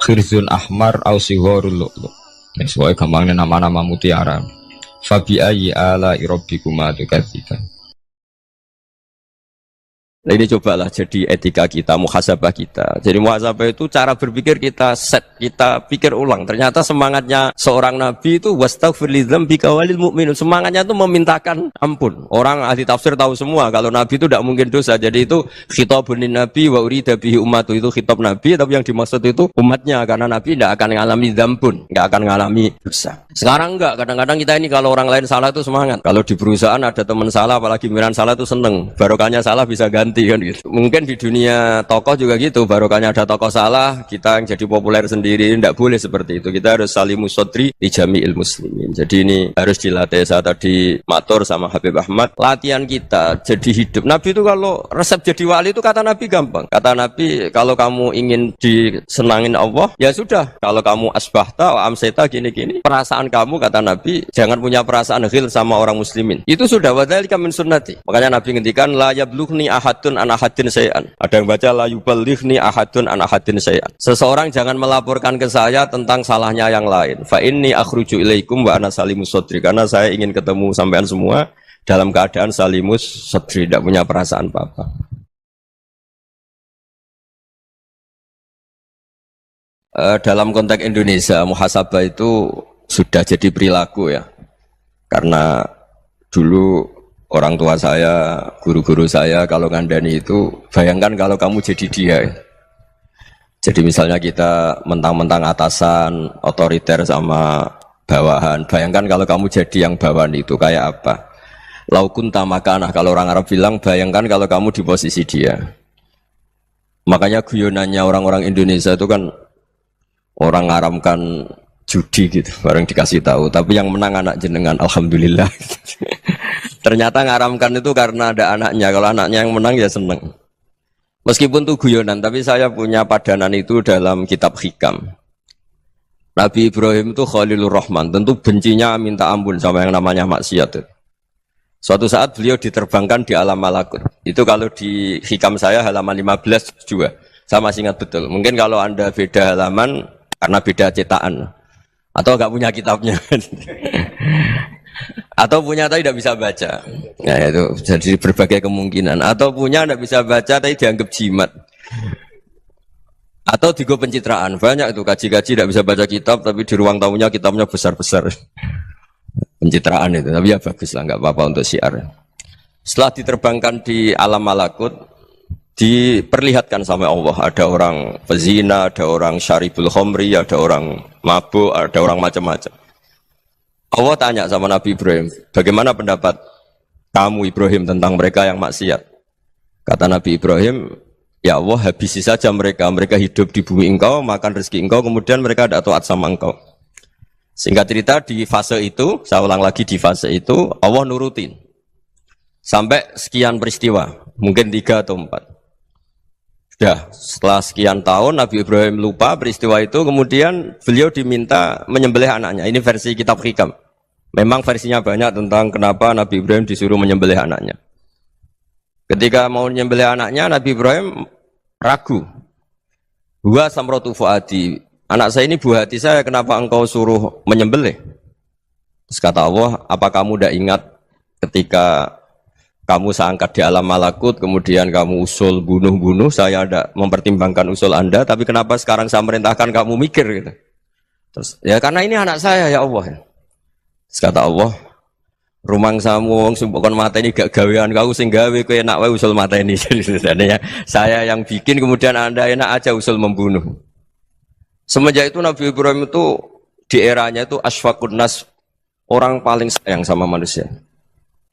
Khirzun ahmar au sigharul lu'lu'. Wis wae gampangnya nama-nama mutiara. Fabi ayyi ala rabbikuma tukadziban. Nah ini cobalah jadi etika kita, muhasabah kita. Jadi muhasabah itu cara berpikir kita set, kita pikir ulang. Ternyata semangatnya seorang nabi itu wastaghfir lidzambika walil mu'minun. Semangatnya itu memintakan ampun. Orang ahli tafsir tahu semua kalau nabi itu tidak mungkin dosa. Jadi itu khitabun nabi wa urida bihi ummatu, itu khitab nabi, tapi yang dimaksud itu umatnya, karena nabi tidak akan mengalami dzambun, tidak akan mengalami dosa. Sekarang enggak, kadang-kadang kita ini kalau orang lain salah itu semangat. Kalau di perusahaan ada teman salah, apalagi pimpinan salah itu seneng. Barokahnya salah bisa ganti kan gitu. Mungkin di dunia tokoh juga gitu, barokahnya ada tokoh salah, kita yang jadi populer sendiri. Tidak boleh seperti itu. Kita harus salimus sodri di jami'il muslimin. Jadi ini harus dilatih. Saya tadi matur sama Habib Ahmad, latihan kita jadi hidup. Nabi itu kalau resep jadi wali itu kata Nabi gampang. Kata Nabi, kalau kamu ingin disenangin Allah, ya sudah. Kalau kamu asbahta wa amseta gini-gini, perasaan kamu, kata Nabi, jangan punya perasaan ghil sama orang muslimin. Itu sudah wadzalika min sunnati. Makanya Nabi ngendikan la yablughni ahadun an ahadin syai'an. Ada yang baca la yuballighni ahadun an ahadin syai'an. Seseorang jangan melaporkan ke saya tentang salahnya yang lain. Fa inni akhruju ilaikum wa ana salimus sadri. Karena saya ingin ketemu sampean semua dalam keadaan salimus sadri, tidak punya perasaan apa-apa. Dalam konteks Indonesia, muhasabah itu sudah jadi perilaku ya, karena dulu orang tua saya, guru-guru saya kalau ngandani itu, bayangkan kalau kamu jadi dia. Jadi misalnya kita mentang-mentang atasan, otoriter sama bawahan, bayangkan kalau kamu jadi yang bawahan itu kayak apa. Laukun tamakana, kalau orang Arab bilang, bayangkan kalau kamu di posisi dia. Makanya guyonannya orang-orang Indonesia itu kan orang ngaramkan judi gitu, bareng dikasih tahu, tapi yang menang anak jenengan, alhamdulillah. Ternyata ngaramkan itu karena ada anaknya, kalau anaknya yang menang ya seneng. Meskipun itu guyonan, tapi saya punya padanan itu dalam kitab Hikam. Nabi Ibrahim itu Khalilur Rahman, tentu bencinya minta ampun sama yang namanya maksiat. Suatu saat beliau diterbangkan di alam malakut. Itu kalau di Hikam saya halaman 15 juga, saya masih ingat betul. Mungkin kalau Anda beda halaman karena beda cetakan, atau nggak punya kitabnya, atau punya tapi tidak bisa baca. Nah itu jadi berbagai kemungkinan. Atau punya tidak bisa baca tapi dianggap jimat, atau digo pencitraan. Banyak itu kaji-kaji tidak bisa baca kitab tapi di ruang tamunya kitabnya besar-besar. Pencitraan itu, tapi ya bagus lah, nggak apa-apa untuk syiar. Setelah diterbangkan di alam malakut, diperlihatkan sama Allah, ada orang pezina, ada orang syaribul khomri, ada orang mabuk, ada orang macam-macam. Allah tanya sama Nabi Ibrahim, bagaimana pendapat kamu Ibrahim tentang mereka yang maksiat? Kata Nabi Ibrahim, ya Allah, habisi saja mereka. Mereka hidup di bumi engkau, makan rezeki engkau, kemudian mereka tidak taat sama engkau. Singkat cerita, di fase itu, saya ulang lagi, di fase itu Allah nurutin sampai sekian peristiwa, mungkin 3 atau 4. Sudah setelah sekian tahun Nabi Ibrahim lupa peristiwa itu, kemudian beliau diminta menyembelih anaknya. Ini versi kitab Hikam. Memang versinya banyak tentang kenapa Nabi Ibrahim disuruh menyembelih anaknya. Ketika mau menyembelih anaknya, Nabi Ibrahim ragu. Wa samratu fuadi, anak saya ini buah hati saya, kenapa engkau suruh menyembelih? Terus kata Allah, apa kamu tidak ingat ketika kamu saya angkat di alam malakut, kemudian kamu usul bunuh-bunuh, saya tidak mempertimbangkan usul Anda, tapi kenapa sekarang saya merintahkan kamu mikir gitu? Terus ya karena ini anak saya ya Allah. Terus kata Allah, rumang samu wong sing kon mateni gak gawean kau sing gawe kowe enak wae usul mateni. Jadi saya yang bikin kemudian Anda enak aja usul membunuh. Semenjak itu Nabi Ibrahim itu di eranya itu asfaqun nas, orang paling sayang sama manusia.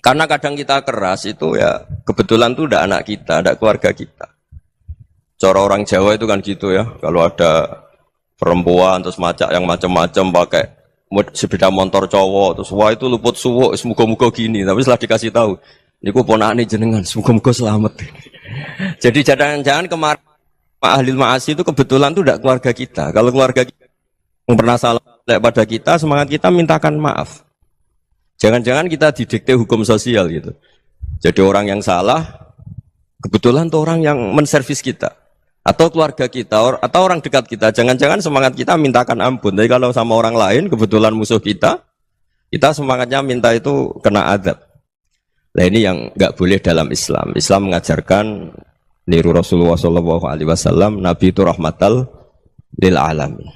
Karena kadang kita keras itu ya kebetulan tuh udah anak kita, ada keluarga kita. Cara orang Jawa itu kan gitu ya, kalau ada perempuan terus macak yang macam-macam pakai sepeda motor cowok terus wah itu luput suwuk semoga-moga gini, tapi setelah dikasih tahu niku ponakane jenengan semoga-moga selamat. Jadi jangan-jangan kemarin ahli ma'asi itu kebetulan tuh udah keluarga kita. Kalau keluarga kita yang pernah salah pada kita, semangat kita mintakan maaf. Jangan-jangan kita didikte hukum sosial gitu. Jadi orang yang salah, kebetulan tuh orang yang menservis kita. Atau keluarga kita, atau orang dekat kita. Jangan-jangan semangat kita mintakan ampun. Tapi kalau sama orang lain, kebetulan musuh kita semangatnya minta itu kena adab. Nah ini yang nggak boleh dalam Islam. Islam mengajarkan, niru Rasulullah SAW, Nabi itu rahmatal lil alamin.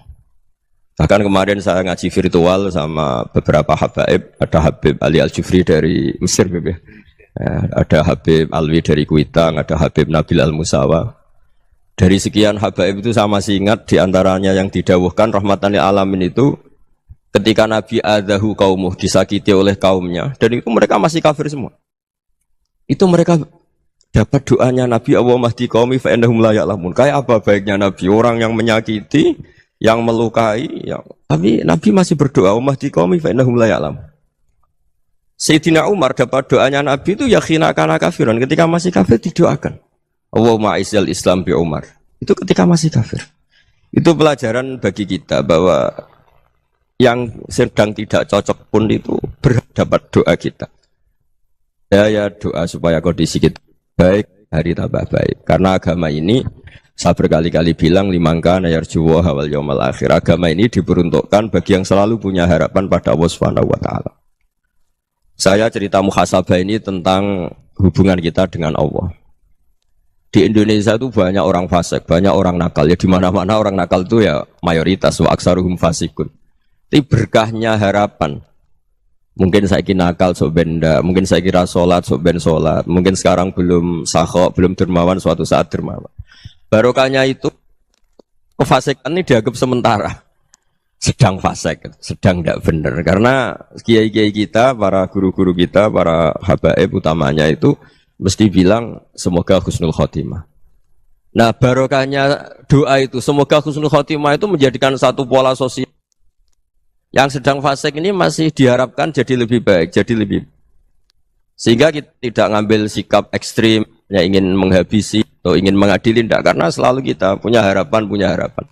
Bahkan kemarin saya ngaji virtual sama beberapa habaib, ada Habib Ali Al-Jufri dari Mesir, ya, ada Habib Alwi dari Kuitang, ada Habib Nabil Al-Musawa. Dari sekian habaib itu saya masih ingat diantaranya yang didawuhkan rahmatan lil alamin itu ketika Nabi adahu kaumuh, disakiti oleh kaumnya, dan itu mereka masih kafir semua. Itu mereka dapat doanya Nabi, Allah mahdi qaumi fa innahum la ya'lamun. Kayak apa baiknya Nabi, orang yang menyakiti, yang melukai, tapi Nabi masih berdoa, Allah mahdi qaumi fa innahum la ya'lamun. Sayyidina Umar dapat doanya Nabi itu yakhina kana kafiran, ketika masih kafir didoakan. Allahumma izzil Islam bi Umar. Itu ketika masih kafir. Itu pelajaran bagi kita bahwa yang sedang tidak cocok pun itu berdapat doa kita. Ya doa supaya kondisi kita baik, hari tambah baik. Karena agama ini saya berkali-kali bilang limangka nayarjuwa hawal yaumal akhir. Agama ini diperuntukkan bagi yang selalu punya harapan pada Allah Subhanahu wa taala. Saya cerita muhasabah ini tentang hubungan kita dengan Allah. Di Indonesia itu banyak orang fasik, banyak orang nakal. Ya di mana-mana orang nakal itu ya mayoritas, wa aksaruhum fasikun. Tapi berkahnya harapan. Mungkin saya kira nakal sok benda, mungkin saya kira sholat sok ben sholat, mungkin sekarang belum sakhok, belum dermawan, suatu saat dermawan. Barokahnya itu kefasikan ini dianggap sementara, sedang fasik, sedang tidak benar. Karena kiai-kiai kita, para guru-guru kita, para habaib utamanya itu mesti bilang semoga husnul khotimah. Nah barokahnya doa itu semoga husnul khotimah itu menjadikan satu pola sosial. Yang sedang fasik ini masih diharapkan jadi lebih baik, jadi lebih. Sehingga kita tidak ngambil sikap ekstrim, yang ingin menghabisi atau ingin mengadili, tidak. Karena selalu kita punya harapan.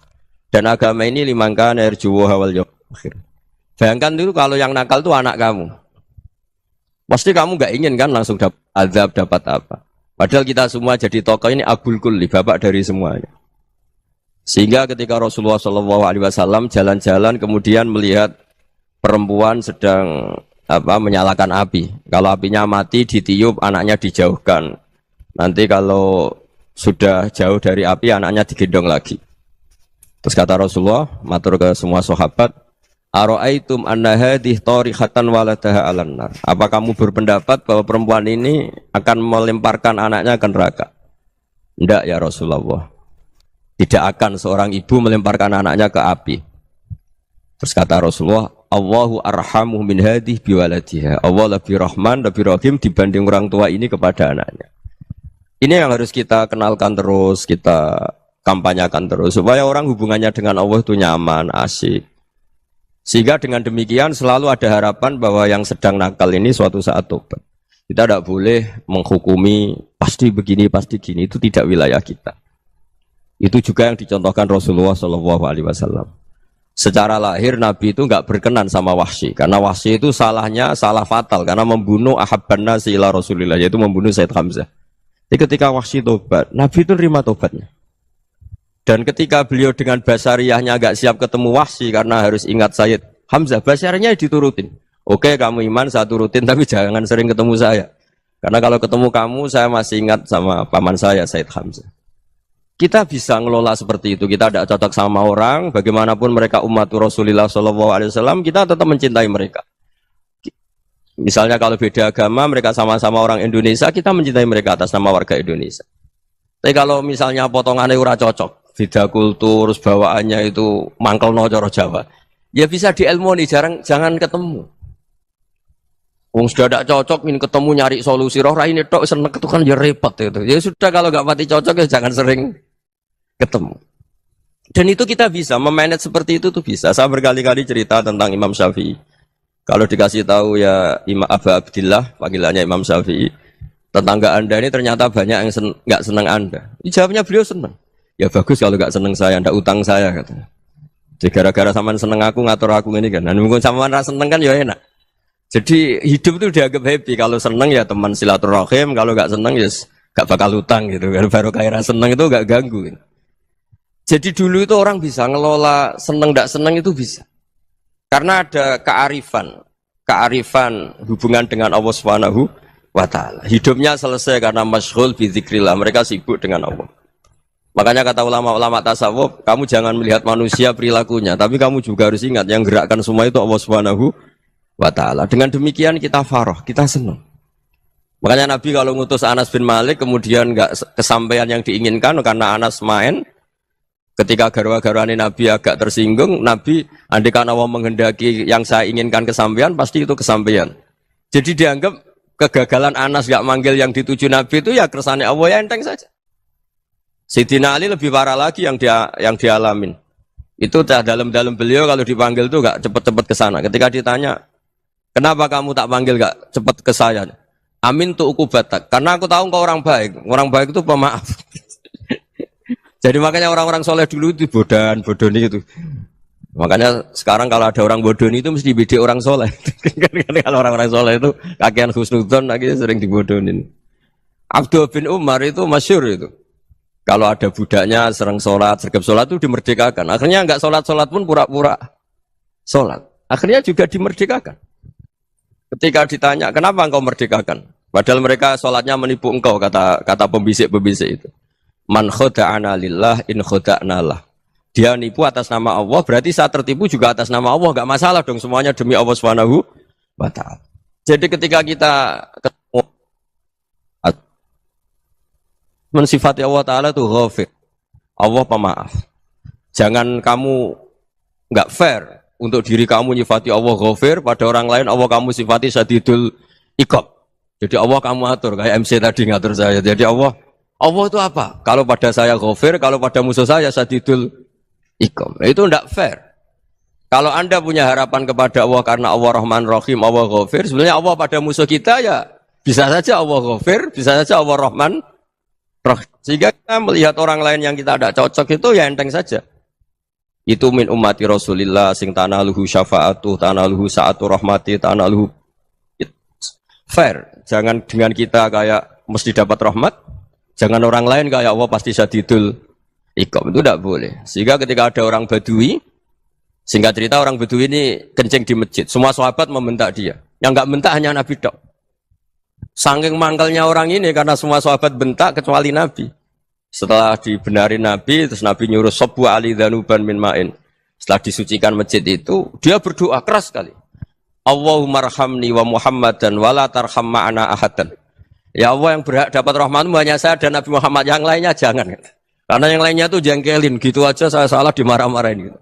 Dan agama ini limangkan erjuwo hawal yaumil akhir. Bayangkan itu kalau yang nakal itu anak kamu. Pasti kamu nggak ingin kan langsung dapat azab, dapat apa. Padahal kita semua jadi tokoh ini abul kulli, bapak dari semuanya. Sehingga ketika Rasulullah SAW jalan-jalan kemudian melihat perempuan sedang menyalakan api. Kalau apinya mati ditiup, anaknya dijauhkan. Nanti kalau sudah jauh dari api, anaknya digendong lagi. Terus kata Rasulullah, matur ke semua sahabat, Aro'aitum anna hadih tarihatan waladaha alan nar. Apa kamu berpendapat bahwa perempuan ini akan melemparkan anaknya ke neraka? Tidak ya Rasulullah. Tidak akan seorang ibu melemparkan anaknya ke api. Terus kata Rasulullah, Allahu arhamu min hadih biwaladiha. Allah lebih rahman, lebih rahim dibanding orang tua ini kepada anaknya. Ini yang harus kita kenalkan terus, kita kampanyakan terus. Supaya orang hubungannya dengan Allah itu nyaman, asik. Sehingga dengan demikian selalu ada harapan bahwa yang sedang nakal ini suatu saat tobat. Kita tidak boleh menghukumi pasti begini, pasti gini. Itu tidak wilayah kita. Itu juga yang dicontohkan Rasulullah SAW. Secara lahir Nabi itu nggak berkenan sama Wahsy. Karena Wahsy itu salahnya salah fatal. Karena membunuh ahabban nasi ila Rasulillah. Yaitu membunuh Said Hamzah. Jadi ketika Wahsy tobat, Nabi itu nerima tobatnya. Dan ketika beliau dengan basariyahnya agak siap ketemu Wahsy karena harus ingat Sayyid Hamzah, basariyahnya diturutin. Oke, kamu iman, saya turutin, tapi jangan sering ketemu saya. Karena kalau ketemu kamu, saya masih ingat sama paman saya, Sayyid Hamzah. Kita bisa ngelola seperti itu. Kita tidak cocok sama orang, bagaimanapun mereka umat Rasulullah SAW, kita tetap mencintai mereka. Misalnya kalau beda agama, mereka sama-sama orang Indonesia, kita mencintai mereka atas nama warga Indonesia. Tapi kalau misalnya potongannya ura cocok, beda kultur, bawaannya itu mangkel no coro Jawa, ya bisa diilmoni, jangan ketemu. Wong sudah tidak cocok, ini ketemu nyari solusi. Roh ini tok seneng itu kan ya repot itu. Ya sudah kalau nggak pati cocok ya jangan sering ketemu. Dan itu kita bisa memanage seperti itu tuh bisa. Saya berkali-kali cerita tentang Imam Syafi'i. Kalau dikasih tahu ya Imam Aba Abdillah, panggilannya Imam Syafi'i, tetangga Anda ini ternyata banyak yang nggak senang Anda. Jawabnya beliau senang. Ya bagus kalau nggak senang saya, ndak utang saya katanya. Jadi gara-gara sampean seneng aku ngatur aku ini kan. Dan mungkin sampean rasa seneng kan ya enak. Jadi hidup itu dianggap happy. Kalau seneng ya teman silaturahim, kalau nggak seneng ya nggak bakal utang gitu. Baru kayak seneng itu nggak ganggu. Jadi dulu itu orang bisa ngelola seneng nggak seneng itu bisa. Karena ada kearifan hubungan dengan Allah Subhanahu wa Ta'ala. Hidupnya selesai karena masyghul bi dzikrillah. Mereka sibuk dengan Allah. Makanya kata ulama-ulama tasawuf, kamu jangan melihat manusia perilakunya, tapi kamu juga harus ingat yang gerakkan semua itu Allah Subhanahu wa Ta'ala. Dengan demikian kita faroh, kita senang. Makanya Nabi kalau ngutus Anas bin Malik kemudian nggak kesampaian yang diinginkan karena Anas main, ketika garwa-garwane Nabi agak tersinggung, Nabi andaikan Allah menghendaki yang saya inginkan kesampaian, pasti itu kesampaian. Jadi dianggap kegagalan Anas nggak manggil yang dituju Nabi itu ya kersane Allah, ya enteng saja. Sayyidina Ali lebih parah lagi yang dialamin. Itu dalam beliau kalau dipanggil tuh nggak cepet-cepet ke sana. Ketika ditanya, kenapa kamu tak panggil nggak cepet ke saya? Amin tuh ukubatak. Karena aku tahu engkau orang baik. Orang baik itu pemaaf. Jadi makanya orang-orang soleh dulu itu bodoni itu. Makanya sekarang kalau ada orang bodoni itu mesti bidik orang soleh. Kalau orang-orang soleh itu kakean husnudzon lagi sering dibodonin. Abdul bin Umar itu masyhur itu. Kalau ada budaknya sering sholat, sergap sholat itu dimerdekakan. Akhirnya nggak sholat pun pura-pura sholat. Akhirnya juga dimerdekakan. Ketika ditanya, kenapa engkau merdekakan? Padahal mereka sholatnya menipu engkau, kata pembisik-pembisik itu. Man khoda'ana lillah in khoda'na lah. Dia nipu atas nama Allah, berarti saya tertipu juga atas nama Allah. Nggak masalah dong, semuanya demi Allah Subhanahu wa Ta'ala. Jadi ketika kita ketemu mensifati Allah Ta'ala itu ghafir, Allah pemaaf. Jangan kamu nggak fair untuk diri kamu nyifati Allah ghafir, pada orang lain Allah kamu sifati syadidul iqab. Jadi Allah kamu atur, kayak MC tadi ngatur saya. Jadi Allah itu apa? Kalau pada saya ghafir, kalau pada musuh saya syadidul iqab. Itu tidak fair. Kalau Anda punya harapan kepada Allah karena Allah Rahman Rahim, Allah ghafir, sebenarnya Allah pada musuh kita ya bisa saja Allah ghafir, bisa saja Allah Rahman Rahim. Sehingga kita melihat orang lain yang kita tidak cocok itu ya enteng saja. Itu min ummati Rasulillah sing tanaluhu syafa'atu, tanaluhu sa'atu rahmati, tanaluhu fair. Jangan dengan kita kayak mesti dapat rahmat. Jangan orang lain kayak Allah pasti syadidul iqab. Itu tidak boleh. Sehingga ketika ada orang Badui, singkat cerita orang Badui ini kencing di masjid. Semua sahabat membentak dia. Yang enggak bentak hanya Nabi dok. Saking mangkelnya orang ini karena semua sahabat bentak kecuali Nabi. Setelah dibenarin Nabi, terus Nabi nyuruh sobu ali dhanuban min ma'in. Setelah disucikan masjid itu, dia berdoa keras sekali. Allahumma arhamni wa Muhammadan wa la tarham ma'ana ahadan. Ya Allah, yang berhak dapat rahmatmu hanya saya dan Nabi Muhammad, yang lainnya jangan. Karena yang lainnya tuh jengkelin, gitu aja saya salah dimarah-marahin gitu.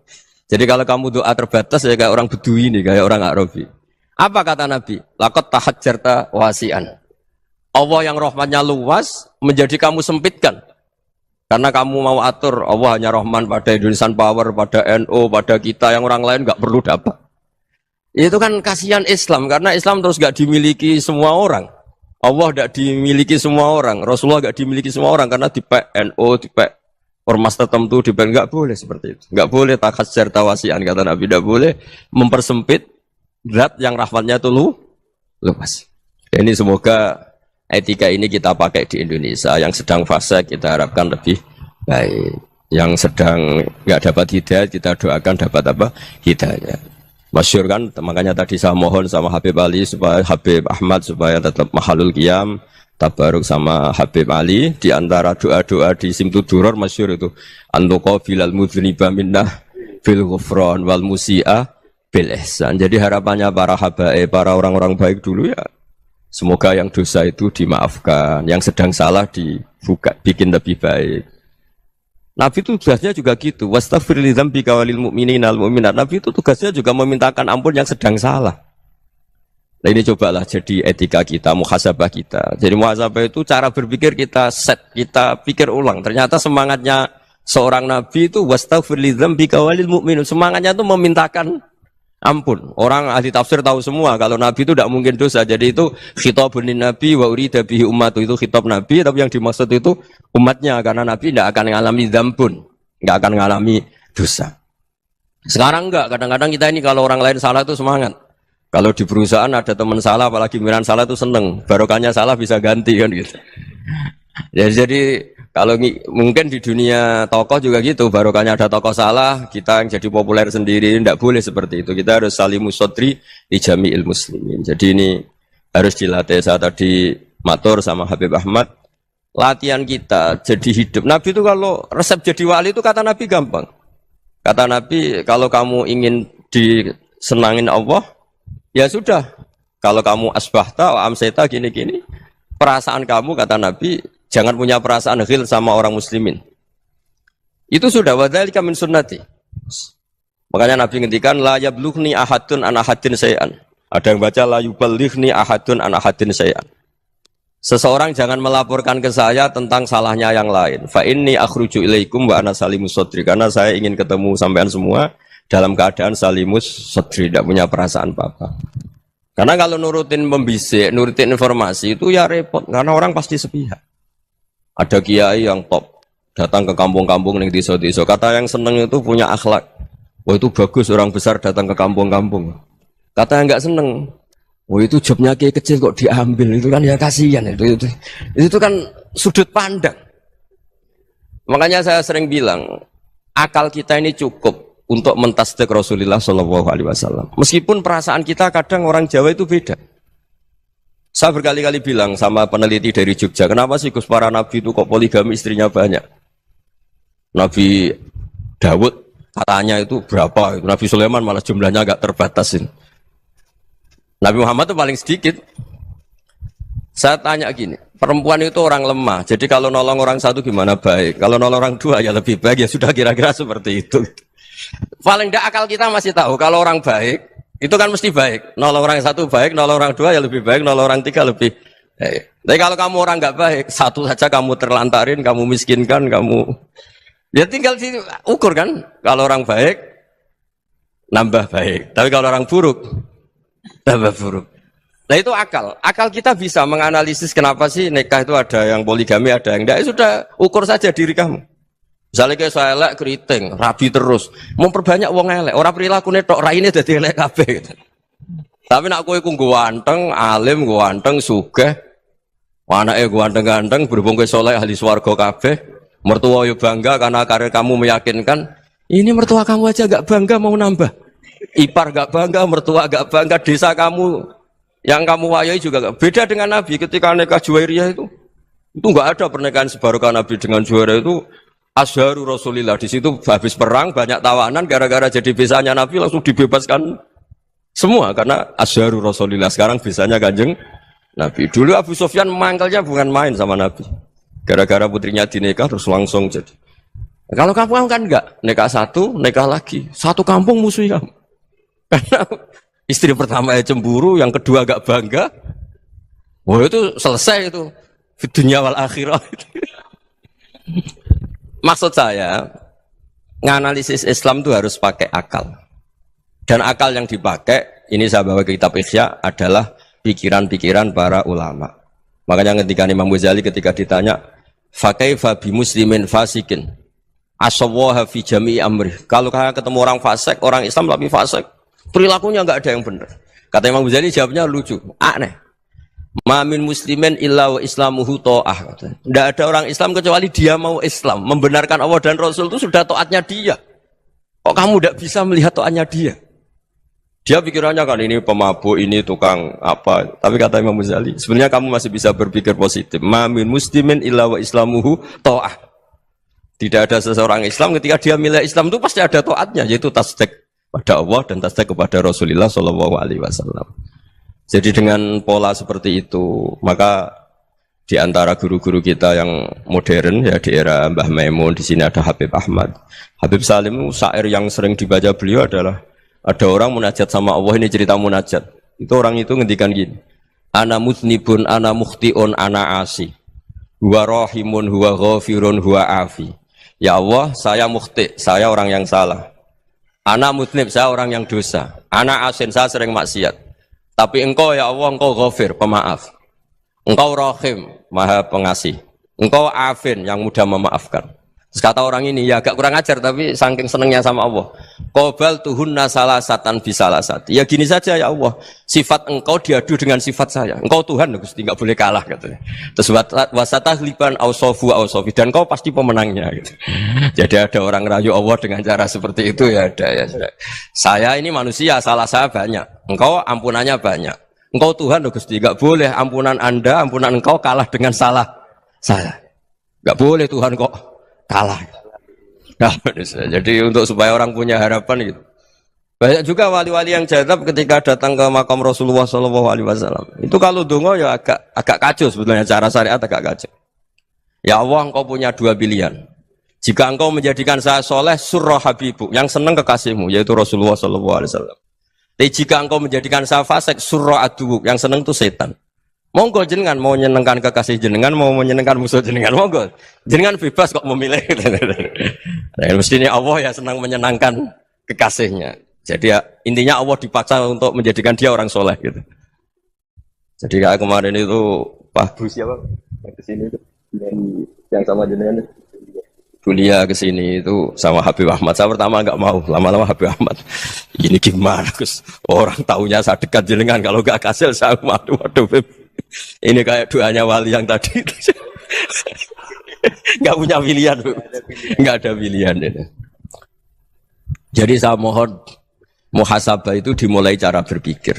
Jadi kalau kamu doa terbatas ya kayak orang Bedui ini, kayak orang Arabi. Apa kata Nabi? Laqad tahajjarta wasi'an. Allah yang rahmatnya luas menjadi kamu sempitkan. Karena kamu mau atur Allah hanya rahman pada Indonesian Power, pada NU, pada kita, yang orang lain nggak perlu dapat. Itu kan kasihan Islam, karena Islam terus nggak dimiliki semua orang. Allah tidak dimiliki semua orang, Rasulullah nggak dimiliki semua orang, karena di NU, di ormas tertentu, di nggak boleh seperti itu. Nggak boleh takhasyar tawasian, kata Nabi, tidak boleh mempersempit zat yang rahmatnya itu luas. Ini semoga etika ini kita pakai di Indonesia, yang sedang fase kita harapkan lebih baik. yang sedang nggak dapat hidayah kita doakan dapat apa? Hidayah. Masyhur kan, makanya tadi saya mohon sama Habib Ali supaya Habib Ahmad supaya tetap mahalul qiyam, tabaruk sama Habib Ali. Di antara doa-doa di Simtud Duror masyhur itu antuqabilal mudhniba minnah bil ghufran wal musi'a bil ihsan. Jadi harapannya para habaib, para orang-orang baik dulu ya, semoga yang dosa itu dimaafkan, yang sedang salah dibuka, bikin lebih baik. Nabi itu tugasnya juga gitu. Wastaghfir li dzambika walil mu'minina wal mu'minat. Nabi itu tugasnya juga memintakan ampun yang sedang salah. Nah ini cobalah jadi etika kita, muhasabah kita. Jadi muhasabah itu cara berpikir kita set, kita pikir ulang. Ternyata semangatnya seorang nabi itu wastaghfir li dzambika walil mu'minun. Semangatnya itu memintakan ampun. Orang ahli tafsir tahu semua kalau nabi itu tidak mungkin dosa. Jadi itu khitabun nabi wa urida bihi ummatu, itu khitab nabi, tapi yang dimaksud itu umatnya, karena nabi tidak akan mengalami dzambun, tidak akan mengalami dosa. Sekarang enggak, kadang-kadang kita ini kalau orang lain salah itu semangat. Kalau di perusahaan ada teman salah, apalagi miran salah itu seneng, barokahnya salah bisa ganti kan gitu. Ya, jadi kalau mungkin di dunia tokoh juga gitu, barokahnya ada tokoh salah, kita yang jadi populer sendiri, tidak boleh seperti itu. Kita harus salimus sodri di jami'il muslimin. Jadi ini harus dilatih. Saya tadi matur sama Habib Ahmad, latihan kita jadi hidup. Nabi itu kalau resep jadi wali itu kata Nabi gampang. Kata Nabi, kalau kamu ingin disenangin Allah, ya sudah. Kalau kamu asbahta wa amseta gini-gini, perasaan kamu kata Nabi, jangan punya perasaan ghil sama orang muslimin. Itu sudah wadzalika min sunnati. Makanya Nabi ngendikan la yablughni ahadun an ahadin syai'an. Ada yang baca la yuballighni ahadun an ahadin syai'an. Seseorang jangan melaporkan ke saya tentang salahnya yang lain. Fa inni akhruju ilaikum wa ana salimus sadri. Karena saya ingin ketemu sampean semua dalam keadaan salimus sadri, tidak punya perasaan apa-apa. Karena kalau nurutin membisik, nurutin informasi itu ya repot, karena orang pasti sepihak. Ada kiai yang top, datang ke kampung-kampung ning desa-desa. Kata yang seneng itu punya akhlak. Wah itu bagus orang besar datang ke kampung-kampung. Kata yang enggak seneng, wah itu jobnya kiai kecil kok diambil, itu kan ya kasihan itu kan sudut pandang. Makanya saya sering bilang, akal kita ini cukup untuk mentasdik Rasulullah SAW. Meskipun perasaan kita kadang orang Jawa itu beda. Saya berkali-kali bilang sama peneliti dari Jogja, kenapa sih Gus para nabi itu kok poligami istrinya banyak? Nabi Dawud katanya itu berapa? Nabi Sulaiman malah jumlahnya agak terbatasin. Nabi Muhammad itu paling sedikit. Saya tanya gini, perempuan itu orang lemah, jadi kalau nolong orang satu gimana baik? Kalau nolong orang dua ya lebih baik, ya sudah kira-kira seperti itu. Paling tidak akal kita masih tahu kalau orang baik itu kan mesti baik. Nolong orang satu baik, nolong orang dua ya lebih baik, nolong orang tiga lebih baik. Tapi kalau kamu orang nggak baik, satu saja kamu terlantarin, kamu miskinkan, kamu ya tinggal diukur kan. Kalau orang baik nambah baik, tapi kalau orang buruk tambah buruk. Nah itu akal. Akal kita bisa menganalisis kenapa sih nikah itu ada yang poligami, ada yang enggak. Ya sudah, ukur saja diri kamu. Misalnya kayak saya elek keriting, rabi terus, memperbanyak wong elek, orang perilaku netok raine dadi elek kabeh gitu. Tapi nak kowe ku ganteng, alim, ganteng, sugih, anake ganteng-ganteng, berhubung kowe saleh ahli swarga kabeh, mertua yo bangga karena karir kamu meyakinkan. Ini mertua kamu aja gak bangga mau nambah. Ipar gak bangga, mertua gak bangga, desa kamu yang kamu wayai juga gak. Beda dengan Nabi ketika nikah Juwairiyah itu gak ada pernikahan sebarokah Nabi dengan Juwairiyah itu. Azharu Rasulillah, di situ habis perang banyak tawanan, gara-gara jadi besanya Nabi langsung dibebaskan semua karena Azharu Rasulillah. Sekarang besanya Kanjeng Nabi. Dulu Abu Sufyan mangkelnya bukan main sama Nabi, gara-gara putrinya dinikah terus langsung jadi. Kalau kamu kan enggak, nikah satu, nikah lagi, satu kampung musuh kamu. Karena istri pertama ya cemburu, yang kedua agak bangga. Wah itu selesai itu, dunia wal akhirah. Maksud saya, nganalisis Islam itu harus pakai akal. Dan akal yang dipakai, ini saya bawa ke kitab Ihya, adalah pikiran-pikiran para ulama. Makanya ketika Imam Ghazali ketika ditanya, fakaifa bi muslimin fasikin asawaha fi jami'i amri. Kalau kayak ketemu orang fasik, orang Islam tapi fasik, perilakunya enggak ada yang benar. Kata Imam Ghazali jawabnya lucu, aneh. Ma min muslimin illa wa islamuhu ta'ah. Tidak ada orang Islam kecuali dia mau Islam, membenarkan Allah dan Rasul itu sudah taatnya dia. Kok kamu tidak bisa melihat taatnya dia? Dia pikirannya kan ini pemabuk, ini tukang apa. Tapi kata Imam Ghazali, sebenarnya kamu masih bisa berpikir positif. Ma min muslimin illa wa islamuhu ta'ah. Tidak ada seseorang Islam ketika dia milih Islam itu pasti ada taatnya, yaitu tasdik pada Allah dan tasdik kepada Rasulullah Shallallahu Alaihi Wasallam. Jadi dengan pola seperti itu, maka di antara guru-guru kita yang modern ya di era Mbah Maimun, di sini ada Habib Ahmad. Habib Salim, syair yang sering dibaca beliau adalah ada orang munajat sama Allah, ini cerita munajat. Itu orang itu ngendikan gini. Ana mutnibun, ana mukhtiun, ana asi. Huwa rahimun, huwa ghafirun, huwa afi. Ya Allah, saya mukhti, saya orang yang salah. Ana mutnib, saya orang yang dosa. Ana asin, saya sering maksiat. Tapi engkau ya Allah, engkau ghafir, pemaaf. Engkau rahim, maha pengasih. Engkau afin, yang mudah memaafkan. Terus kata orang ini, ya agak kurang ajar, tapi saking senengnya sama Allah. Qobal tuhunna salasatan bisalasati. Ya gini saja ya Allah, sifat engkau diadu dengan sifat saya. Engkau Tuhan, Gusti, nggak boleh kalah katanya. Terus wasatahliban ausofu ausofi, dan engkau pasti pemenangnya. Gitu. Jadi ada orang rayu Allah dengan cara seperti itu ya ada ya. Saya ini manusia, salah saya banyak. Engkau ampunannya banyak. Engkau Tuhan, Gusti, nggak boleh ampunan Anda, ampunan engkau kalah dengan salah saya. Nggak boleh Tuhan kok kalah. Nah, jadi untuk supaya orang punya harapan gitu. Banyak juga wali-wali yang jadab ketika datang ke makam Rasulullah SAW. Itu kalau dongo ya agak kacau sebetulnya, cara syariat agak kacau. Ya Allah, engkau punya dua pilihan. Jika engkau menjadikan saya soleh, surah habibu, yang senang kekasihmu, yaitu Rasulullah SAW. Tapi jika engkau menjadikan saya fasik, surah aduwuk, yang senang itu setan. Monggo jenengan mau menyenangkan kekasih jenengan, mau menyenangkan musuh jenengan, monggo. Jenengan bebas kok memilih. Nah, mestinya Allah ya senang menyenangkan kekasihnya. Jadi ya, intinya Allah dipaksa untuk menjadikan dia orang soleh gitu. Jadi kayak kemarin itu Pak Brusi apa? Yang kesini itu yang sama jenengan kuliah kesini itu sama Habib Ahmad. Saya pertama nggak mau, lama-lama Habib Ahmad. Ini gimana Gus? Orang taunya saya dekat jenengan, kalau nggak kasil saya waduh. Ini kayak doanya wali yang tadi. Nggak punya pilihan, nggak ada pilihan. Jadi saya mohon muhasabah itu dimulai cara berpikir.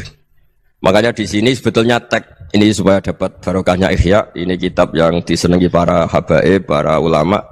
Makanya di sini sebetulnya tag ini supaya dapat barokahnya Ihya. Ini kitab yang disenangi para habaib, para ulama.